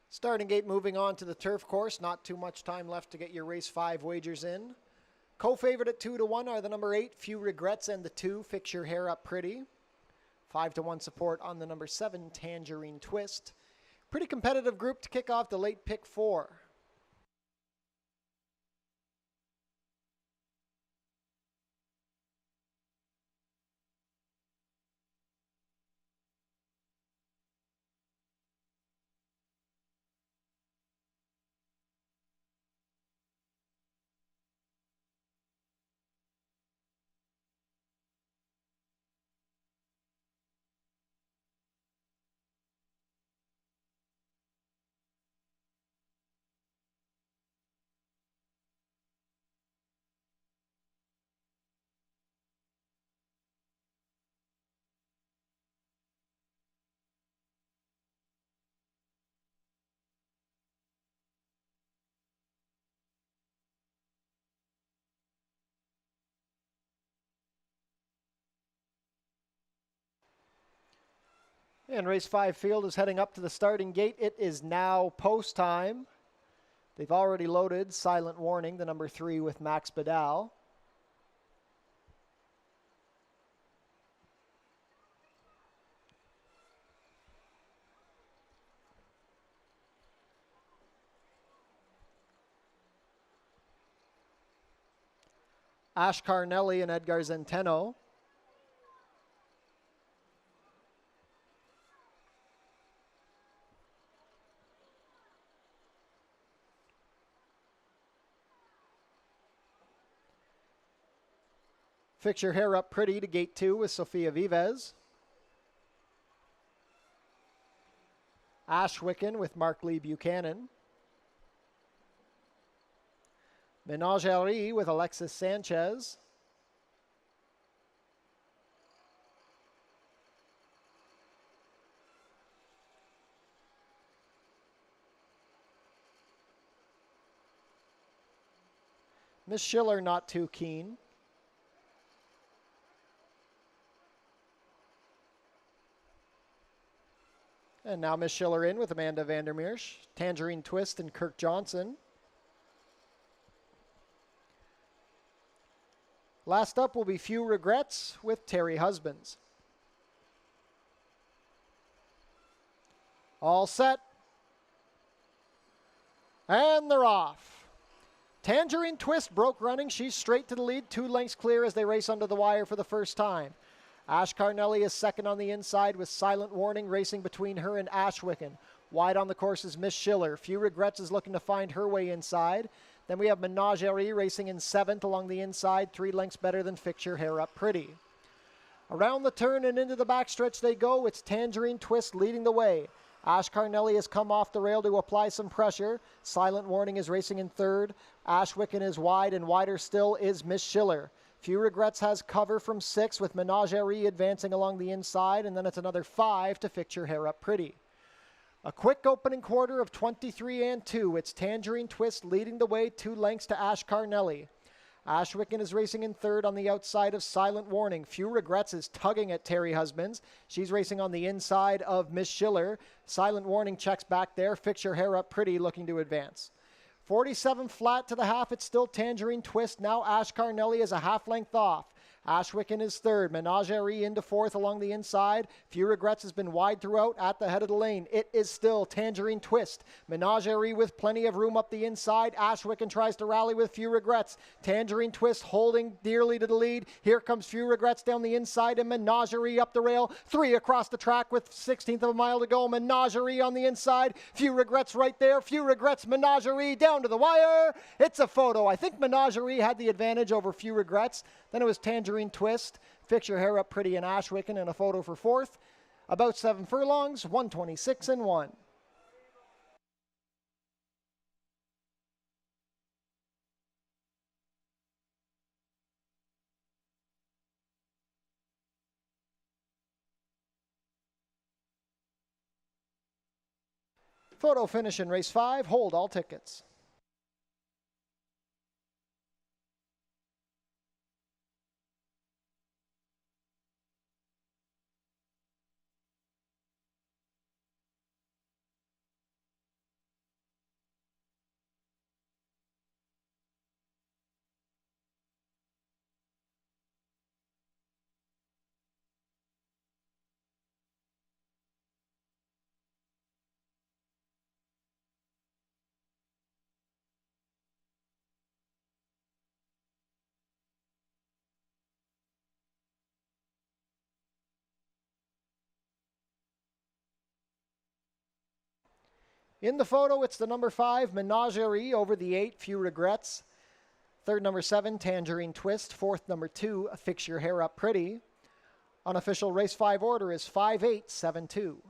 Starting gate moving on to the turf course. Not too much time left to get your race 5 wagers in. Co-favorite at 2-1 are the number 8, Few Regrets, and the 2, Fix Your Hair Up Pretty. 5-1 support on the number 7, Tangerine Twist. Pretty competitive group to kick off the late pick 4. And race 5 field is heading up to the starting gate. It is now post time. They've already loaded Silent Warning, the number 3 with Max Badal. Ash Carnelli and Edgar Zenteno. Fix Your Hair Up Pretty to gate 2 with Sofia Vives. Ashwicken with Mark Lee Buchanan. Menagerie with Alexis Sanchez. Miss Schiller not too keen. And now Miss Schiller in with Amanda Vandermeersch, Tangerine Twist, and Kirk Johnson. Last up will be Few Regrets with Terry Husbands. All set. And they're off. Tangerine Twist broke running. She's straight to the lead, 2 lengths clear as they race under the wire for the first time. Ash Carnelli is second on the inside with Silent Warning racing between her and Ashwicken. Wide on the course is Miss Schiller. Few Regrets is looking to find her way inside. Then we have Menagerie racing in 7th along the inside, 3 lengths better than Fix Your Hair Up Pretty. Around the turn and into the backstretch they go. It's Tangerine Twist leading the way. Ash Carnelli has come off the rail to apply some pressure. Silent Warning is racing in 3rd. Ashwicken is wide, and wider still is Miss Schiller. Few Regrets has cover from 6 with Menagerie advancing along the inside, and then it's another 5 to Fix Your Hair Up Pretty. A quick opening quarter of 23-2. It's Tangerine Twist leading the way, 2 lengths to Ash Carnelli. Ashwicken is racing in 3rd on the outside of Silent Warning. Few Regrets is tugging at Terry Husbands. She's racing on the inside of Miss Schiller. Silent Warning checks back there. Fix Your Hair Up Pretty looking to advance. 47 flat to the half. It's still Tangerine Twist. Now Ash Carnelli is a half length off. Ashwicken is 3rd. Menagerie into 4th along the inside. Few Regrets has been wide throughout at the head of the lane. It is still Tangerine Twist. Menagerie with plenty of room up the inside. Ashwicken tries to rally with Few Regrets. Tangerine Twist holding dearly to the lead. Here comes Few Regrets down the inside and Menagerie up the rail. 3 across the track with 16th of a mile to go. Menagerie on the inside. Few Regrets right there. Few Regrets, Menagerie down to the wire. It's a photo. I think Menagerie had the advantage over Few Regrets. Then it was Tangerine Twist, Fix Your Hair Up Pretty, and Ashwicken, and a photo for 4th. About 7 furlongs, 126-1. Photo finish in race 5. Hold all tickets. In the photo, it's the number 5, Menagerie, over the 8, Few Regrets. Third, number 7, Tangerine Twist. Fourth, number 2, Fix Your Hair Up Pretty. Unofficial race 5 order is 5872.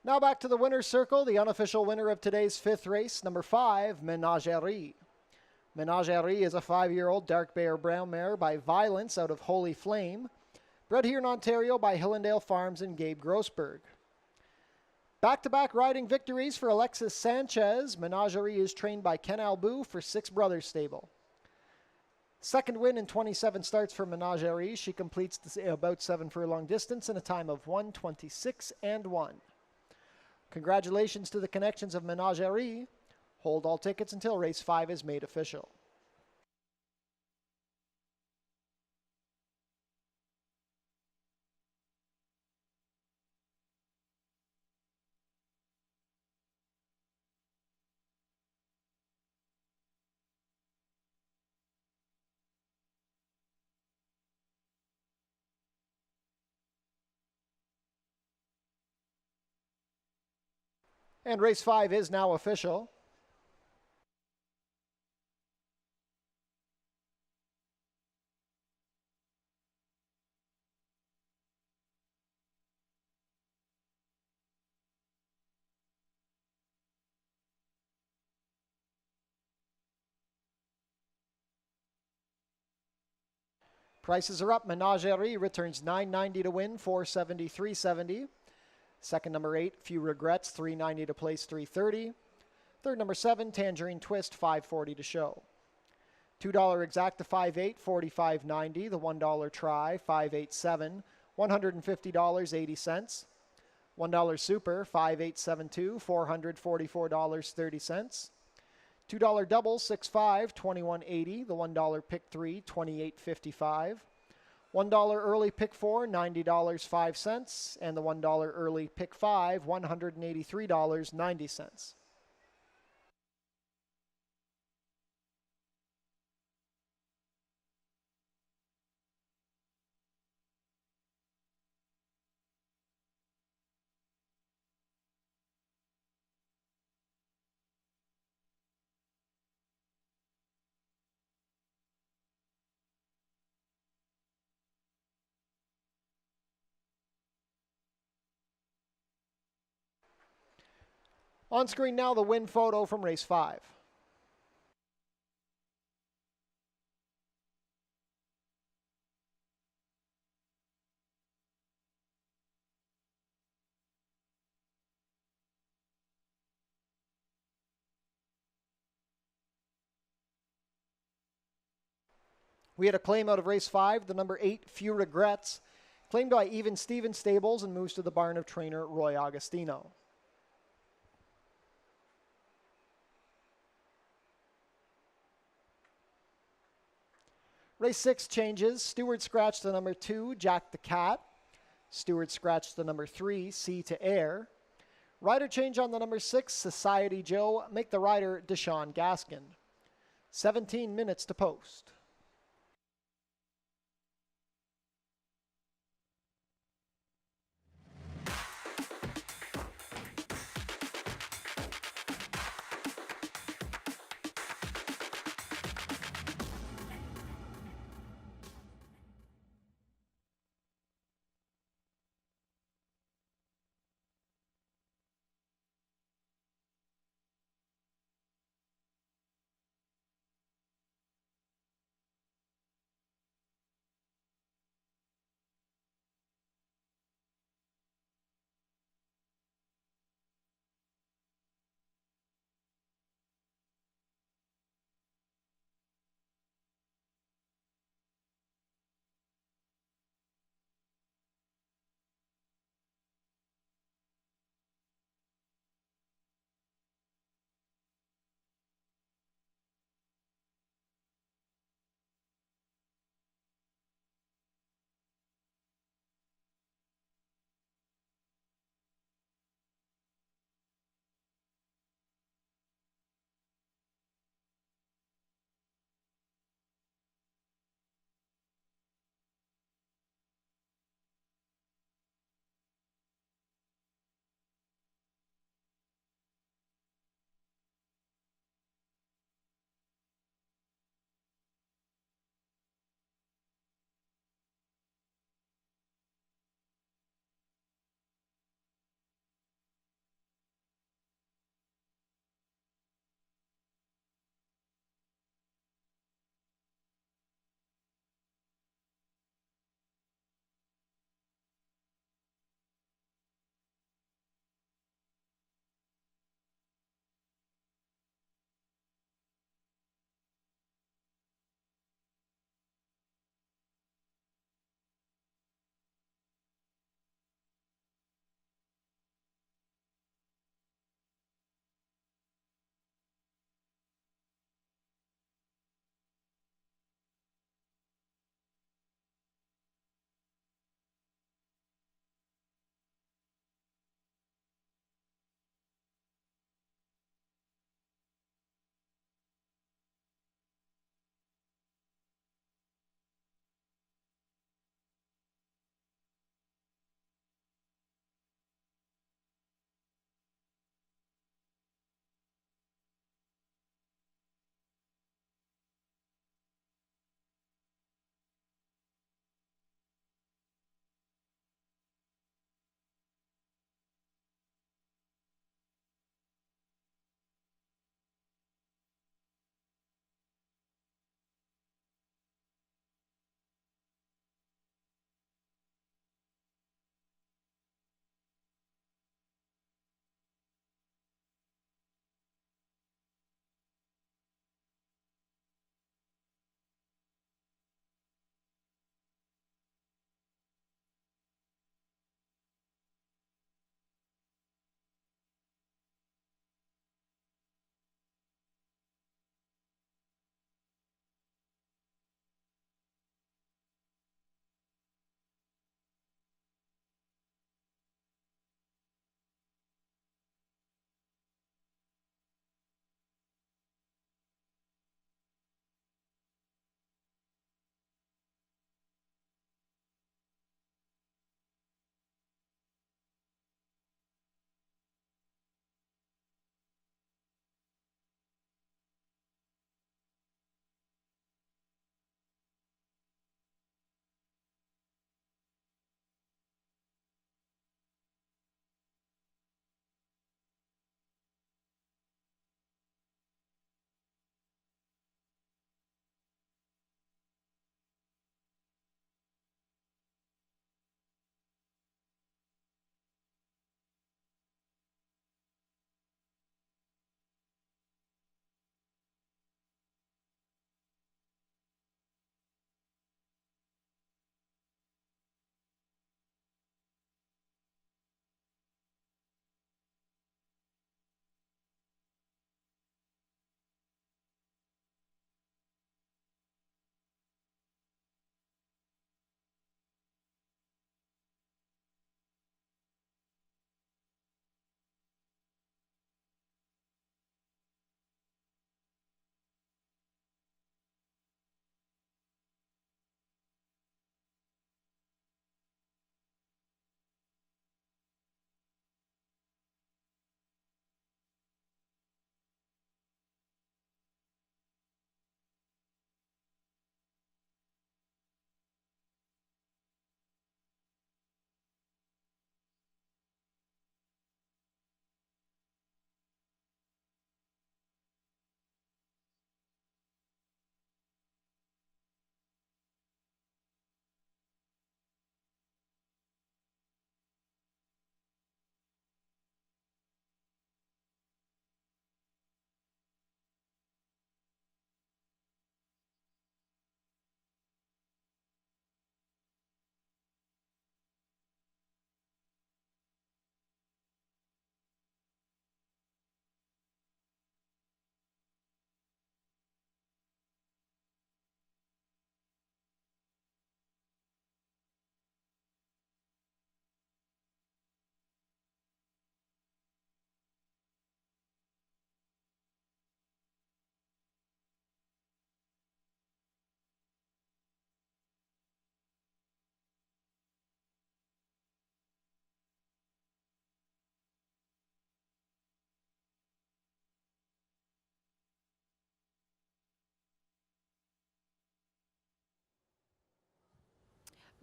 Now back to the winner's circle, the unofficial winner of today's 5th race, number 5, Menagerie. Menagerie is a 5-year-old dark bay or brown mare by Violence out of Holy Flame, bred here in Ontario by Hillendale Farms and Gabe Grossberg. Back-to-back riding victories for Alexis Sanchez. Menagerie is trained by Ken Albu for Six Brothers Stable. Second win in 27 starts for Menagerie. She completes the about 7 furlong distance in a time of 1:26 and 1. Congratulations to the connections of Menagerie. Hold all tickets until race 5 is made official. And race 5 is now official. Prices are up. Menagerie returns $9.90 to win, $470, $370. Second, number 8, Few Regrets, $3.90 to place, $330. Third, number 7, Tangerine Twist, $540 to show. $2 exacta 5.8, $45.90. The $1 try, $5.87, $150.80. $1 super, $5.872, $444.30. $2 double, 6.5, $21.80. The $1 pick 3, $28.55. $1 early pick 4, $90.05. And the $1 early pick 5, $183.90. On screen now, the win photo from race 5. We had a claim out of race 5, the number 8, Few Regrets, claimed by Even Stevens Stables and moves to the barn of trainer Roy Augustino. Race 6 changes. Stewart scratched the number 2, Jack the Cat. Stewart scratched the number 3, Sea to Air. Rider change on the number 6, Society Joe. Make the rider Deshaun Gaskin. 17 minutes to post.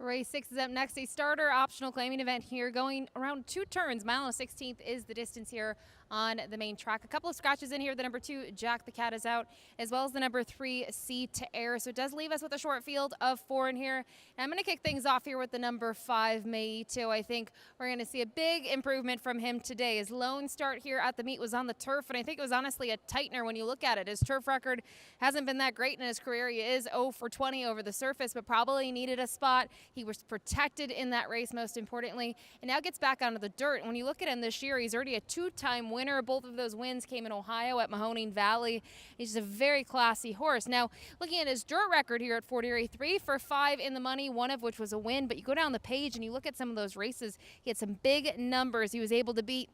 Race 6 is up next, a starter optional claiming event here going around 2 turns. Mile and a 16th is the distance here on the main track. A couple of scratches in here. The number 2, Jack the Cat, is out, as well as the number 3, Sea to Air. So it does leave us with a short field of 4 in here. And I'm going to kick things off here with the number 5, Meito. I think we're going to see a big improvement from him today. His lone start here at the meet was on the turf, and I think it was honestly a tightener when you look at it. His turf record hasn't been that great in his career. He is 0 for 20 over the surface, but probably needed a spot. He was protected in that race, most importantly, and now gets back onto the dirt. And when you look at him this year, he's already a 2-time winner. Both of those wins came in Ohio at Mahoning Valley. He's a very classy horse. Now, looking at his dirt record here at Fort Erie, 3 for 5 in the money, one of which was a win. But you go down the page and you look at some of those races, he had some big numbers. He was able to beat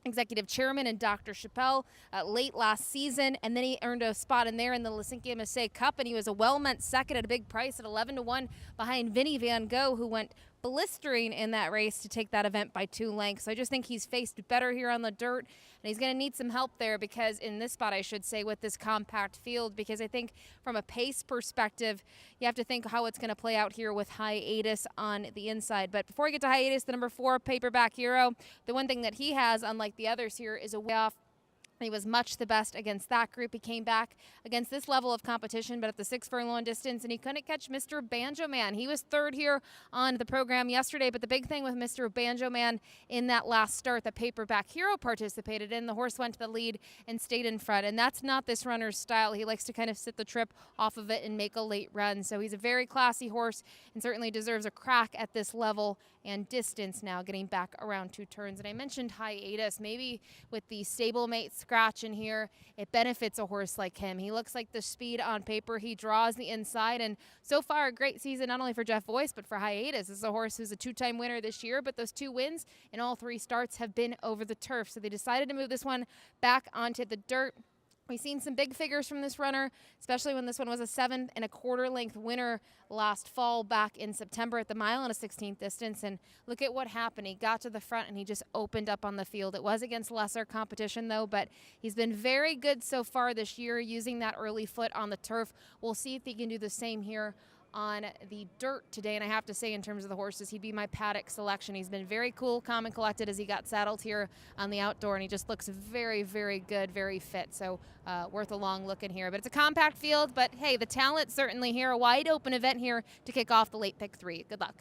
Executive Chairman and Dr. Chappelle late last season, and then he earned a spot in there in the Lisinki MSA Cup, and he was a well-meant second at a big price at 11-1 behind Vinnie Van Gogh, who went blistering in that race to take that event by 2 lengths. So I just think he's faced better here on the dirt, and he's going to need some help there because in this spot, I should say, with this compact field, because I think from a pace perspective, you have to think how it's going to play out here with Hiatus on the inside. But before we get to Hiatus, the number 4, Paperback Hero, the one thing that he has, unlike the others here, is a way off. He was much the best against that group. He came back against this level of competition, but at the 6 furlong distance, and he couldn't catch Mr. Banjo Man. He was 3rd here on the program yesterday, but the big thing with Mr. Banjo Man in that last start that Paperback Hero participated in, the horse went to the lead and stayed in front, and that's not this runner's style. He likes to kind of sit the trip off of it and make a late run, so he's a very classy horse and certainly deserves a crack at this level and distance now, getting back around 2 turns. And I mentioned Hiatus. Maybe with the stablemate scratch in here, it benefits a horse like him. He looks like the speed on paper. He draws the inside, and so far a great season not only for Jeff Boyce but for Hiatus. This is a horse who's a 2-time winner this year, but those 2 wins in all 3 starts have been over the turf. So they decided to move this one back onto the dirt. We've seen some big figures from this runner, especially when this one was a 7 1/4 length winner last fall back in September at the mile and a 16th distance. And look at what happened. He got to the front and he just opened up on the field. It was against lesser competition though, but he's been very good so far this year using that early foot on the turf. We'll see if he can do the same here on the dirt today. And I have to say, in terms of the horses, he'd be my paddock selection. He's been very cool, calm, and collected as he got saddled here on the outdoor, and he just looks very, very good, very fit. So worth a long look in here. But it's a compact field, but hey, the talent certainly here. A wide open event here to kick off the late pick 3. Good luck.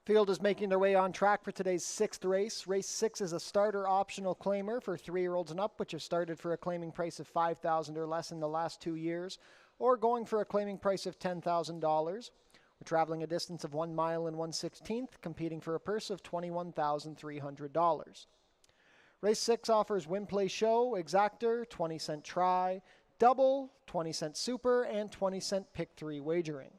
Field is making their way on track for today's sixth race. Race 6 is a starter optional claimer for 3-year-olds and up, which have started for a claiming price of $5,000 or less in the last 2 years, or going for a claiming price of $10,000. We're traveling a distance of 1 mile and 1/16th, competing for a purse of $21,300. Race 6 offers win, play, show, exactor, 20-cent try, double, 20-cent super, and 20-cent pick 3 wagering.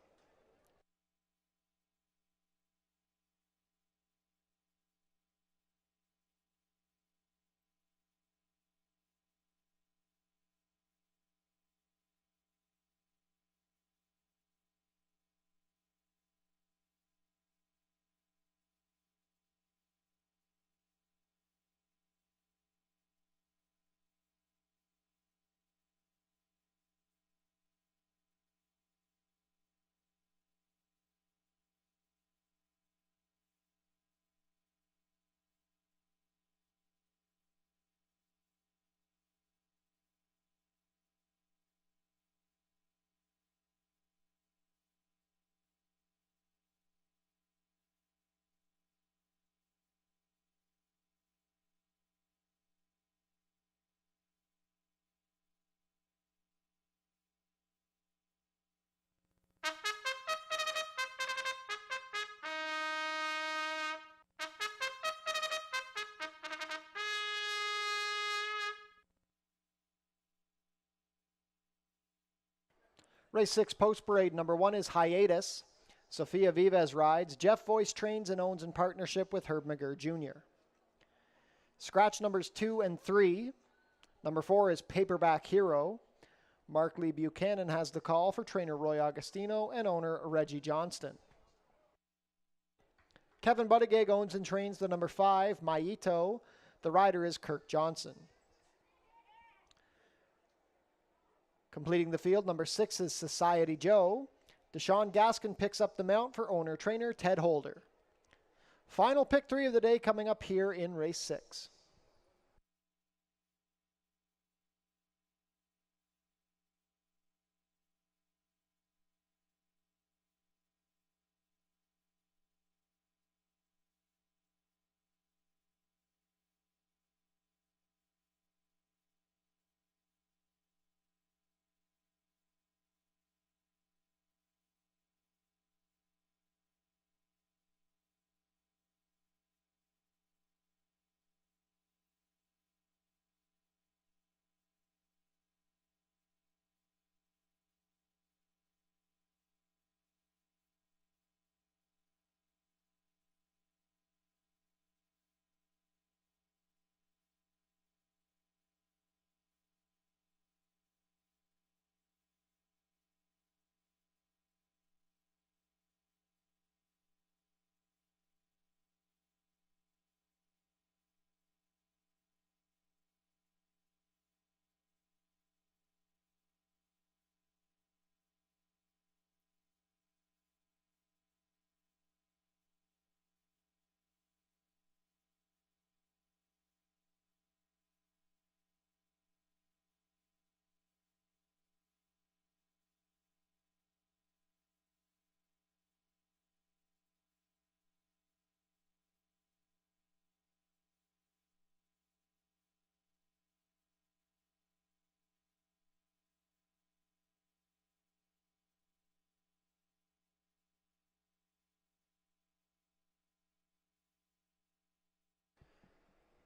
Race 6 post parade number 1 is Hiatus. Sophia Vives rides. Jeff Voice trains and owns in partnership with Herb McGurr Jr. Scratch numbers 2 and 3. Number 4 is Paperback Hero. Mark Lee Buchanan has the call for trainer Roy Agostino and owner Reggie Johnston. Kevin Buttigieg owns and trains the number 5, Maito. The rider is Kirk Johnson. Completing the field, number 6 is Society Joe. Deshaun Gaskin picks up the mount for owner-trainer Ted Holder. Final pick 3 of the day coming up here in race 6.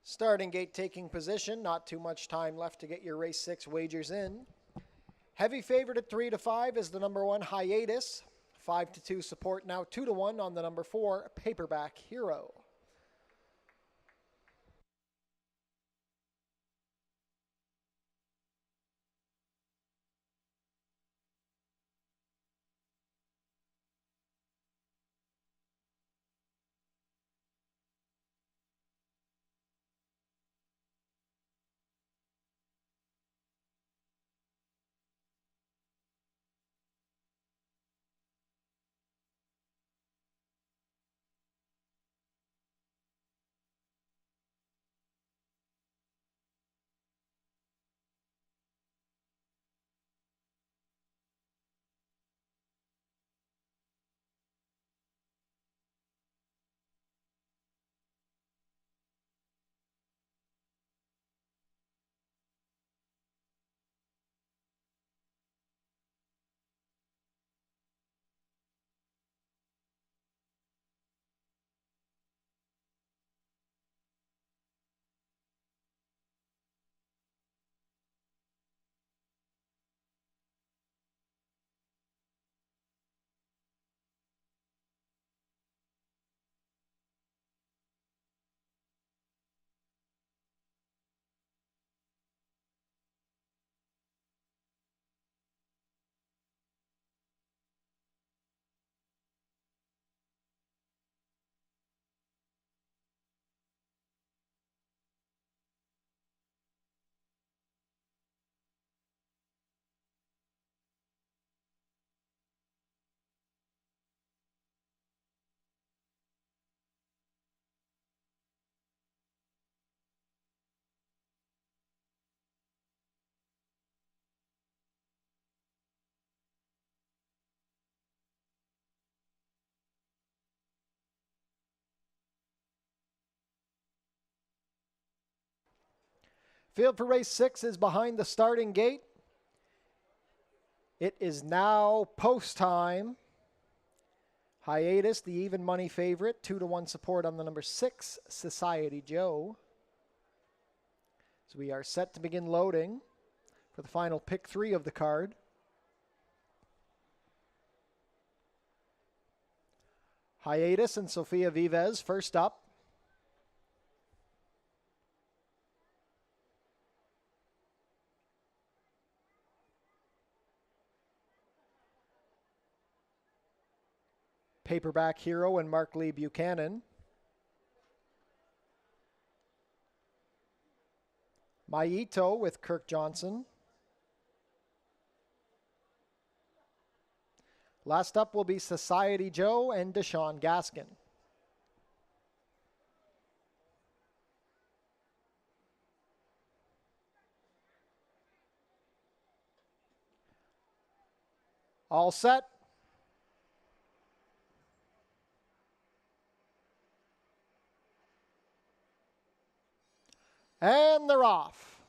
Starting gate taking position. Not too much time left to get your race 6 wagers in. Heavy favorite at 3 to 5 is the number 1 Hiatus. 5 to 2 support now 2 to 1 on the number 4 Paperback Hero. Field for race 6 is behind the starting gate. It is now post time. Hiatus, the even money favorite, 2-1 support on the number 6, Society Joe. So we are set to begin loading for the final pick 3 of the card. Hiatus and Sofia Vives first up. Paperback Hero and Mark Lee Buchanan. Maito with Kirk Johnson. Last up will be Society Joe and Deshaun Gaskin. All set. And they're off.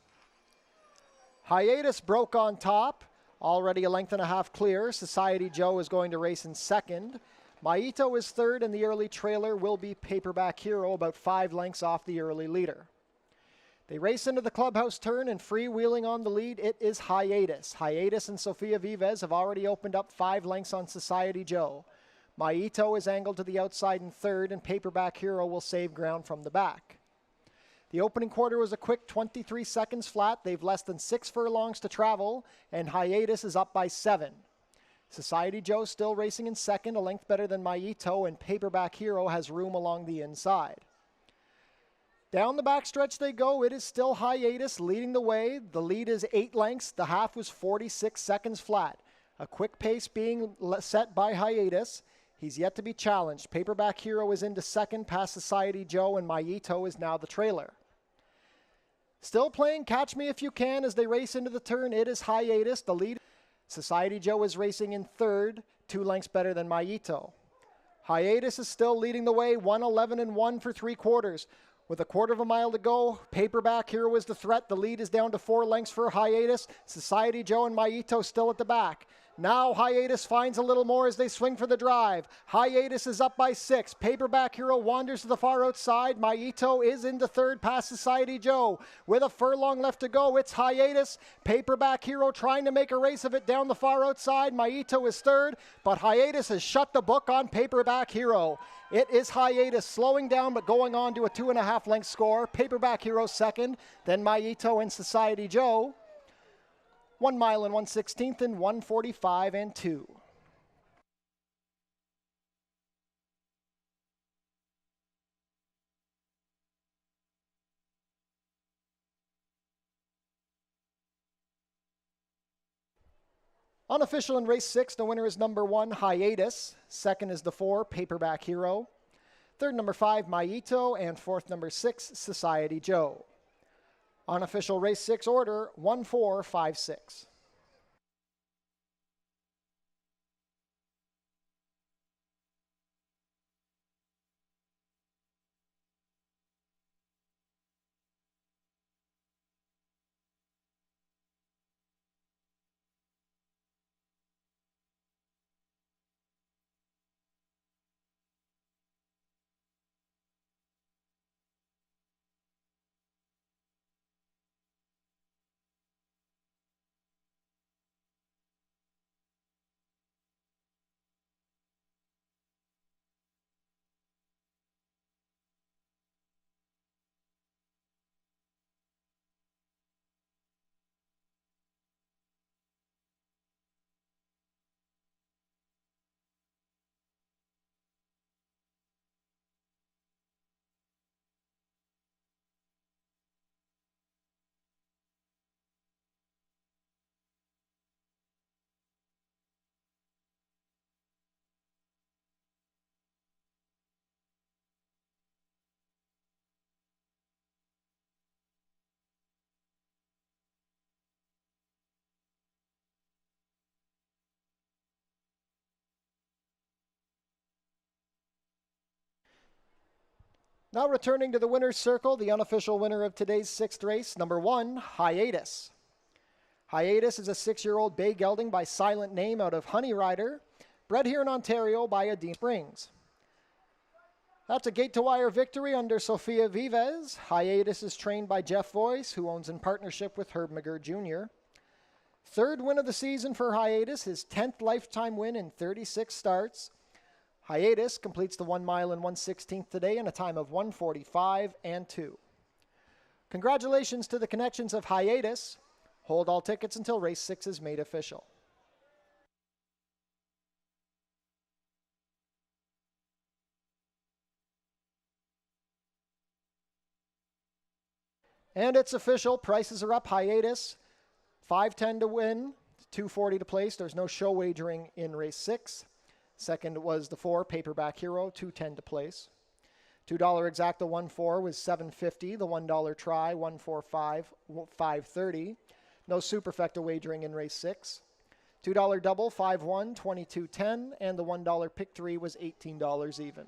Hiatus broke on top. Already a length and a half clear. Society Joe is going to race in second. Maito is third, and the early trailer will be Paperback Hero, about 5 lengths off the early leader. They race into the clubhouse turn, and freewheeling on the lead, it is Hiatus. Hiatus and Sofia Vives have already opened up 5 lengths on Society Joe. Maito is angled to the outside in third, and Paperback Hero will save ground from the back. The opening quarter was a quick 23 seconds flat. They've less than 6 furlongs to travel, and Hiatus is up by 7. Society Joe still racing in second, a length better than Maito, and Paperback Hero has room along the inside. Down the backstretch they go. It is still Hiatus leading the way. The lead is 8 lengths. The half was 46 seconds flat. A quick pace being set by Hiatus. He's yet to be challenged. Paperback Hero is into second past Society Joe, and Maito is now the trailer. Still playing Catch Me If You Can as they race into the turn. It is Hiatus, the lead. Society Joe is racing in third, 2 lengths better than Maito. Hiatus is still leading the way, 1:11.1 for 3/4. With a quarter of a mile to go, Paperback Hero is the threat. The lead is down to 4 lengths for Hiatus. Society Joe and Maito still at the back. Now Hiatus finds a little more as they swing for the drive. Hiatus is up by 6. Paperback Hero wanders to the far outside. Maito is into third past Society Joe. With a furlong left to go, it's Hiatus. Paperback Hero trying to make a race of it down the far outside. Maito is third, but Hiatus has shut the book on Paperback Hero. It is Hiatus slowing down but going on to a 2.5 length score. Paperback Hero second, then Maito and Society Joe. 1 mile and 1/16 and 1:45 and 2. Unofficial in race 6, the winner is number 1, Hiatus. Second is the 4, Paperback Hero. Third, number 5, Maito. And fourth, number 6, Society Joe. Unofficial race 6 order, 1-4-5-6. Now returning to the winner's circle, the unofficial winner of today's sixth race, number 1, Hiatus. Hiatus is a 6-year-old bay gelding by silent name out of Honey Rider, bred here in Ontario by Adine Springs. That's a gate-to-wire victory under Sofia Vives. Hiatus is trained by Jeff Voice, who owns in partnership with Herb McGurr Jr. Third win of the season for Hiatus, his 10th lifetime win in 36 starts. Hiatus completes the 1 mile and 1/16 today in a time of 1:45 and 2. Congratulations to the connections of Hiatus. Hold all tickets until race 6 is made official. And it's official. Prices are up. Hiatus, $5.10 to win, $2.40 to place. There's no show wagering in race 6. Second was the 4, Paperback Hero, $2.10 to place. $2 exacta 1-4 was $7.50. The $1 try, 1-4-5, $5.30. No superfecta wagering in race 6. $2 double, 5-1, $22.10. And the $1 pick 3 was $18 even.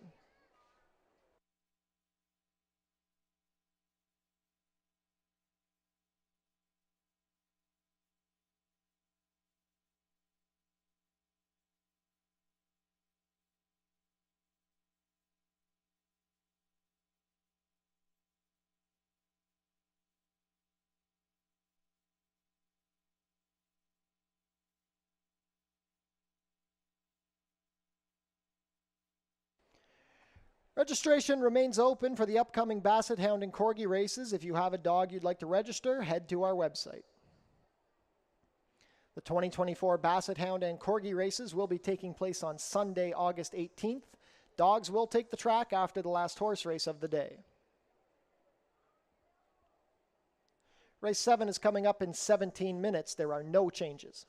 Registration remains open for the upcoming Basset Hound and Corgi races. If you have a dog you'd like to register, head to our website. The 2024 Basset Hound and Corgi races will be taking place on Sunday, August 18th. Dogs will take the track after the last horse race of the day. Race 7 is coming up in 17 minutes. There are no changes.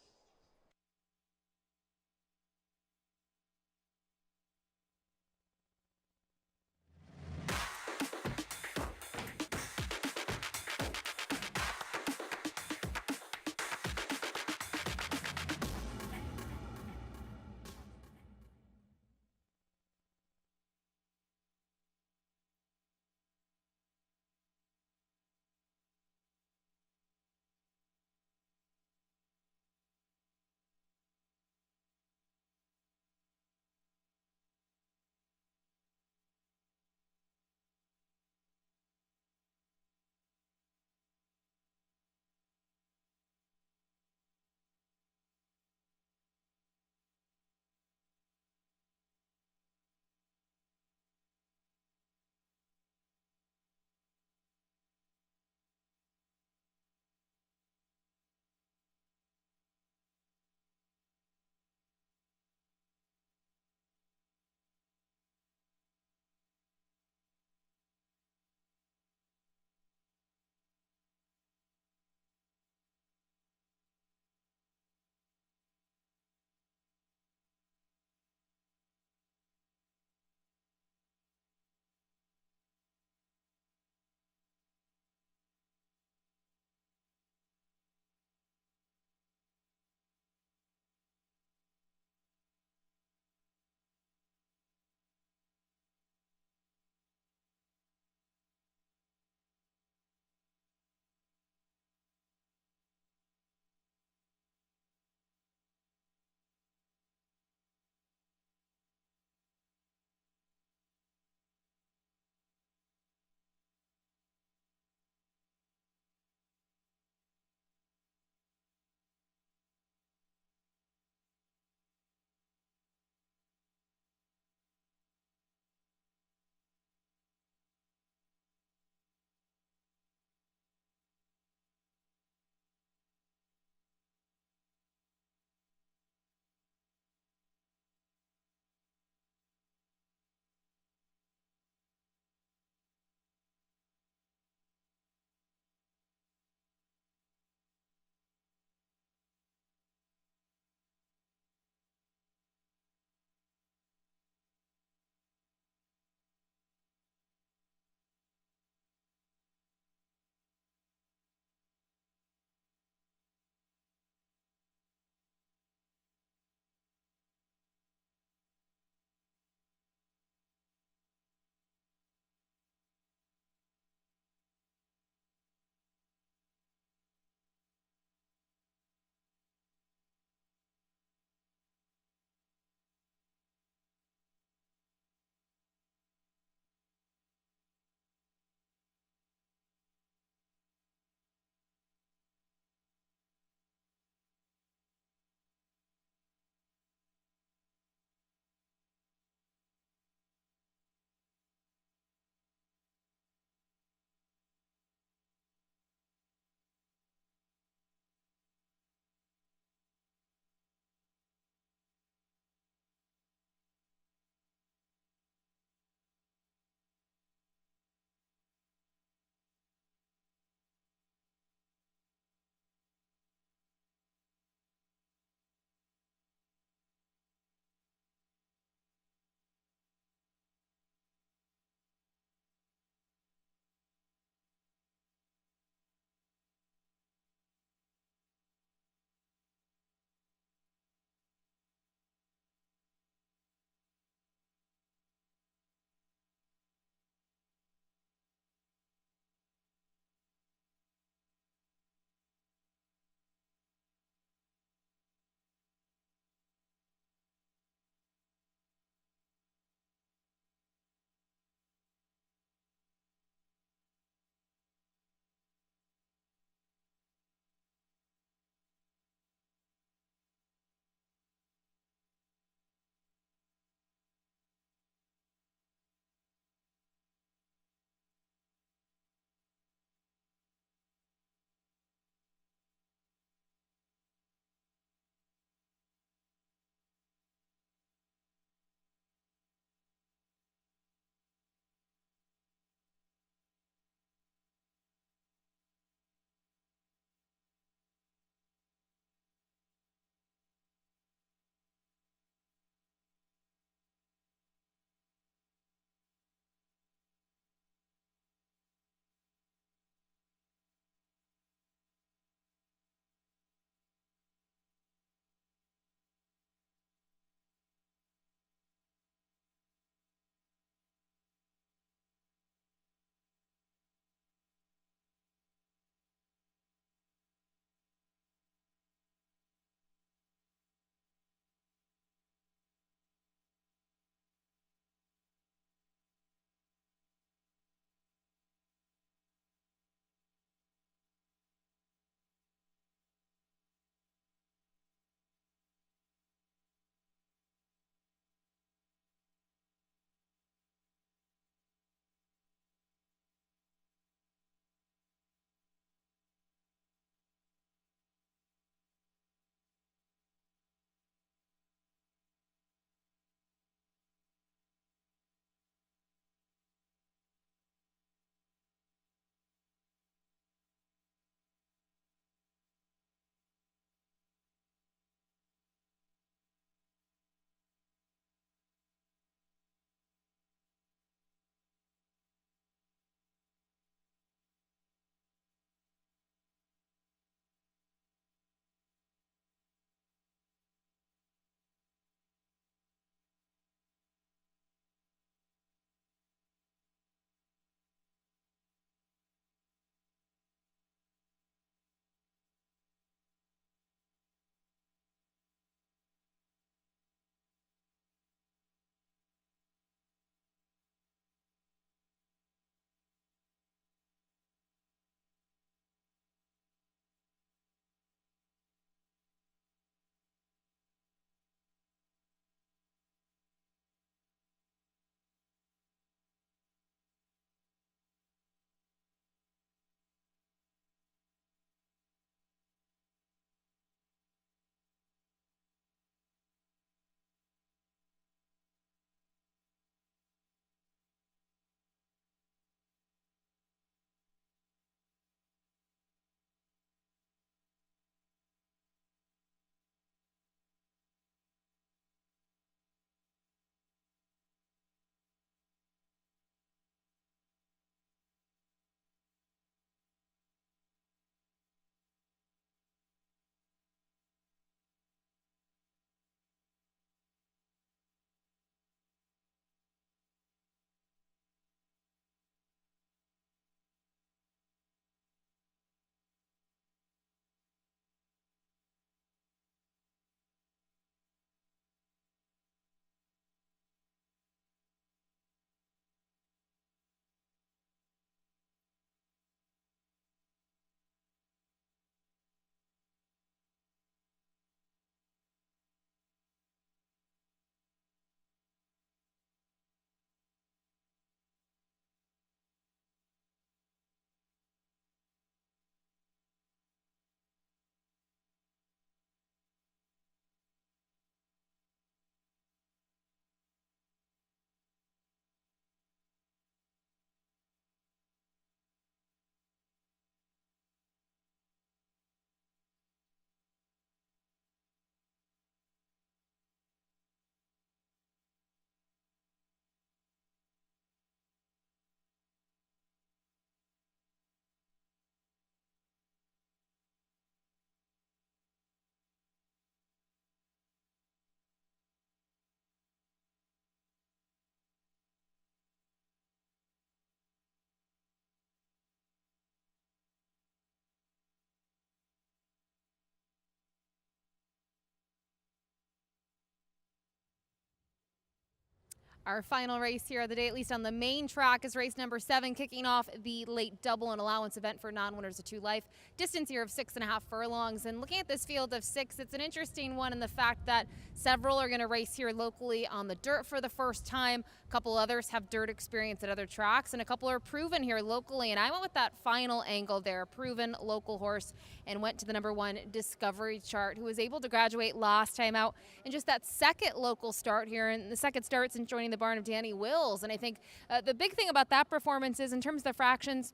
Our final race here of the day, at least on the main track, is race number 7, kicking off the late double and allowance event for non-winners of 2 Life. Distance here of 6.5 furlongs. And looking at this field of 6, it's an interesting one in the fact that several are going to race here locally on the dirt for the first time. A couple others have dirt experience at other tracks, and a couple are proven here locally. And I went with that final angle there, proven local horse, and went to the number 1 Discovery Chart, who was able to graduate last time out in just that second local start here, and the second start since joining the barn of Danny Wills. And I think the big thing about that performance is in terms of the fractions,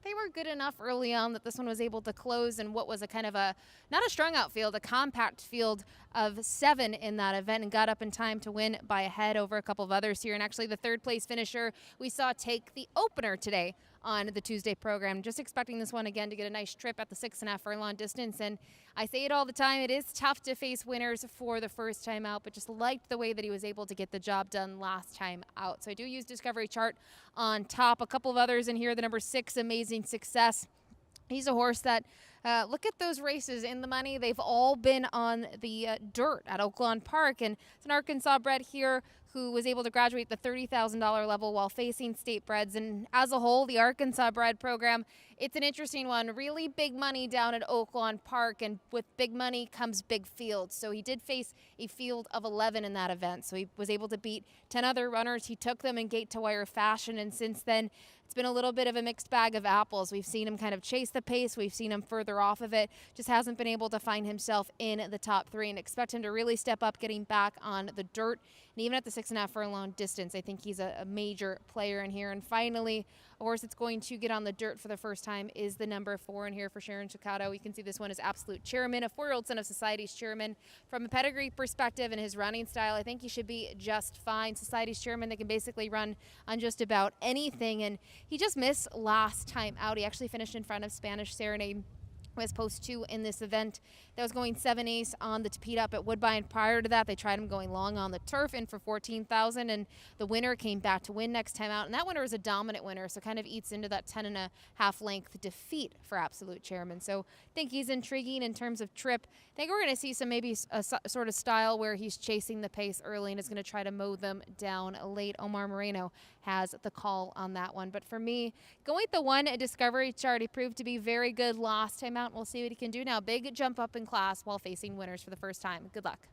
they were good enough early on that this one was able to close in what was a kind of a, not a strung out field, a compact field of 7 in that event, and got up in time to win by a head over a couple of others here. And actually the 3rd place finisher we saw take the opener today on the Tuesday program. Just expecting this one again to get a nice trip at the 6.5 furlong distance. And I say it all the time, it is tough to face winners for the first time out, but just liked the way that he was able to get the job done last time out. So I do use Discovery Chart on top. A couple of others in here, the number 6, Amazing Success. He's a horse that, look at those races in the money. They've all been on the dirt at Oaklawn Park. And it's an Arkansas bred here who was able to graduate the $30,000 level while facing state breds. And as a whole, the Arkansas bred program, it's an interesting one. Really big money down at Oaklawn Park, and with big money comes big fields. So he did face a field of 11 in that event. So he was able to beat 10 other runners. He took them in gate to wire fashion, and since then, it's been a little bit of a mixed bag of apples. We've seen him kind of chase the pace. We've seen him further off of it. Just hasn't been able to find himself in the top 3, and expect him to really step up getting back on the dirt. And even at the 6.5 furlong distance, I think he's a major player in here. And finally, a horse that's going to get on the dirt for the first time is the number 4 in here for Sharon Chicato. You can see this one is Absolute Chairman, a 4-year-old son of Society's Chairman. From a pedigree perspective and his running style, I think he should be just fine. Society's Chairman, they can basically run on just about anything. And he just missed last time out. He actually finished in front of Spanish Serenade, was post 2 in this event. That was going 7/8 on the Tapeta up at Woodbine. Prior to that, they tried him going long on the turf in for 14,000, and the winner came back to win next time out. And that winner was a dominant winner, so kind of eats into that 10.5 length defeat for Absolute Chairman. So I think he's intriguing in terms of trip. I think we're going to see some maybe a sort of style where he's chasing the pace early and is going to try to mow them down late. Omar Moreno has the call on that one. But for me, going with the 1 Discovery Chart, he proved to be very good last time out. We'll see what he can do now. Big jump up in class while facing winners for the first time. Good luck.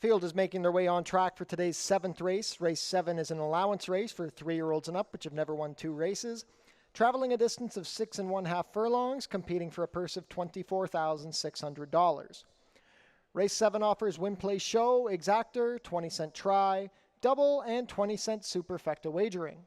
Field is making their way on track for today's 7th race. Race 7 is an allowance race for 3-year-olds and up, which have never won 2 races. Traveling a distance of 6 1/2 furlongs, competing for a purse of $24,600. Race 7 offers win, play, show, exactor, 20-cent try, double, and 20-cent superfecta wagering.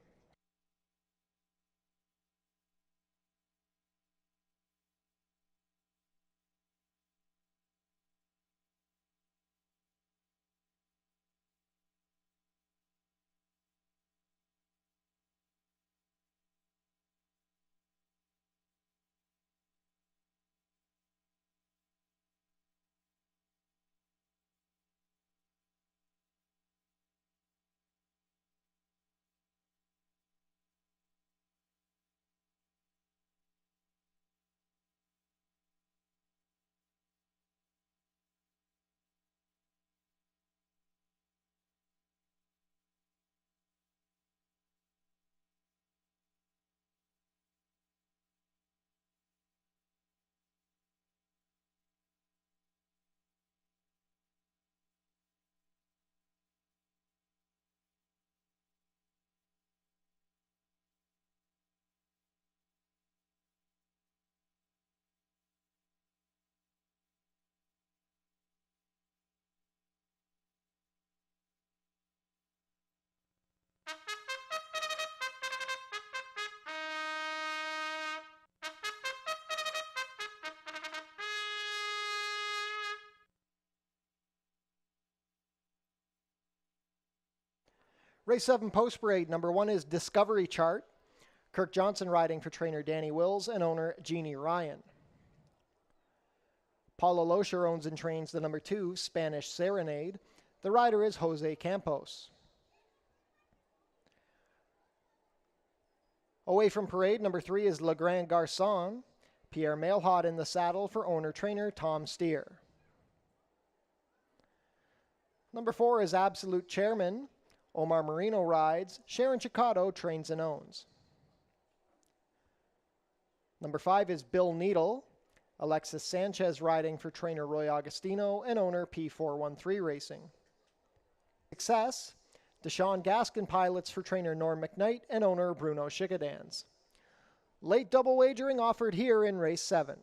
Race 7 post parade, number 1 is Discovery Chart. Kirk Johnson riding for trainer Danny Wills and owner Jeannie Ryan. Paula Loescher owns and trains the number 2 Spanish Serenade. The rider is Jose Campos. Away from parade, number 3 is Le Grand Garçon. Pierre Mailhot in the saddle for owner trainer Tom Steer. Number 4 is Absolute Chairman. Omar Marino rides. Sharon Chicotto trains and owns. Number 5 is Bill Needle. Alexis Sanchez riding for trainer Roy Agostino and owner P413 Racing. Success. Deshaun Gaskin pilots for trainer Norm McKnight and owner Bruno Schickedans. Late double wagering offered here in race 7.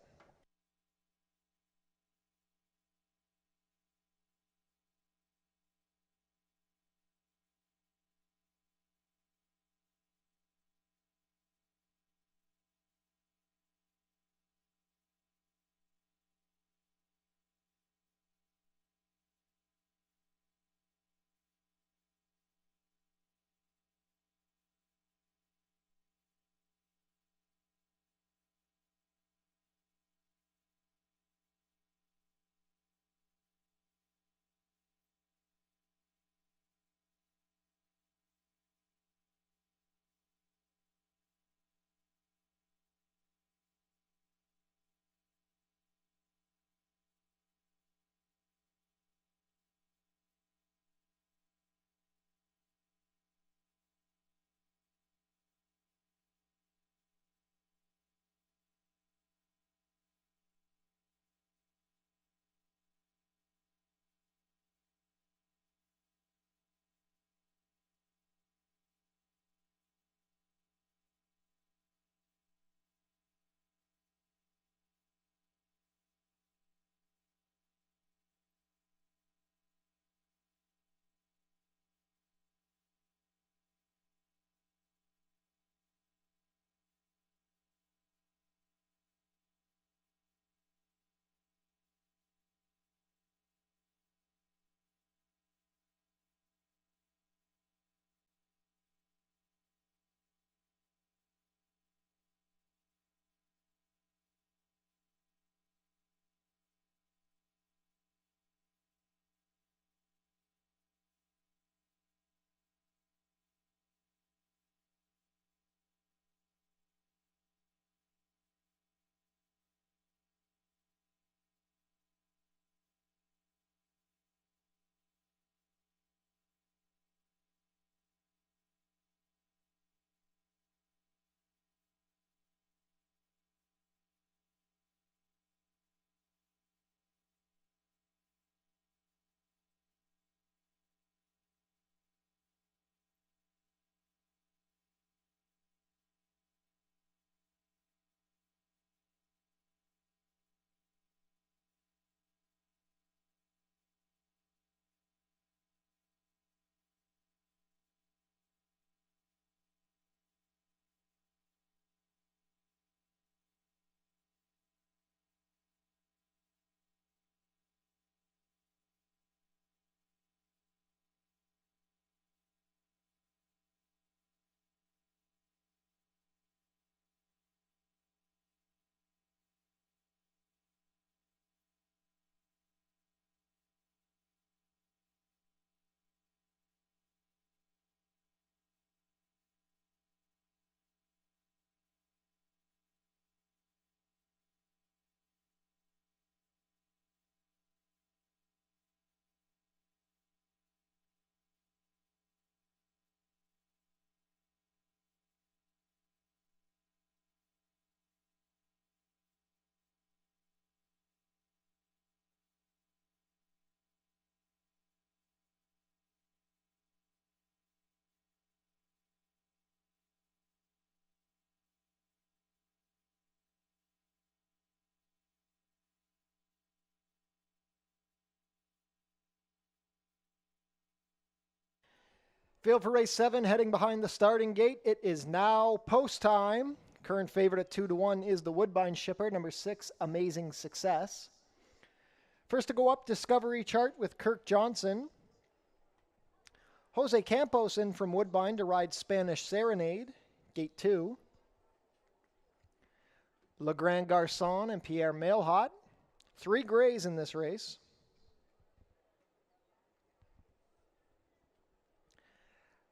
Field for race 7, heading behind the starting gate. It is now post time. Current favorite at 2-1 is the Woodbine Shipper, number 6, Amazing Success. First to go up, Discovery Chart with Kirk Johnson. Jose Campos in from Woodbine to ride Spanish Serenade, gate 2. Le Grand Garçon and Pierre Mailhot. 3 grays in this race.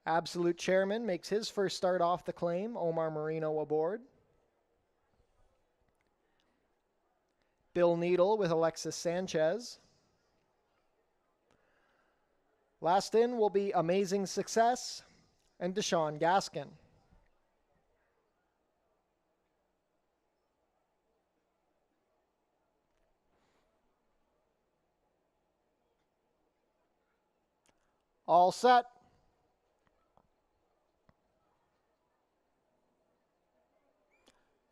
Absolute Chairman makes his first start off the claim. Omar Marino aboard. Bill Needle with Alexis Sanchez. Last in will be Amazing Success and Deshaun Gaskin. All set.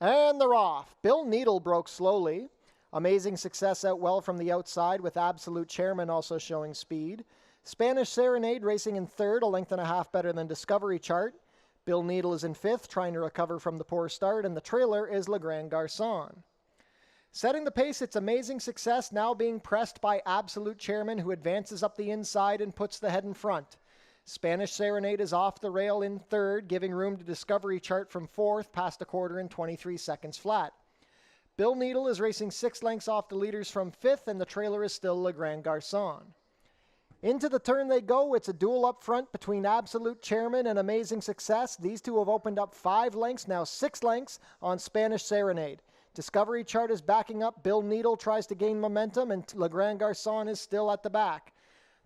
And they're off. Bill Needle broke slowly. Amazing Success out well from the outside with Absolute Chairman also showing speed. Spanish Serenade racing in third, a length and a half better than Discovery Chart. Bill Needle is in fifth, trying to recover from the poor start, and the trailer is Le Grand Garçon. Setting the pace, it's Amazing Success, now being pressed by Absolute Chairman, who advances up the inside and puts the head in front. Spanish Serenade is off the rail in third, giving room to Discovery Chart from fourth, past a quarter in 23 seconds flat. Bill Needle is racing 6 lengths off the leaders from fifth, and the trailer is still Le Grand Garçon. Into the turn they go. It's a duel up front between Absolute Chairman and Amazing Success. These two have opened up 5 lengths, now 6 lengths on Spanish Serenade. Discovery Chart is backing up. Bill Needle tries to gain momentum, and Le Grand Garçon is still at the back.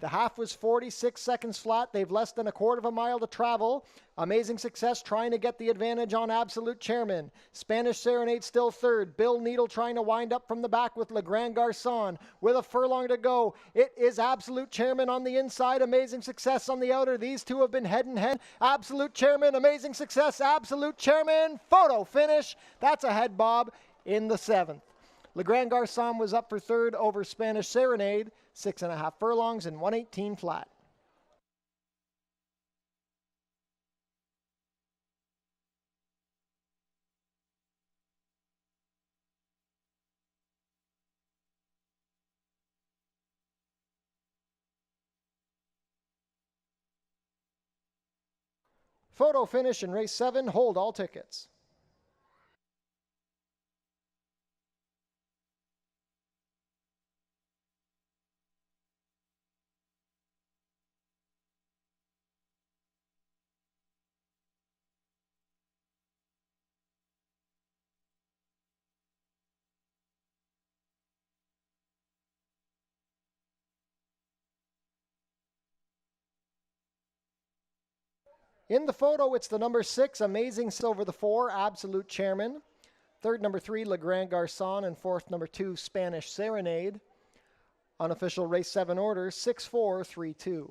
The half was 46 seconds flat. They've less than a quarter of a mile to travel. Amazing Success trying to get the advantage on Absolute Chairman. Spanish Serenade still third. Bill Needle trying to wind up from the back with Le Grand Garçon. With a furlong to go, it is Absolute Chairman on the inside, Amazing Success on the outer. These two have been head and head. Absolute Chairman, Amazing Success, Absolute Chairman. Photo finish. That's a head bob in the 7th. Le Grand Garçon was up for third over Spanish Serenade. 6.5 furlongs and 118 flat. Photo finish in race 7. Hold all tickets. In the photo, it's the number 6, Amazing over the 4, Absolute Chairman. Third, number 3, Le Grand Garçon. And fourth, number 2, Spanish Serenade. Unofficial race 7 order, 6-4-3-2.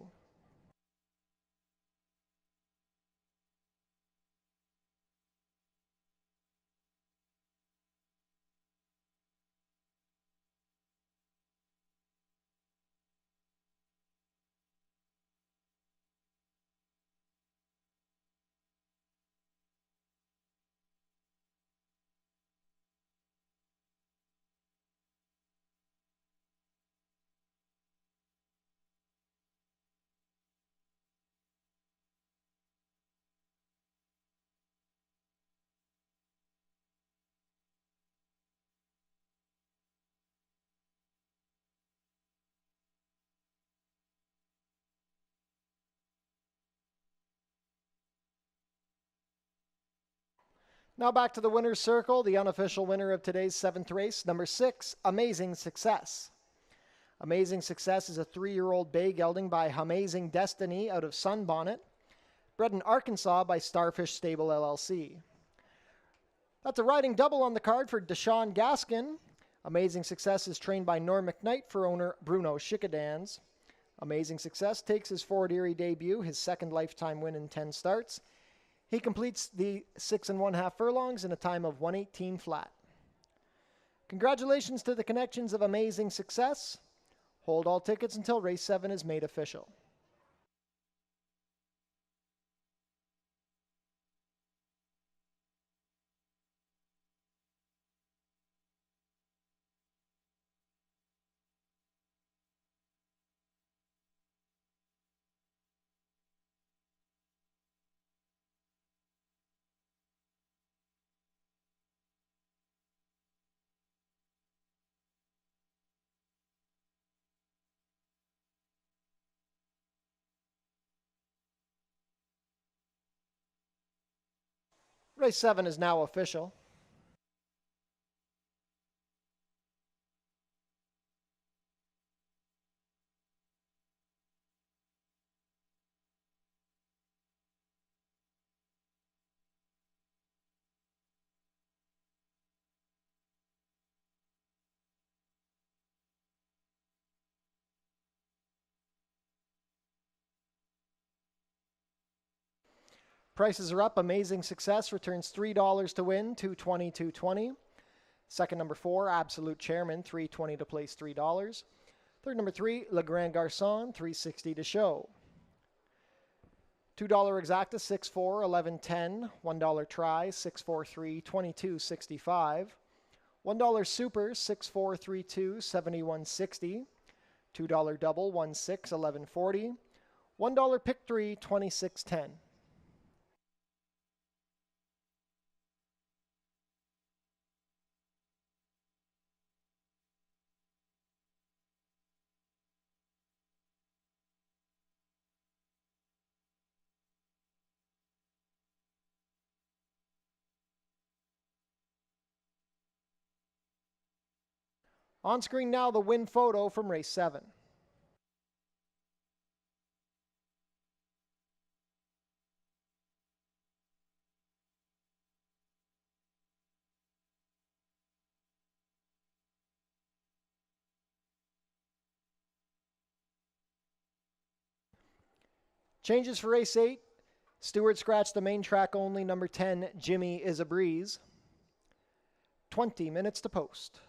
Now back to the winner's circle, the unofficial winner of today's 7th race, number 6, Amazing Success. Amazing Success is a 3-year-old bay gelding by Amazing Destiny out of Sunbonnet, bred in Arkansas by Starfish Stable LLC. That's a riding double on the card for Deshaun Gaskin. Amazing Success is trained by Norm McKnight for owner Bruno Schickadans. Amazing Success takes his Fort Erie debut, his 2nd lifetime win in 10 starts. He completes the 6 1/2 furlongs in a time of 118 flat. Congratulations to the connections of Amazing Success. Hold all tickets until race 7 is made official. Race 7 is now official. Prices are up. Amazing Success returns $3 to win, $220, $220. Second, number 4, Absolute Chairman, $320 to place $3. Third, number 3, Le Grand Garçon, $360 to show. $2 Exacta, 6-4, 11-10. $1 Try, 6-4-3, 22-65. $1 Super, 6-4, 3-2, 71-60. $2 Double, 1-6, 11-40. $1 Pick 3, 26-10. On screen now, the win photo from race 7. Changes for race 8. Stewart scratched the main track only. Number 10, Jimmy is a Breeze. 20 minutes to post.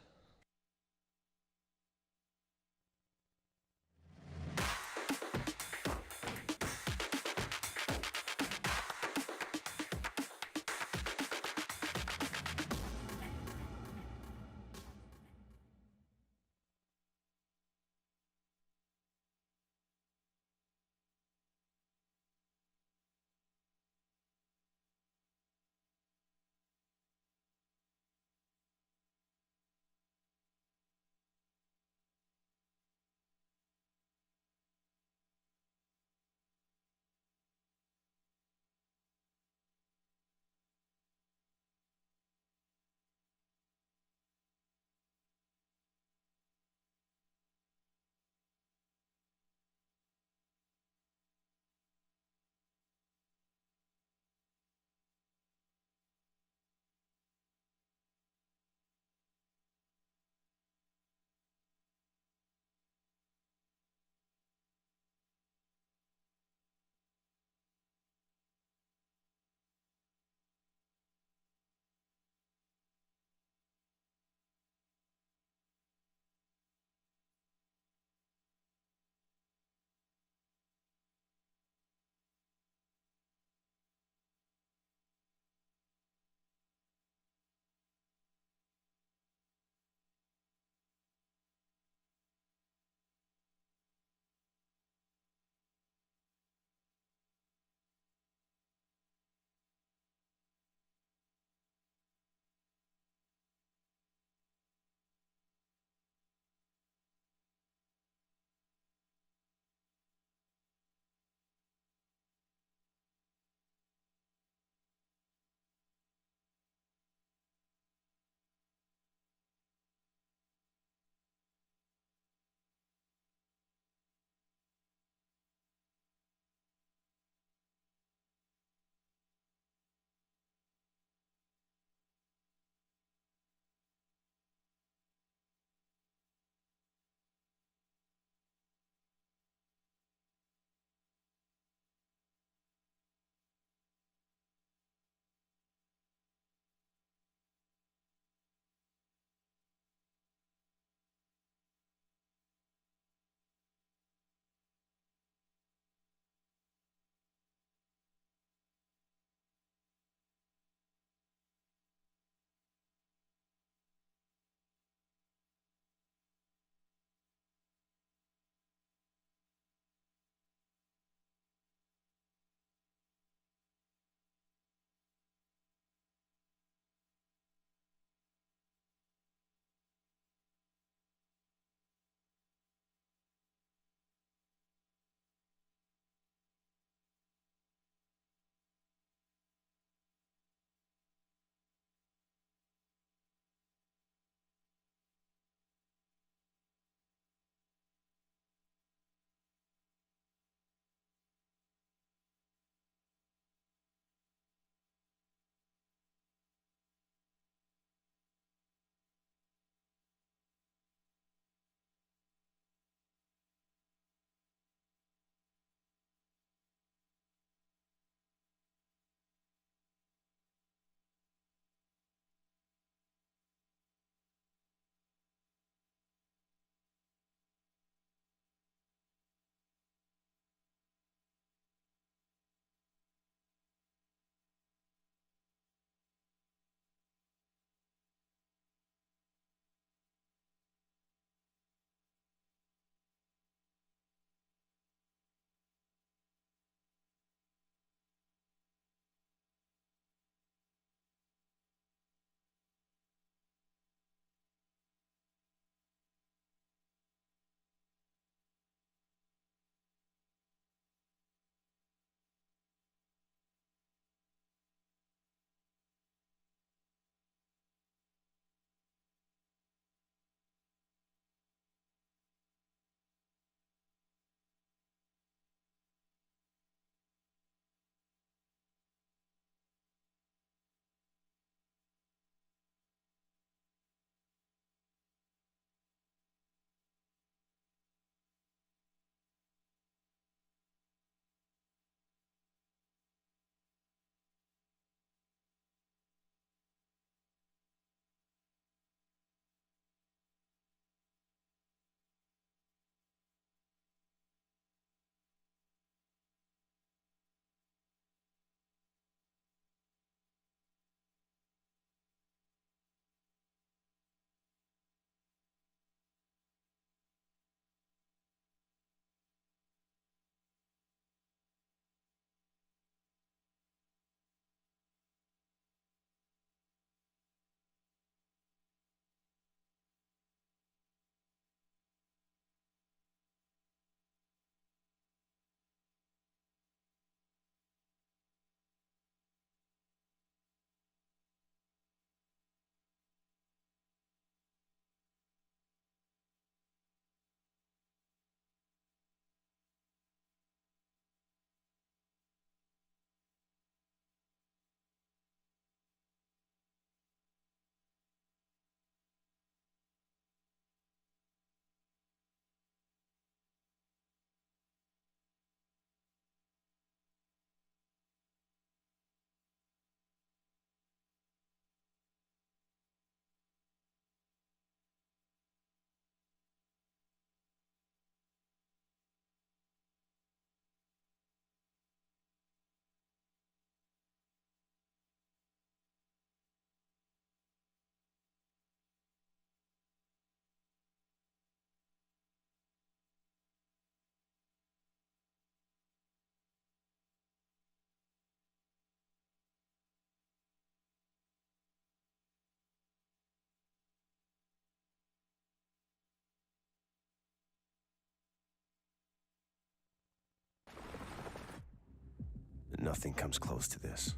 Nothing comes close to this.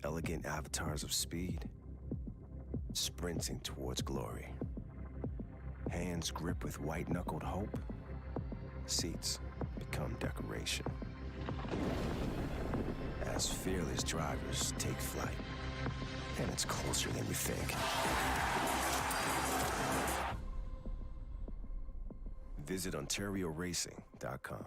Elegant avatars of speed, sprinting towards glory. Hands grip with white-knuckled hope. Seats become decoration. As fearless drivers take flight, and it's closer than you think. Visit OntarioRacing.com.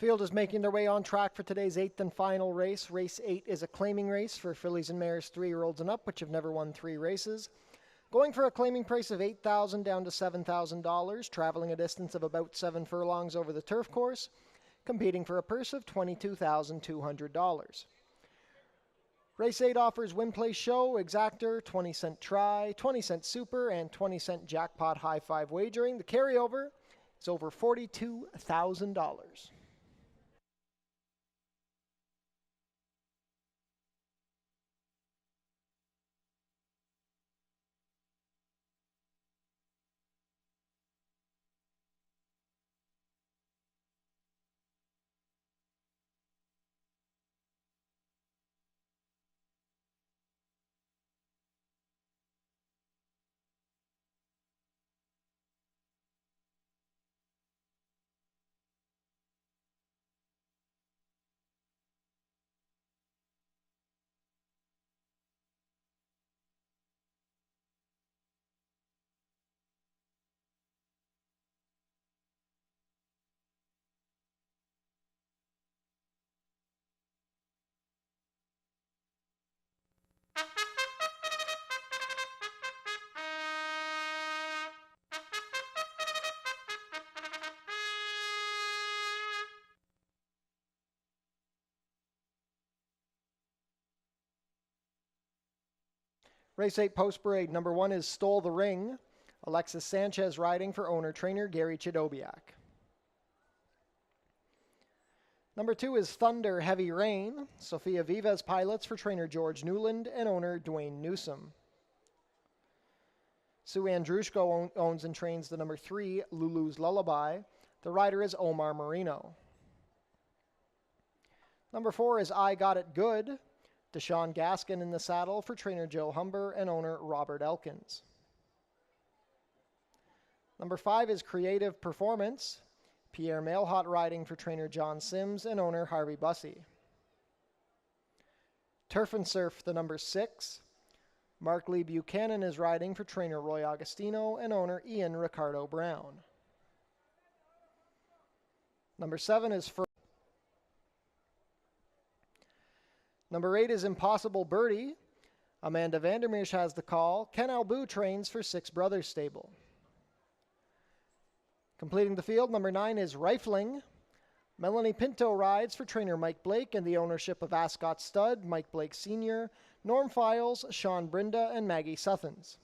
Field is making their way on track for today's 8th and final race. Race 8 is a claiming race for fillies and mares 3-year-olds and up, which have never won 3 races. Going for a claiming price of $8,000 down to $7,000, traveling a distance of about 7 furlongs over the turf course, competing for a purse of $22,200. Race 8 offers win, play, show, exactor, 20-cent try, 20-cent super, and 20-cent jackpot high five wagering. The carryover is over $42,000. Race 8 post parade. Number 1 is Stole the Ring. Alexis Sanchez riding for owner-trainer Gary Chidobiak. Number 2 is Thunder Heavy Rain. Sofia Vives pilots for trainer George Newland and owner Dwayne Newsom. Sue Andrushko owns and trains the number 3, Lulu's Lullaby. The rider is Omar Marino. Number 4 is I Got It Good. Deshaun Gaskin in the saddle for trainer Joe Humber and owner Robert Elkins. Number 5 is Creative Performance. Pierre Mailhot riding for trainer John Sims and owner Harvey Bussey. Turf and Surf, the number 6. Mark Lee Buchanan is riding for trainer Roy Agostino and owner Ian Ricardo Brown. Number 7 is Number 8 is Impossible Birdie. Amanda Vandermeersch has the call. Ken Albu trains for Six Brothers Stable. Completing the field, number 9 is Rifling. Melanie Pinto rides for trainer Mike Blake and the ownership of Ascot Stud, Mike Blake Sr., Norm Files, Sean Brinda, and Maggie Suthens.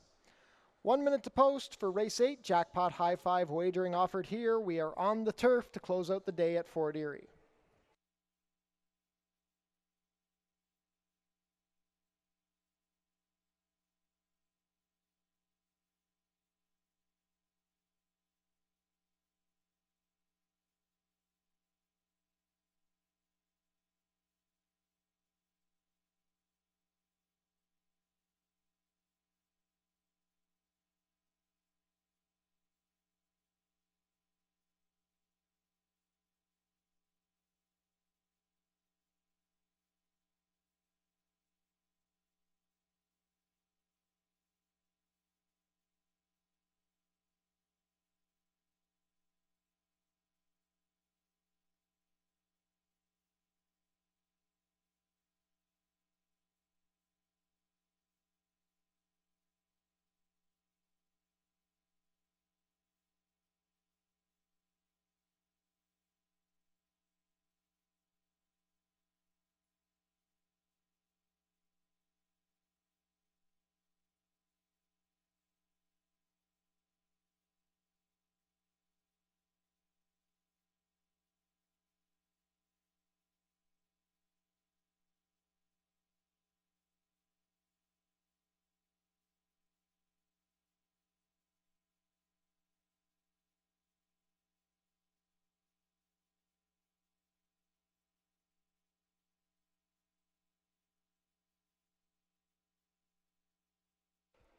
1 minute to post for race 8. Jackpot high five wagering offered here. We are on the turf to close out the day at Fort Erie.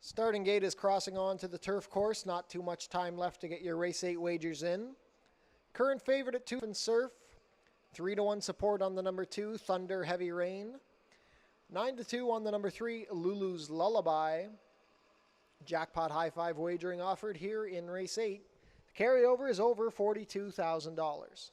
Starting gate is crossing on to the turf course. Not too much time left to get your race 8 wagers in. Current favorite at 2 and Surf. 3-1 support on the number 2, Thunder Heavy Rain. 9-2 on the number 3, Lulu's Lullaby. Jackpot high five wagering offered here in race 8. The carryover is over $42,000.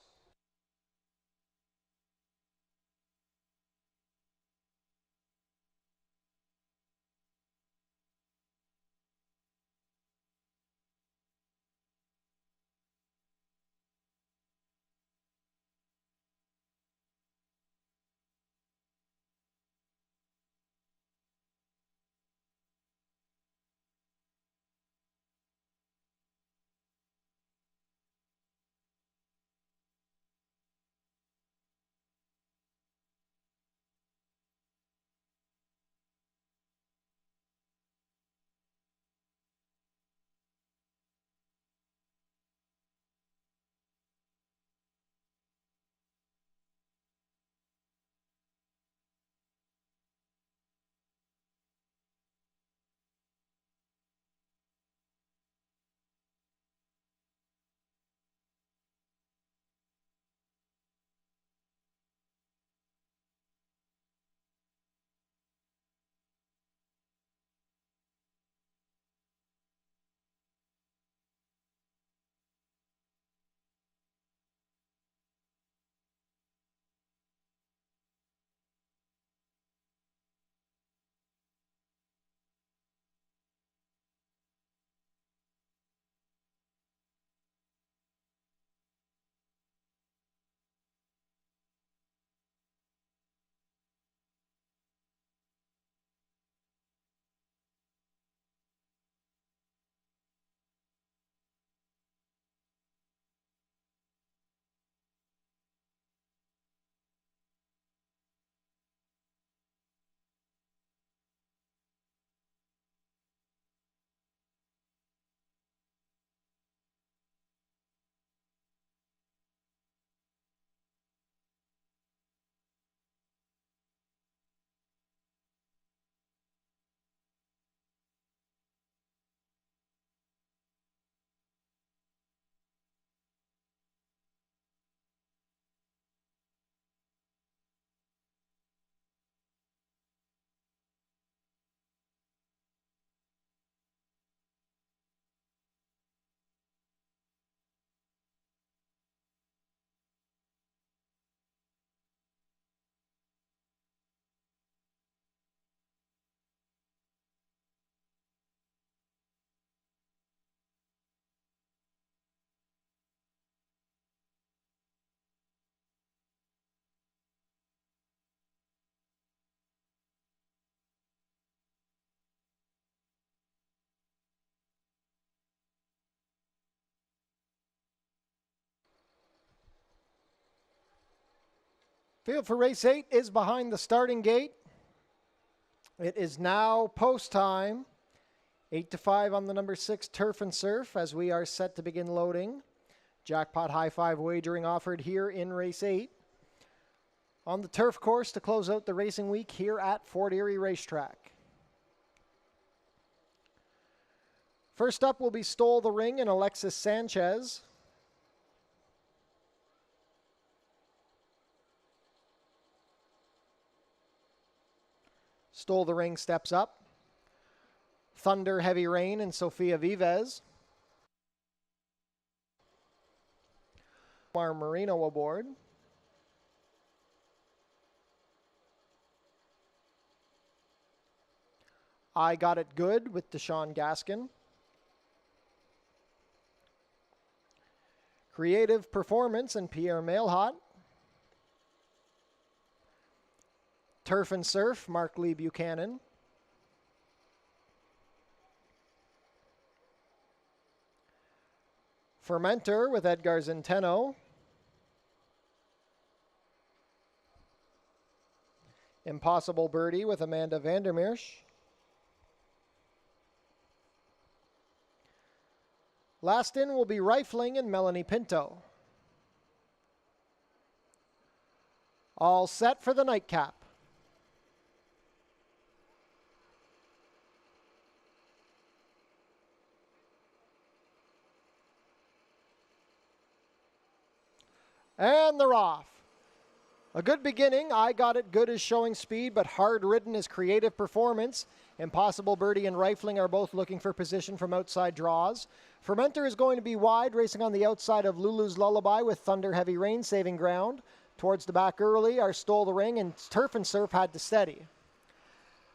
Field for race 8 is behind the starting gate. It is now post time. 8-5 on the number 6 Turf and Surf as we are set to begin loading. Jackpot high five wagering offered here in race 8. On the turf course to close out the racing week here at Fort Erie Racetrack. First up will be Stole the Ring and Alexis Sanchez. Stole the Ring steps up. Thunder Heavy Rain and Sofia Vives. Mar Marino aboard. I Got It Good with Deshaun Gaskin. Creative Performance and Pierre Mailhot. Turf and Surf, Mark Lee Buchanan. Fermenter with Edgar Zenteno. Impossible Birdie with Amanda Vandermeersch. Last in will be Rifling and Melanie Pinto. All set for the nightcap. And they're off. A good beginning. I Got It Good is showing speed, but hard-ridden is Creative Performance. Impossible Birdie and Rifling are both looking for position from outside draws. Fermenter is going to be wide, racing on the outside of Lulu's Lullaby with Thunder Heavy Rain saving ground. Towards the back early are Stole the Ring and Turf and Surf had to steady.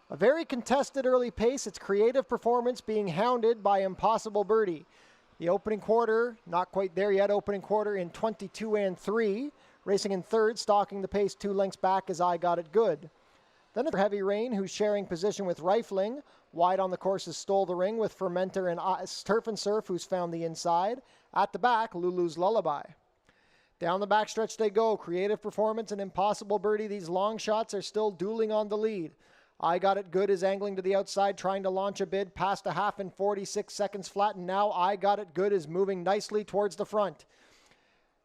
A very contested early pace. It's Creative Performance being hounded by Impossible Birdie. The opening quarter, not quite there yet, opening quarter in 22 and 3. Racing in third, stalking the pace 2 lengths back as I Got It Good. Then it's Heavy Rain, who's sharing position with Rifling. Wide on the course is Stole the Ring with Fermenter and Turf and Surf, who's found the inside. At the back, Lulu's Lullaby. Down the backstretch they go. Creative Performance and Impossible Birdie. These long shots are still dueling on the lead. I Got It Good is angling to the outside, trying to launch a bid past a half in 46 seconds flat, and now I Got It Good is moving nicely towards the front.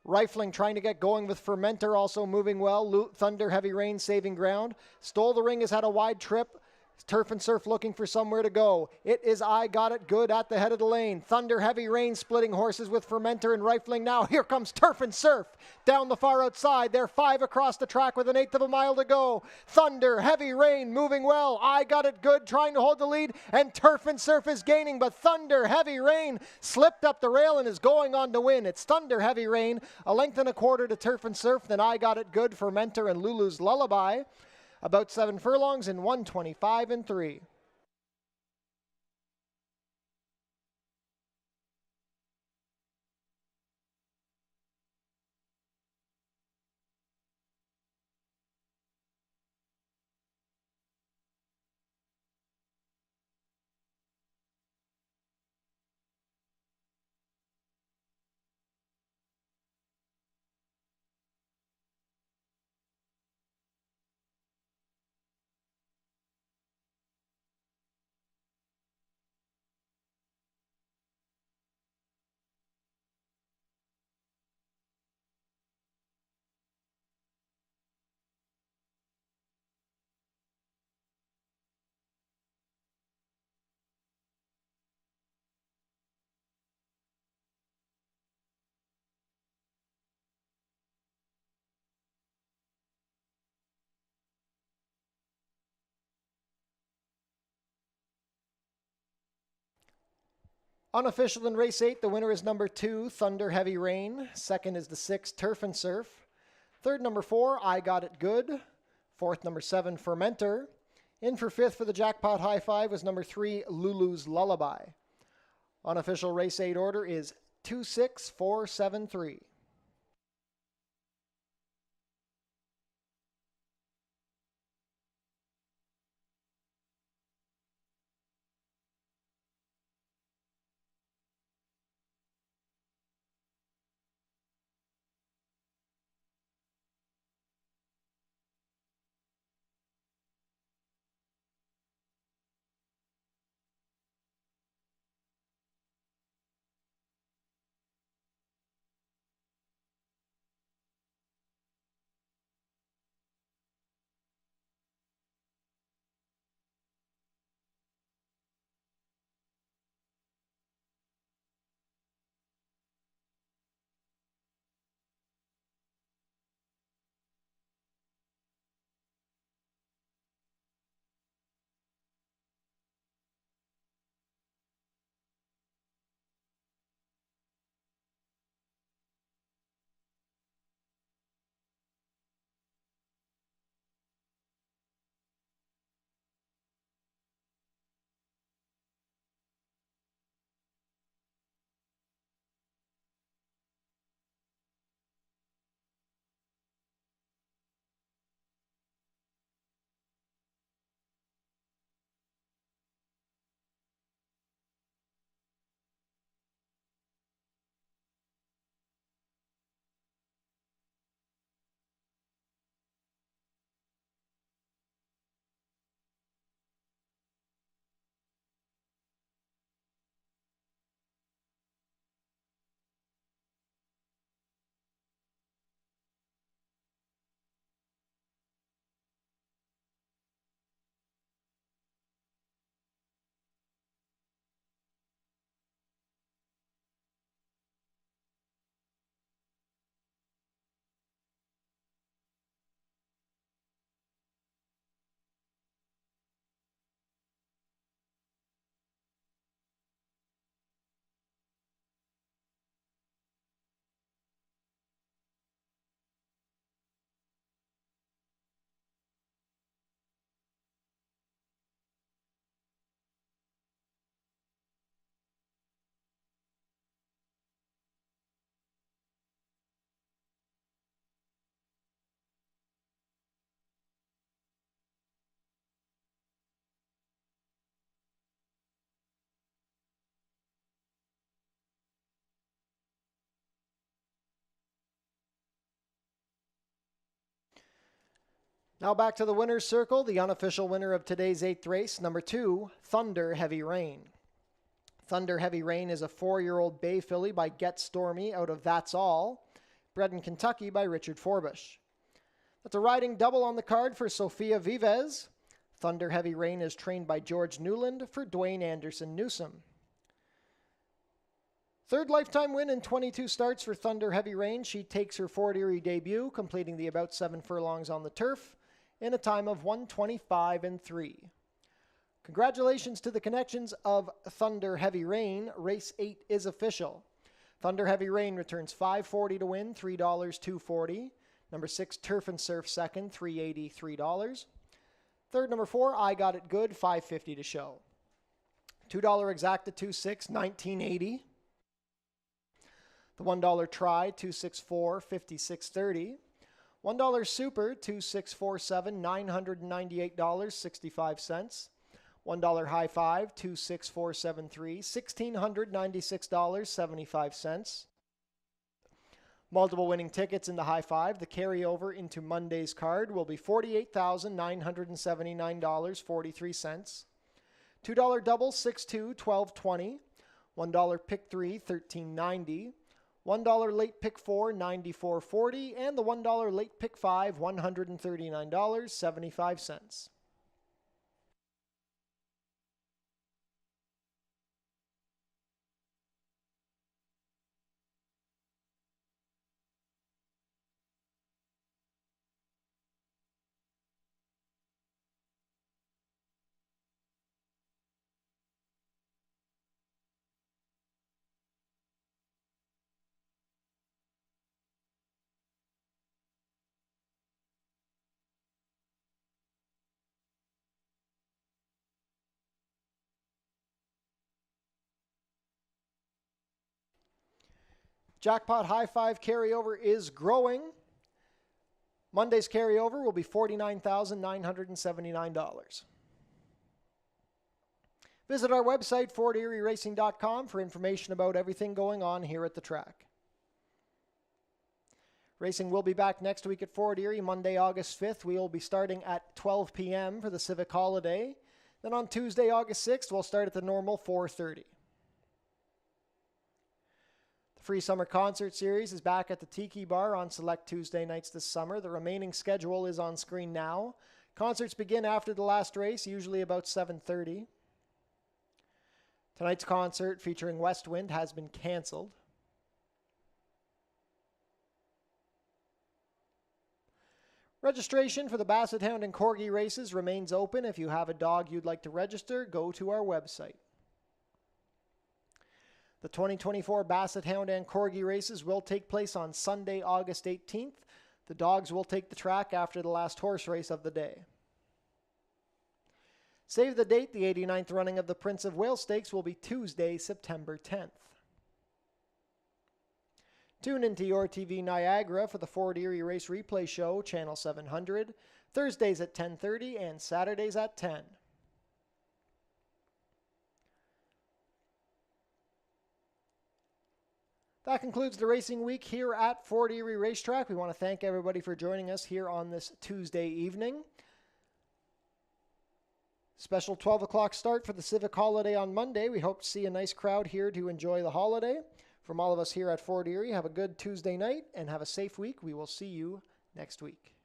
Rifling trying to get going with Fermenter, also moving well. Thunder Heavy Rain saving ground. Stole the Ring has had a wide trip. Turf and Surf looking for somewhere to go. It is I Got It Good at the head of the lane. Thunder Heavy Rain splitting horses with Fermenter and Rifling. Now here comes Turf and Surf down the far outside. They're 5 across the track with 1/8 of a mile to go. Thunder Heavy Rain moving well. I Got It Good trying to hold the lead, and Turf and Surf is gaining, but Thunder Heavy Rain slipped up the rail and is going on to win. It's Thunder Heavy Rain, 1.25 lengths to Turf and Surf, then I Got It Good, Fermenter and Lulu's Lullaby. About 7 furlongs in 1:25 and 3. Unofficial in race 8, the winner is number 2, Thunder Heavy Rain. Second is the 6, Turf and Surf. Third, number 4, I Got It Good. Fourth, number 7, Fermenter. In for fifth for the jackpot high five was number 3, Lulu's Lullaby. Unofficial race 8 order is 26473. Now back to the winner's circle, the unofficial winner of today's 8th race, number 2, Thunder Heavy Rain. Thunder Heavy Rain is a 4-year-old bay filly by Get Stormy out of That's All, bred in Kentucky by Richard Forbush. That's a riding double on the card for Sofia Vives. Thunder Heavy Rain is trained by George Newland for Dwayne Anderson Newsom. Third lifetime win in 22 starts for Thunder Heavy Rain. She takes her Fort Erie debut, completing the about 7 furlongs on the turf in a time of 1:25.3. Congratulations to the connections of Thunder Heavy Rain. Race 8 is official. Thunder Heavy Rain returns $5.40 to win, $3 $2.40. Number 6, Turf and Surf second, $3.80, $3. Third, number 4, I Got It Good, $5.50 to show. $2 Exacta 2.6, $19.80. The $1 Try, 264, 56.30. $1 Super, 2647, $998, 65 cents. $1 High Five, 26473, $1,696, 75 cents. Multiple winning tickets in the High Five. The carryover into Monday's card will be $48,979, 43 cents. $2 Double, 6-2, 12.20. $1 Pick 3, 13.90. $1 Late Pick 4, 94.40. And the $1 Late Pick 5, $139, 75 cents. Jackpot High Five carryover is growing. Monday's carryover will be $49,979. Visit our website, FortErieRacing.com, for information about everything going on here at the track. Racing will be back next week at Fort Erie, Monday, August 5th. We will be starting at 12 p.m. for the civic holiday. Then on Tuesday, August 6th, we'll start at the normal 4:30. Free Summer Concert Series is back at the Tiki Bar on select Tuesday nights this summer. The remaining schedule is on screen now. Concerts begin after the last race, usually about 7:30. Tonight's concert featuring West Wind has been canceled. Registration for the Basset Hound and Corgi races remains open. If you have a dog you'd like to register, go to our website. The 2024 Basset Hound and Corgi races will take place on Sunday, August 18th. The dogs will take the track after the last horse race of the day. Save the date, the 89th running of the Prince of Wales Stakes will be Tuesday, September 10th. Tune into Your TV Niagara for the Fort Erie Race Replay Show, Channel 700, Thursdays at 10:30 and Saturdays at 10. That concludes the racing week here at Fort Erie Racetrack. We want to thank everybody for joining us here on this Tuesday evening. Special 12 o'clock start for the civic holiday on Monday. We hope to see a nice crowd here to enjoy the holiday. From all of us here at Fort Erie, have a good Tuesday night and have a safe week. We will see you next week.